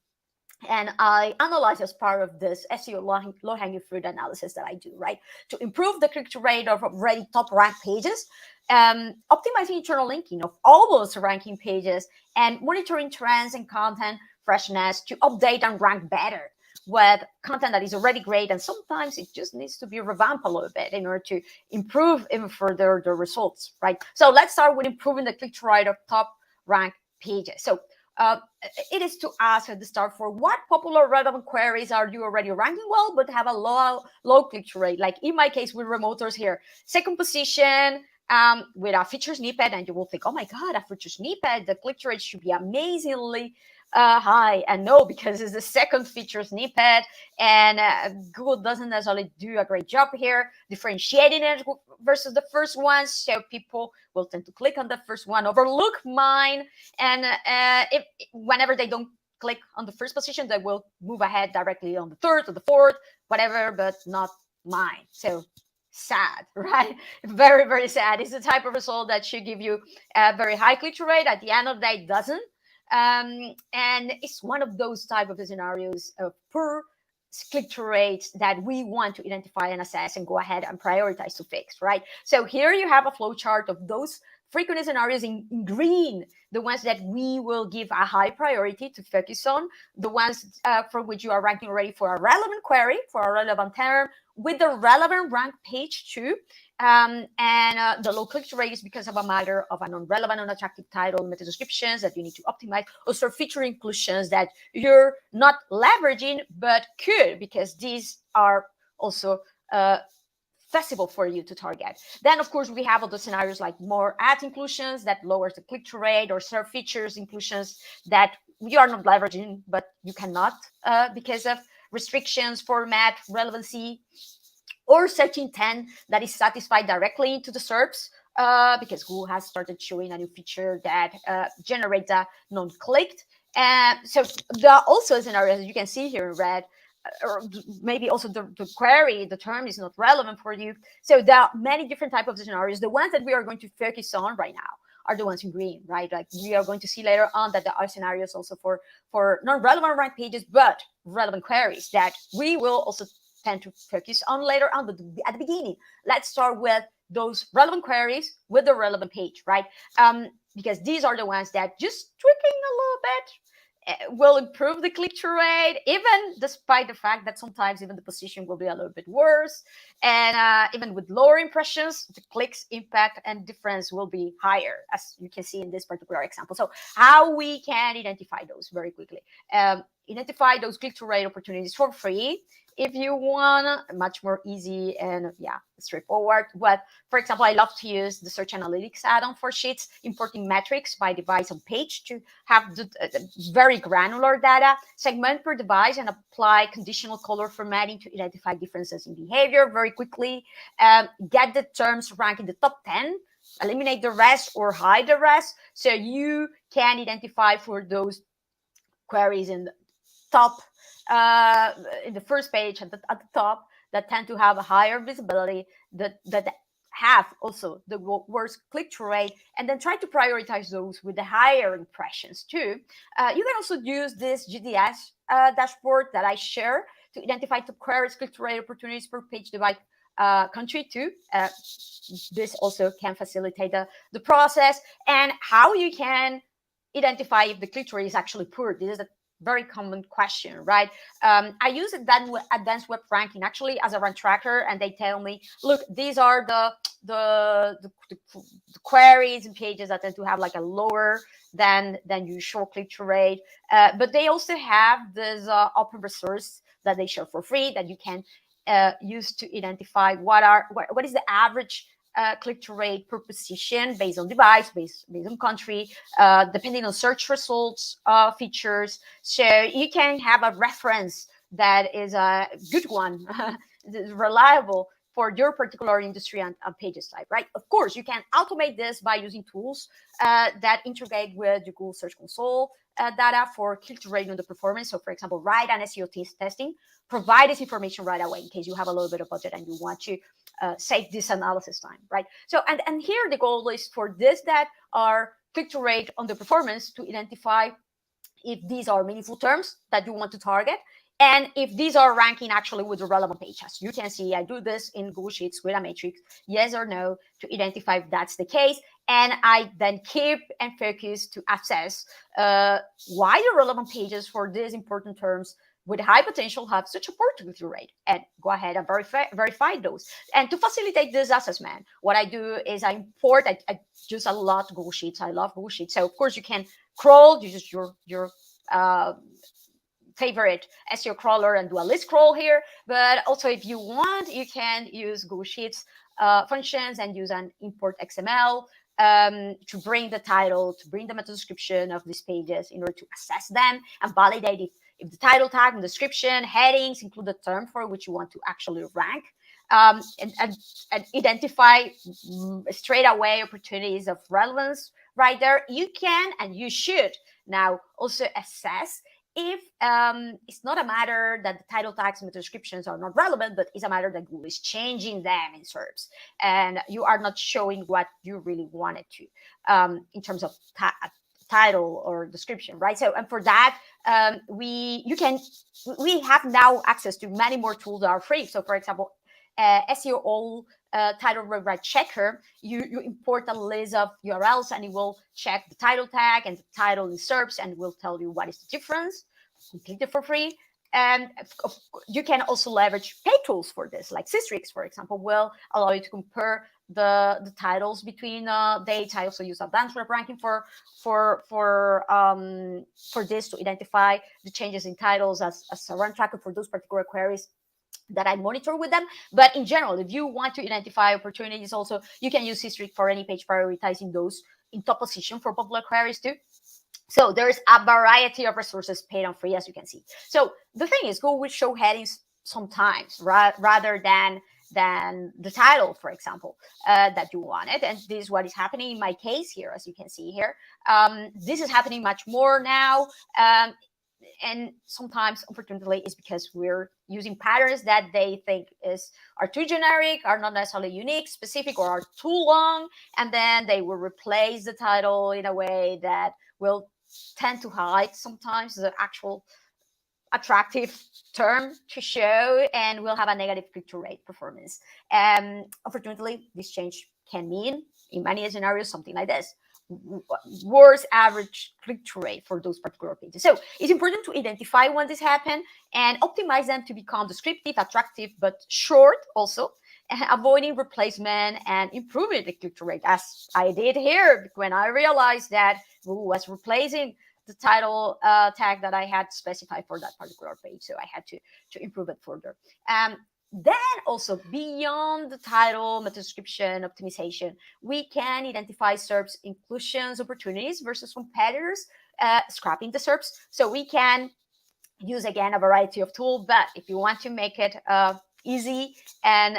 and I analyze as part of this SEO low-hanging fruit analysis that I do, right? To improve the click-through rate of already top-ranked pages, optimizing internal linking of all those ranking pages, and monitoring trends and content freshness to update and rank better with content that is already great, and sometimes it just needs to be revamped a little bit in order to improve even further the results, right? So let's start with improving the click-through rate of top-ranked pages. So it is to ask at the start for what popular relevant queries are you already ranking well but have a low click-through rate. Like in my case with remoters here, 2nd position with a feature snippet, and you will think, oh my god, a feature snippet, the click-through rate should be amazingly high. And no, because it's the 2nd feature snippet, and Google doesn't necessarily do a great job here differentiating it versus the first one, so people will tend to click on the first one, overlook mine, and whenever they don't click on the 1st position, they will move ahead directly on the 3rd or the 4th, whatever, but not mine. So sad, right? Very, very sad. It's the type of result that should give you a very high click-through rate. At the end of the day, it doesn't. And it's one of those type of scenarios of poor click-through rates that we want to identify and assess and go ahead and prioritize to fix, right? So here you have a flow chart of those frequent scenarios in green, the ones that we will give a high priority to focus on, the ones for which you are ranking already for a relevant query, for a relevant term, with the relevant rank page too. And the low click-through rate is because of a matter of an unrelevant, unattractive title, meta descriptions that you need to optimize, also feature inclusions that you're not leveraging, but could, because these are also feasible for you to target. Then, of course, we have other scenarios like more ad inclusions that lowers the click-through rate, or serve features inclusions that you are not leveraging, but you cannot because of restrictions, format, relevancy, or search intent that is satisfied directly into the SERPs because Google has started showing a new feature that generates a non-clicked. So there are also scenarios, as you can see here in red, or maybe also the query, the term is not relevant for you. So there are many different types of scenarios. The ones that we are going to focus on right now are the ones in green, right? Like we are going to see later on that there are scenarios also for non-relevant rank pages, but relevant queries that we will also tend to focus on later on. But at the beginning, let's start with those relevant queries with the relevant page, right? Because these are the ones that just tweaking a little bit will improve the click-through rate, even despite the fact that sometimes even the position will be a little bit worse. And even with lower impressions, the clicks impact and difference will be higher, as you can see in this particular example. So how we can identify those very quickly. Identify those click-through rate opportunities for free. If you want, much more easy and straightforward. But for example, I love to use the search analytics add-on for Sheets, importing metrics by device on page to have the very granular data, segment per device, and apply conditional color formatting to identify differences in behavior very quickly. Get the terms ranked in the top 10, eliminate the rest or hide the rest, so you can identify for those queries in the top, in the first page at the top, that tend to have a higher visibility, that have also the worst click-through rate, and then try to prioritize those with the higher impressions too. You can also use this GDS dashboard that I share to identify top queries, click-through rate opportunities per page device country too. This also can facilitate the process, and how you can identify if the click-through rate is actually poor. This is a very common question, right? I use advanced web ranking actually as a rank tracker, and they tell me, look, these are the queries and pages that tend to have like a lower than usual click-through rate. But they also have this open resource that they share for free that you can used to identify what is the average click-through rate per position based on device, based on country, depending on search results, features. So you can have a reference that is a good one, reliable for your particular industry and pages type, right? Of course, you can automate this by using tools that integrate with the Google Search Console data for click-through rate and the performance. So, for example, write an SEO testing, provide this information right away in case you have a little bit of budget and you want to save this analysis time, right? So, and here the goal is for this that are click-through rate on the performance to identify if these are meaningful terms that you want to target, and if these are ranking actually with the relevant page. As you can see, I do this in Google Sheets with a matrix, yes or no, to identify if that's the case. And I then keep and focus to assess why the relevant pages for these important terms with high potential have such a poor click-through rate, and go ahead and verify those. And to facilitate this assessment, what I do is I import, I use a lot Google Sheets. I love Google Sheets. So of course you can crawl, you use your favorite SEO crawler and do a list crawl here. But also if you want, you can use Google Sheets functions and use an import XML to bring the title, to bring the meta description of these pages in order to assess them and validate if the title tag and description, headings include the term for which you want to actually rank, and identify straight away opportunities of relevance right there. You can and you should now also assess if it's not a matter that the title tags and the descriptions are not relevant, but it's a matter that Google is changing them in SERPs and you are not showing what you really wanted to in terms of title or description, right? So, and for that, we have now access to many more tools that are free. So, for example, SEO title rewrite checker, you import a list of URLs and it will check the title tag and the title in SERPs and will tell you what is the difference, completely for free. And you can also leverage paid tools for this, like Systrix, for example, will allow you to compare the titles between dates. I also use advanced web ranking for this to identify the changes in titles as a run tracker for those particular queries that I monitor with them. But in general, if you want to identify opportunities also, you can use Systrix for any page, prioritizing those in top position for popular queries too. So there's a variety of resources paid and free, as you can see. So the thing is, Google will show headings sometimes rather than the title, for example, that you wanted. And this is what is happening in my case here, as you can see here. This is happening much more now. And sometimes, unfortunately, it's because we're using patterns that they think are too generic, are not necessarily unique, specific, or are too long. And then they will replace the title in a way that will tend to hide sometimes the actual attractive term to show, and we'll have a negative click-through rate performance. Unfortunately, this change can mean, in many scenarios, something like this: worse average click-through rate for those particular pages. So it's important to identify when this happens and optimize them to become descriptive, attractive, but short also, avoiding replacement and improving the click-through rate, as I did here when I realized that Google was replacing the title tag that I had specified for that particular page. So I had to improve it further. Then also, beyond the title, meta description, optimization, we can identify SERPs inclusions opportunities versus competitors, scrapping the SERPs. So we can use, again, a variety of tools, but if you want to make it easy and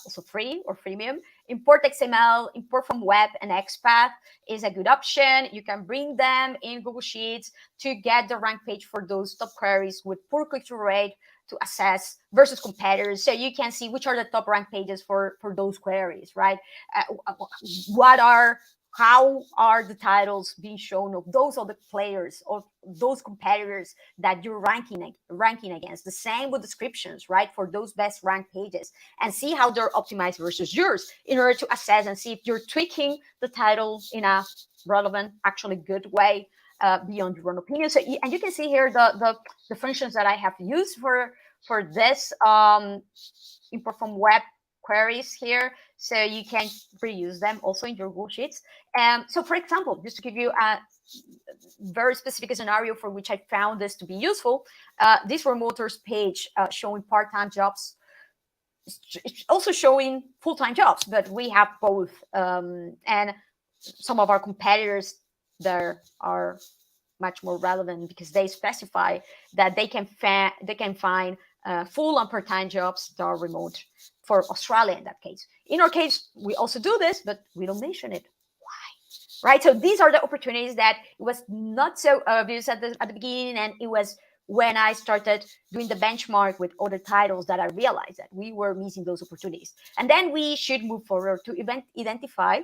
also free or freemium, import XML, import from web, and XPath is a good option. You can bring them in Google Sheets to get the rank page for those top queries with poor click-through rate to assess versus competitors. So you can see which are the top rank pages for those queries, right? How are the titles being shown of those other players or those competitors that you're ranking against? The same with descriptions, right? For those best ranked pages, and see how they're optimized versus yours in order to assess and see if you're tweaking the title in a relevant, actually good way beyond your own opinion. So, and you can see here the functions that I have used for this import from web queries here, so you can reuse them also in your Google Sheets. So for example, just to give you a very specific scenario for which I found this to be useful, this remoters page showing part-time jobs it's also showing full-time jobs, but we have both. And some of our competitors there are much more relevant because they specify that they can find full and part-time jobs that are remote for Australia in that case. In our case, we also do this, but we don't mention it. Why? Right? So these are the opportunities that it was not so obvious at the beginning, and it was when I started doing the benchmark with other titles that I realized that we were missing those opportunities. And then we should move forward to identify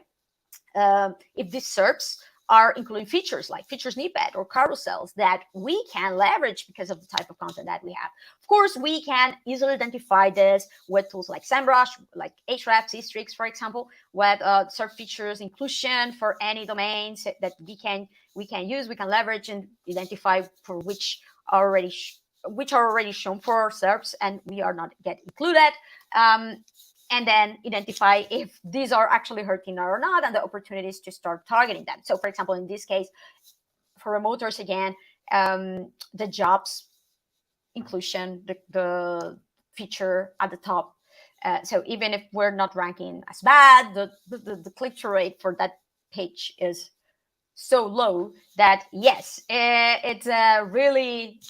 if these SERPs are including features like feature snippet or carousels that we can leverage because of the type of content that we have. Of course, we can easily identify this with tools like SEMrush, like Ahrefs, Sistrix, for example, with SERP features inclusion for any domains that we can use, we can leverage and identify for which are already shown for our SERPs and we are not yet included. And then identify if these are actually hurting or not, and the opportunities to start targeting them. So, for example, in this case, for remoters, again, the jobs inclusion, the feature at the top. So even if we're not ranking as bad, the click-through rate for that page is so low that, yes, it's really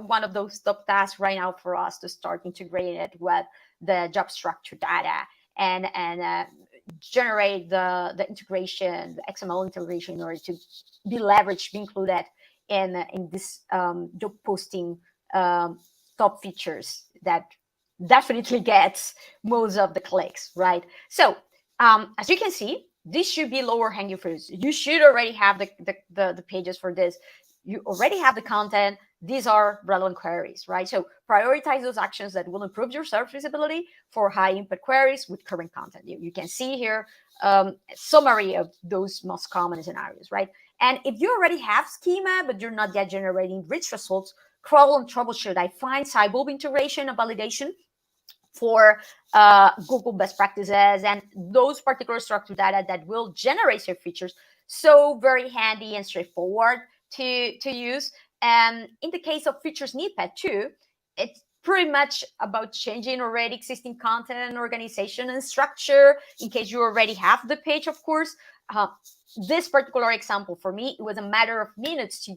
one of those top tasks right now for us to start integrating it with the job structure data and generate the integration, the XML integration, in order to be leveraged, be included in this job posting top features that definitely gets most of the clicks, right? So as you can see, this should be lower hanging fruits. You should already have the pages for this. You already have the content. These are relevant queries, right? So prioritize those actions that will improve your search visibility for high impact queries with current content. You can see here a summary of those most common scenarios, right? And if you already have schema, but you're not yet generating rich results, crawl and troubleshoot. I find Sybulb integration and validation for Google best practices and those particular structured data that will generate your features. So very handy and straightforward to use. And in the case of feature snippet too, it's pretty much about changing already existing content and organization and structure in case you already have the page, of course. This particular example for me, it was a matter of minutes to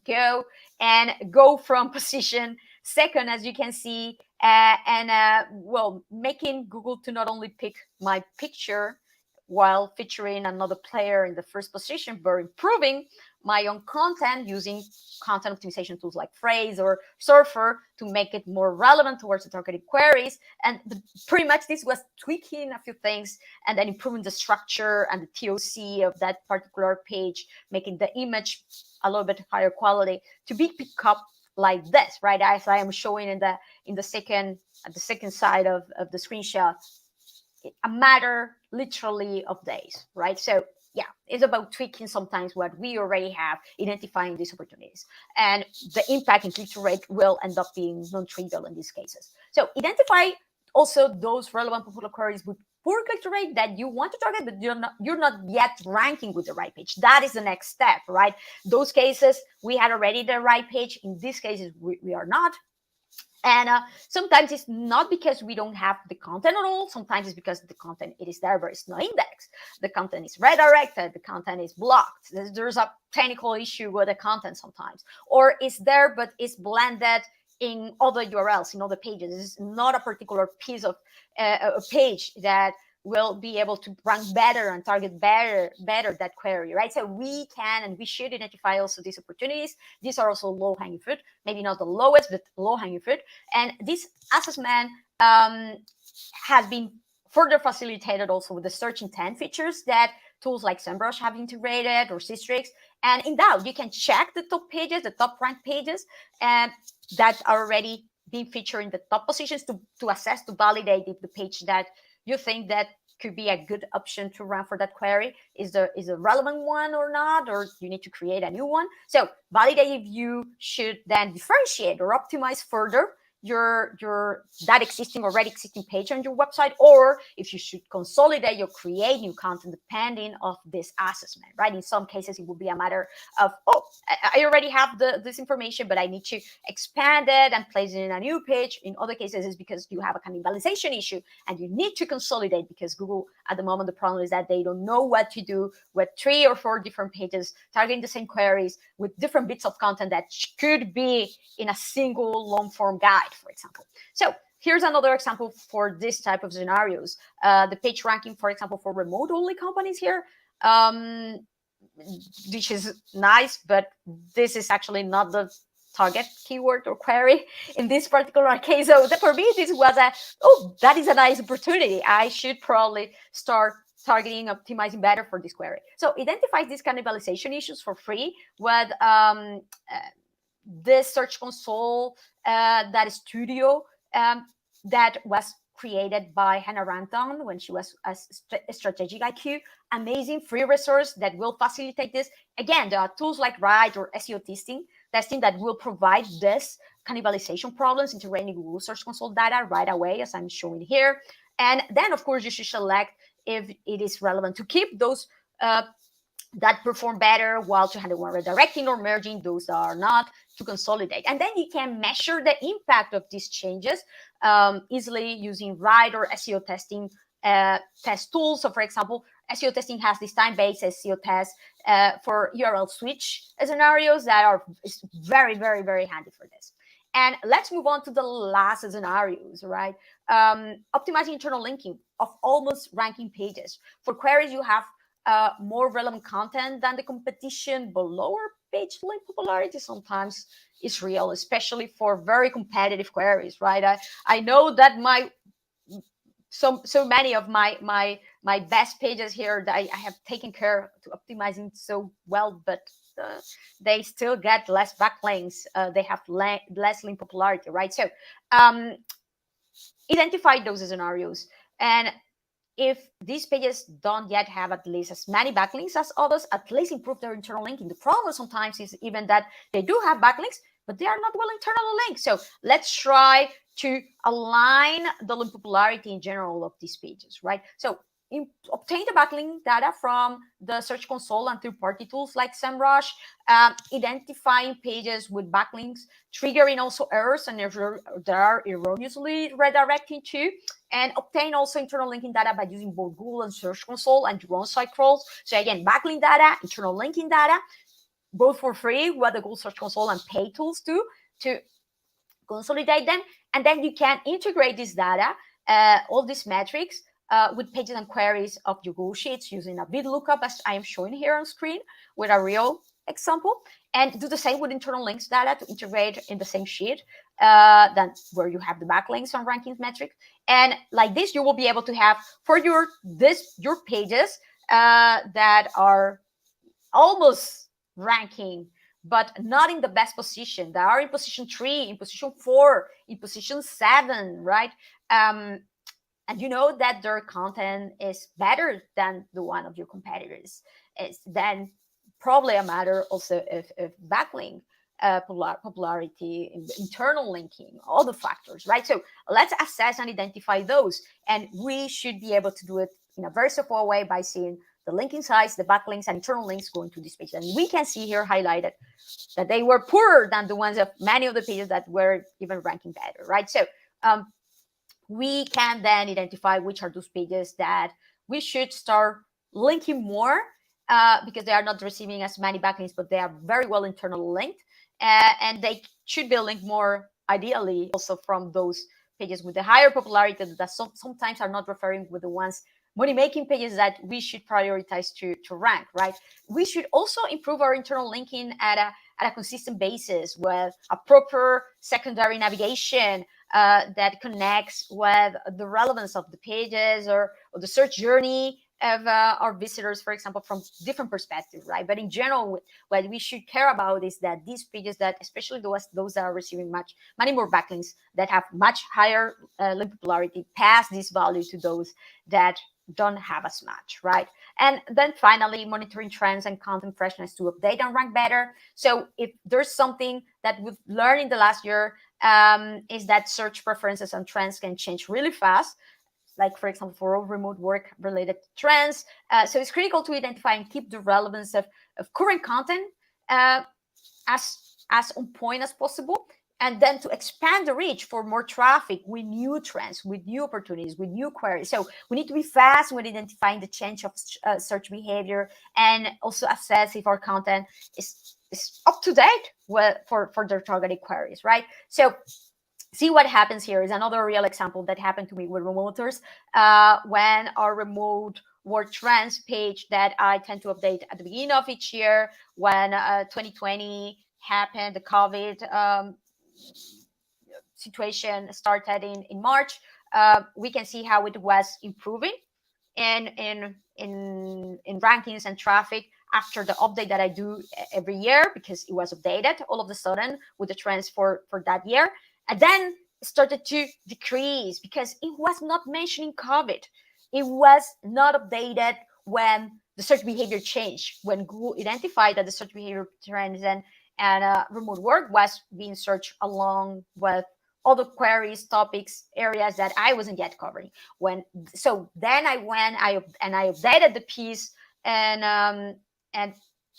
go from position second, as you can see, well, making Google to not only pick my picture while featuring another player in the first position, but improving my own content using content optimization tools like Phrase or Surfer to make it more relevant towards the targeted queries. And pretty much this was tweaking a few things and then improving the structure and the TOC of that particular page, making the image a little bit higher quality to be picked up like this, right? As I am showing at the second side of the screenshot, a matter literally of days, right? So yeah, it's about tweaking sometimes what we already have, identifying these opportunities, and the impact in click-through rate will end up being non-trivial in these cases. So identify also those relevant popular queries with poor click-through rate that you want to target, but you're not yet ranking with the right page. That is the next step, right? Those cases we had already the right page. In these cases, we are not. And sometimes it's not because we don't have the content at all. Sometimes it's because the content, it is there, but it's not indexed. The content is redirected. The content is blocked. There's a technical issue with the content sometimes. Or it's there, but it's blended in other URLs, in other pages. It's not a particular piece of a page that will be able to rank better and target better that query, right? So we can and we should identify also these opportunities. These are also low-hanging fruit, maybe not the lowest, but low-hanging fruit. And this assessment has been further facilitated also with the search intent features that tools like SEMrush have integrated, or Sistrix. And in that, you can check the top pages, the top ranked pages, and that are already being featured in the top positions to assess, to validate if the page that you think that could be a good option to run for that query is a relevant one or not, or you need to create a new one. So validate if you should then differentiate or optimize further that already existing page on your website, or if you should consolidate or create new content depending of this assessment, right? In some cases, it will be a matter of, oh, I already have this information, but I need to expand it and place it in a new page. In other cases, it's because you have a cannibalization issue and you need to consolidate, because Google, at the moment, the problem is that they don't know what to do with 3 or 4 different pages targeting the same queries with different bits of content that could be in a single long form guide, for example. So here's another example for this type of scenarios. The page ranking, for example, for remote only companies here, which is nice, but this is actually not the target keyword or query in this particular case. So for me, this was that is a nice opportunity. I should probably start targeting, optimizing better for this query. So identify these cannibalization issues for free with this Search Console, that studio that was created by Hannah Ranton when she was a Strategic IQ. Amazing free resource that will facilitate this. Again, there are tools like Write or SEO testing that will provide this cannibalization problems integrating Google Search Console data right away, as I'm showing here. And then, of course, you should select if it is relevant to keep those that perform better, while to handle one redirecting or merging those that are not, to consolidate. And then you can measure the impact of these changes easily using Write or SEO testing test tools. So for example, SEO testing has this time-based SEO test for URL switch scenarios that are very, very, very handy for this. And let's move on to the last scenarios, right? Optimizing internal linking of almost ranking pages. For queries, you have more relevant content than the competition, but lower page link popularity sometimes is real, especially for very competitive queries, right? I know that so many of my best pages here that I have taken care to optimizing so well, but they still get less backlinks. They have less link popularity, right? So identify those scenarios, and if these pages don't yet have at least as many backlinks as others, at least improve their internal linking. The problem sometimes is even that they do have backlinks, but they are not well internally linked. So let's try to align the link popularity in general of these pages, right? So obtain the backlink data from the Search Console and third-party tools like SEMrush, identifying pages with backlinks, triggering also errors and they are erroneously redirecting to, and obtain also internal linking data by using both Google and Search Console and your own site crawls. So again, backlink data, internal linking data, both for free, what the Google Search Console and paid tools do to consolidate them. And then you can integrate this data, all these metrics, with pages and queries of your Google Sheets using a bit lookup, as I am showing here on screen with a real example, and do the same with internal links data to integrate in the same sheet than where you have the backlinks on rankings metric. And like this, you will be able to have for your pages that are almost ranking, but not in the best position. They are in position 3, in position 4, in position 7, right? And you know that their content is better than the one of your competitors. It's then probably a matter also of backlink popularity, internal linking, all the factors, right? So let's assess and identify those. And we should be able to do it in a very simple way by seeing the linking size, the backlinks, and internal links going to this page. And we can see here highlighted that they were poorer than the ones of many of the pages that were even ranking better, right? So we can then identify which are those pages that we should start linking more because they are not receiving as many backlinks, but they are very well internally linked. And they should be linked more ideally also from those pages with the higher popularity that sometimes are not referring with the ones money-making pages that we should prioritize to rank, right? We should also improve our internal linking at a consistent basis with a proper secondary navigation that connects with the relevance of the pages or the search journey of our visitors, for example, from different perspectives, right? But in general, what we should care about is that these pages that, especially those that are receiving many more backlinks, that have much higher link popularity, pass this value to those that don't have as much, right? And then finally, monitoring trends and content freshness to update and rank better. So if there's something that we've learned in the last year is that search preferences and trends can change really fast, like, for example, for all remote work related trends. So it's critical to identify and keep the relevance of current content as on point as possible, and then to expand the reach for more traffic with new trends, with new opportunities, with new queries. So we need to be fast when identifying the change of search behavior, and also assess if our content is up to date for their targeted queries, right? So see what happens here is another real example that happened to me with remoters. When our remote work trends page that I tend to update at the beginning of each year, when 2020 happened, the COVID situation started in March, we can see how it was improving in rankings and traffic after the update that I do every year, because it was updated all of a sudden with the trends for that year. And then it started to decrease because it was not mentioning COVID. It was not updated when the search behavior changed, when Google identified that the search behavior trends and remote work was being searched along with other queries, topics, areas that I wasn't yet covering. So then I went and I updated the piece, and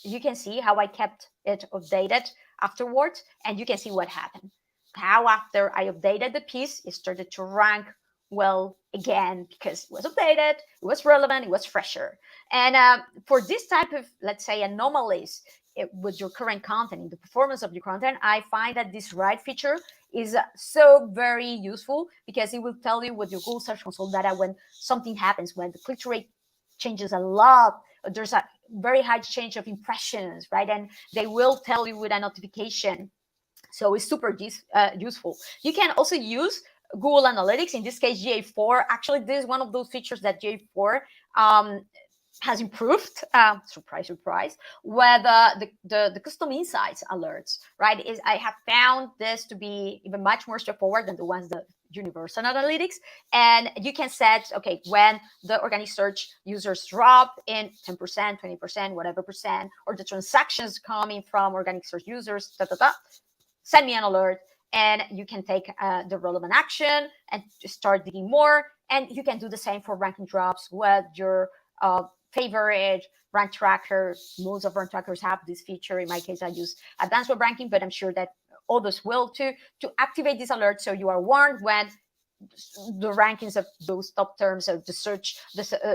you can see how I kept it updated afterwards, and you can see what happened. How after I updated the piece, it started to rank well again because it was updated, it was relevant, it was fresher. And for this type of, let's say, anomalies with your current content, in the performance of your content, I find that this write feature is so very useful, because it will tell you with your Google Search Console data when something happens, when the click-through rate changes a lot, there's a very high change of impressions, right? And they will tell you with a notification. So it's super useful. You can also use Google Analytics, in this case, GA4. Actually, this is one of those features that GA4 has improved, surprise, surprise, with the custom insights alerts, right? I have found this to be even much more straightforward than the ones that universal analytics. And you can set, okay, when the organic search users drop in 10%, 20%, whatever percent, or the transactions coming from organic search users, send me an alert, and you can take the relevant action and start digging more. And you can do the same for ranking drops with your favorite rank tracker. Most of rank trackers have this feature. In my case, I use advanced web ranking, but I'm sure that others will too, to activate this alert so you are warned when the rankings of those top terms of the search,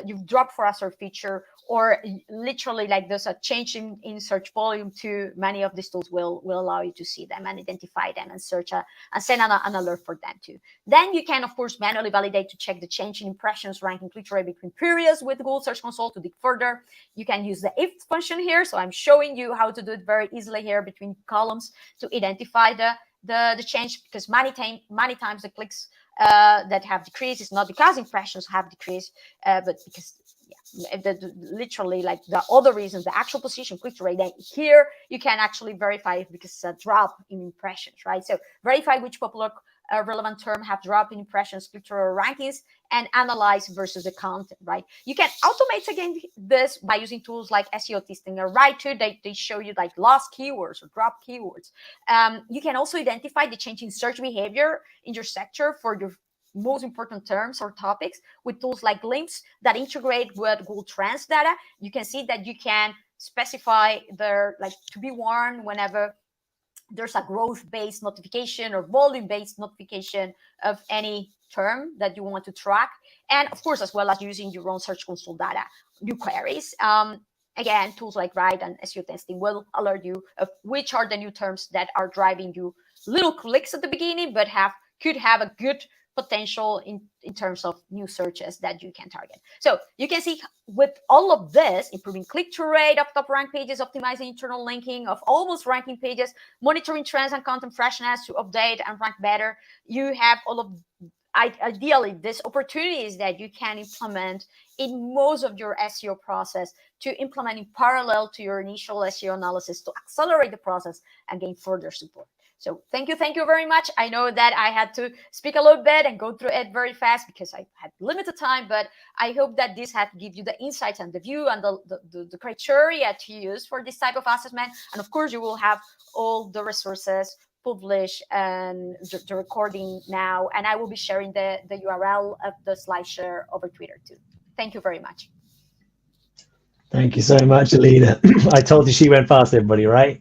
you've dropped for a search feature, or literally like there's a change in search volume too. Many of these tools will allow you to see them and identify them and search and send an alert for them too. Then you can, of course, manually validate to check the change in impressions, ranking, click-through rate between periods with Google Search Console to dig further. You can use the if function here. So I'm showing you how to do it very easily here between columns to identify the change, because many times the clicks that have decreased is not because impressions have decreased, but because literally like the other reasons, the actual position, click-through rate. Here you can actually verify because it's a drop in impressions, right? So verify which popular relevant term have dropped in impressions, click-through, or rankings, and analyze versus the content, right? You can automate again this by using tools like SEO testing or Write2. They show you like lost keywords or drop keywords. You can also identify the change in search behavior in your sector for your most important terms or topics with tools like Links that integrate with Google Trends data. You can see that you can specify their, like, to be warned whenever there's a growth-based notification or volume-based notification of any term that you want to track. And of course, as well as using your own Search Console data, new queries. Again, tools like Write and SEO testing will alert you of which are the new terms that are driving you little clicks at the beginning, but could have a good potential in terms of new searches that you can target. So you can see with all of this, improving click-through rate of top rank pages, optimizing internal linking of almost ranking pages, monitoring trends and content freshness to update and rank better. You have all of, ideally, these opportunities that you can implement in most of your SEO process to implement in parallel to your initial SEO analysis to accelerate the process and gain further support. So thank you very much. I know that I had to speak a little bit and go through it very fast because I had limited time, but I hope that this had give you the insights and the view and the criteria to use for this type of assessment. And of course, you will have all the resources publish the recording now, and I will be sharing the URL of the slideshare over Twitter too. Thank you very much. Thank you so much, Aleyda. I told you she went fast, everybody, right?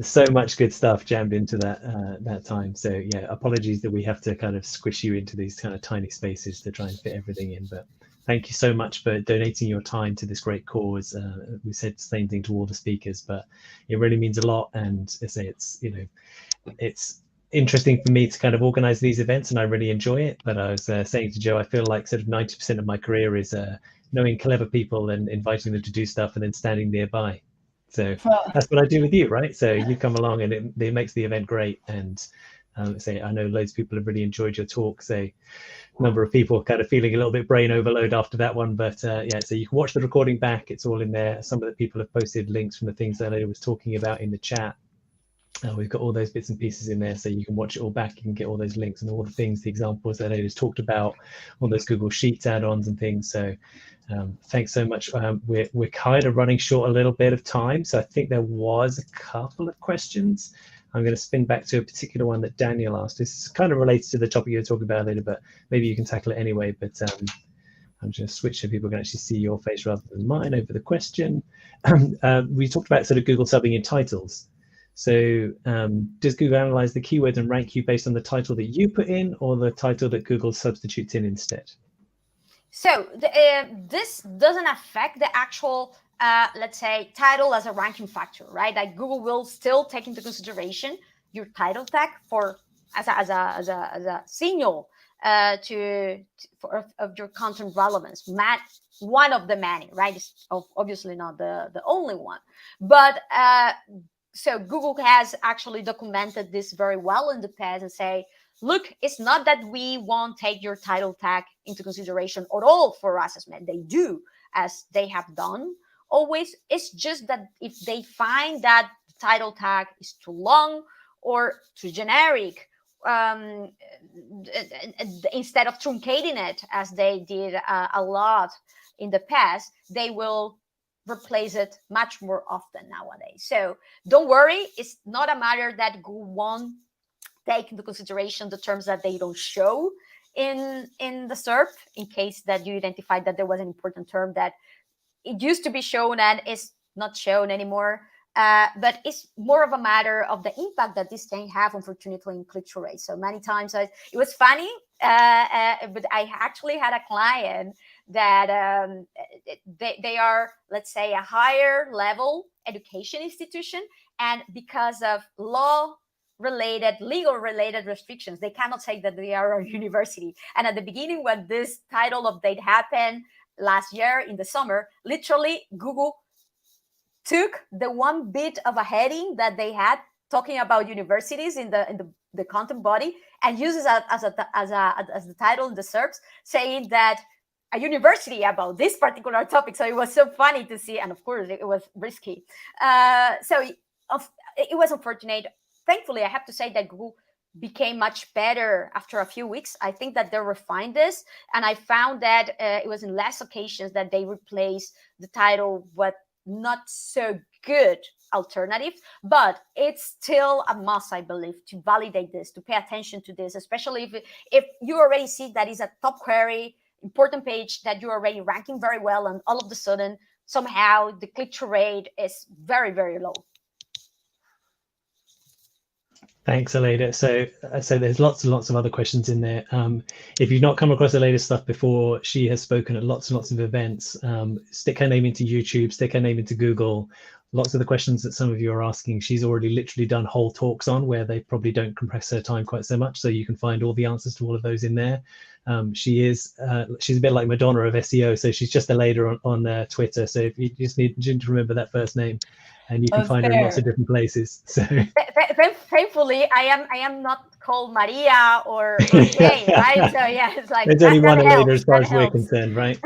So much good stuff jammed into that time. So yeah, apologies that we have to kind of squish you into these kind of tiny spaces to try and fit everything in. But thank you so much for donating your time to this great cause. We said the same thing to all the speakers, but it really means a lot. And I say it's interesting for me to kind of organize these events, and I really enjoy it. But I was saying to Joe, I feel like sort of 90% of my career is knowing clever people and inviting them to do stuff and then standing nearby. So that's what I do with you, right? So you come along and it makes the event great. And I know loads of people have really enjoyed your talk. So a number of people kind of feeling a little bit brain overload after that one. But yeah, so you can watch the recording back. It's all in there. Some of the people have posted links from the things that I was talking about in the chat. We've got all those bits and pieces in there, so you can watch it all back. You can get all those links and all the things, the examples that I just talked about, all those Google Sheets add-ons and things. So thanks so much. We're kind of running short a little bit of time, so I think there was a couple of questions. I'm going to spin back to a particular one that Daniel asked. This kind of relates to the topic you were talking about later, but maybe you can tackle it anyway. But I'm just going to switch so people can actually see your face rather than mine over the question. We talked about sort of Google subbing in titles. So does Google analyze the keywords and rank you based on the title that you put in or the title that Google substitutes in instead? So this doesn't affect the actual, let's say, title as a ranking factor, right? Like Google will still take into consideration your title tag as a signal of your content relevance. One of the many, right? It's obviously not the only one, but so Google has actually documented this very well in the past and say, look, it's not that we won't take your title tag into consideration at all for assessment. They do, as they have done always. It's just that if they find that the title tag is too long or too generic, instead of truncating it as they did a lot in the past, they will replace it much more often nowadays. So don't worry, it's not a matter that Google won't take into consideration the terms that they don't show in the SERP, in case that you identified that there was an important term that it used to be shown and is not shown anymore. But it's more of a matter of the impact that this can have, unfortunately, in click-through rate. So many times it was funny, but I actually had a client that they are, let's say, a higher level education institution, and because of legal related restrictions, they cannot say that they are a university. And at the beginning, when this title update happened last year in the summer, literally Google took the one bit of a heading that they had talking about universities in the content body and uses it as the title in the SERPs, saying that a university about this particular topic. So it was so funny to see, and of course it was risky. So it was unfortunate. Thankfully, I have to say that Google became much better after a few weeks. I think that they refined this, and I found that it was in less occasions that they replaced the title with not so good alternative, but it's still a must, I believe, to validate this, to pay attention to this, especially if you already see that is a top query, important page that you're already ranking very well, and all of a sudden, somehow the click-through rate is very, very low. Thanks, Aleyda. So there's lots and lots of other questions in there. If you've not come across Aleyda's stuff before, she has spoken at lots and lots of events. Stick her name into YouTube, stick her name into Google. Lots of the questions that some of you are asking, she's already literally done whole talks on, where they probably don't compress her time quite so much. So you can find all the answers to all of those in there. She's a bit like Madonna of SEO. So she's just Aleyda on Twitter. So if you just need to remember that first name, and you can find her in lots of different places. So thankfully, I am not called Maria or Jane, right? So yeah, it's like there's only one Aleyda as far as we're concerned, right?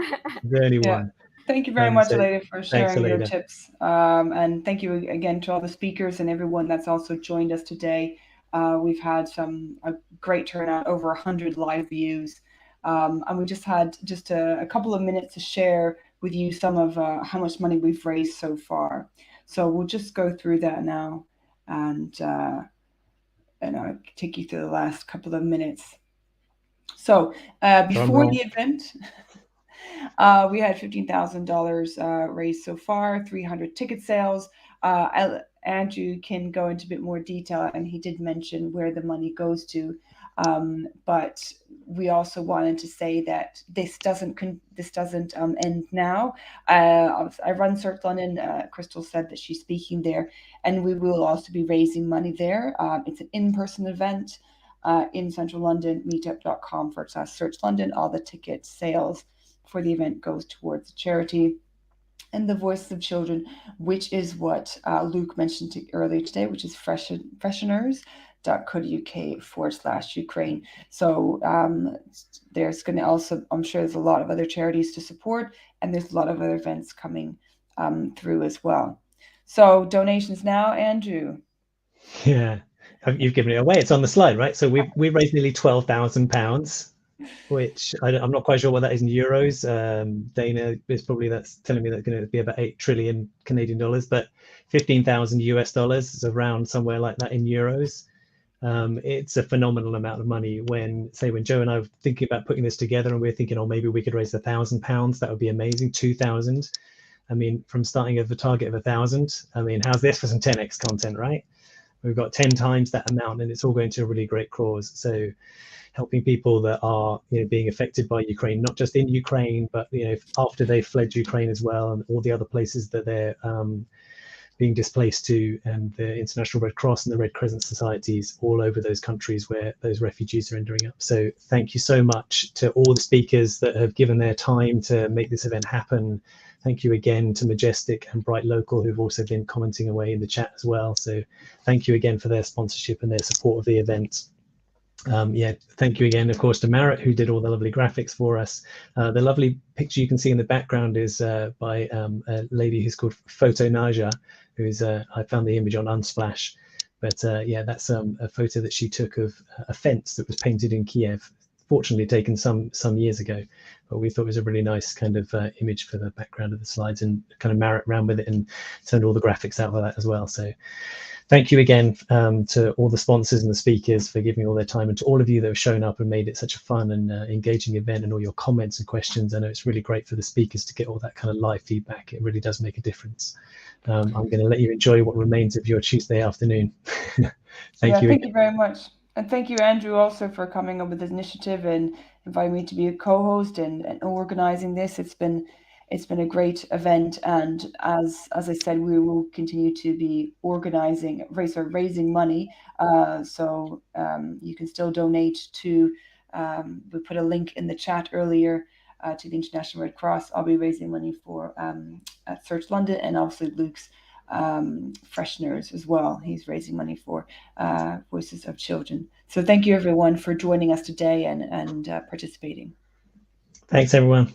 There's only one. Thank you very much, Aleyda, for sharing your tips. And thank you again to all the speakers and everyone that's also joined us today. We've had a great turnout, over 100 live views. And we just had a couple of minutes to share with you some of how much money we've raised so far. So we'll just go through that now. And and I'll take you through the last couple of minutes. So before the event, we had $15,000 raised so far, 300 ticket sales. Andrew can go into a bit more detail, and he did mention where the money goes to. But we also wanted to say that this doesn't end now. I run Search London. Crystal said that she's speaking there, and we will also be raising money there. It's an in-person event in central London, meetup.com/Search London. All the ticket sales for the event goes towards the charity and the Voices of Children, which is what Luke mentioned earlier today, which is fresheners.co.uk/Ukraine. So there's going to also, I'm sure there's a lot of other charities to support, and there's a lot of other events coming through as well. So donations now, Andrew. Yeah, you've given it away. It's on the slide, right? So we raised nearly £12,000, which I'm not quite sure what that is in euros. Dana is probably that's telling me that's going to be about 8 trillion Canadian dollars, but $15,000 US is around somewhere like that in euros. It's a phenomenal amount of money. When Joe and I were thinking about putting this together, and we were thinking, oh, maybe we could raise £1,000. That would be amazing. 2,000. I mean, from starting at the target of 1,000. I mean, how's this for some 10x content, right? We've got 10 times that amount, and it's all going to a really great cause. So helping people that are being affected by Ukraine, not just in Ukraine, but after they've fled Ukraine as well, and all the other places that they're being displaced to, and the International Red Cross and the Red Crescent societies all over those countries where those refugees are ending up. So thank you so much to all the speakers that have given their time to make this event happen. Thank you again to Majestic and Bright Local, who've also been commenting away in the chat as well. So thank you again for their sponsorship and their support of the event. Thank you again, of course, to Marit, who did all the lovely graphics for us. The lovely picture you can see in the background is by a lady who's called Photo Naja, who's I found the image on Unsplash. But that's a photo that she took of a fence that was painted in Kiev, fortunately taken some years ago. But we thought it was a really nice kind of image for the background of the slides, and kind of Marit ran with it and turned all the graphics out for that as well. So thank you again to all the sponsors and the speakers for giving all their time, and to all of you that have shown up and made it such a fun and engaging event, and all your comments and questions. I know it's really great for the speakers to get all that kind of live feedback. It really does make a difference. I'm going to let you enjoy what remains of your Tuesday afternoon. Thank you very much. And thank you, Andrew, also for coming up with this initiative and inviting me to be a co-host and organizing this. It's been a great event, and as I said, we will continue to be raising money. So you can still donate to. We put a link in the chat earlier to the International Red Cross. I'll be raising money for at Search London, and obviously Luke's Fresheners as well. He's raising money for Voices of Children. So thank you everyone for joining us today and participating. Thanks everyone.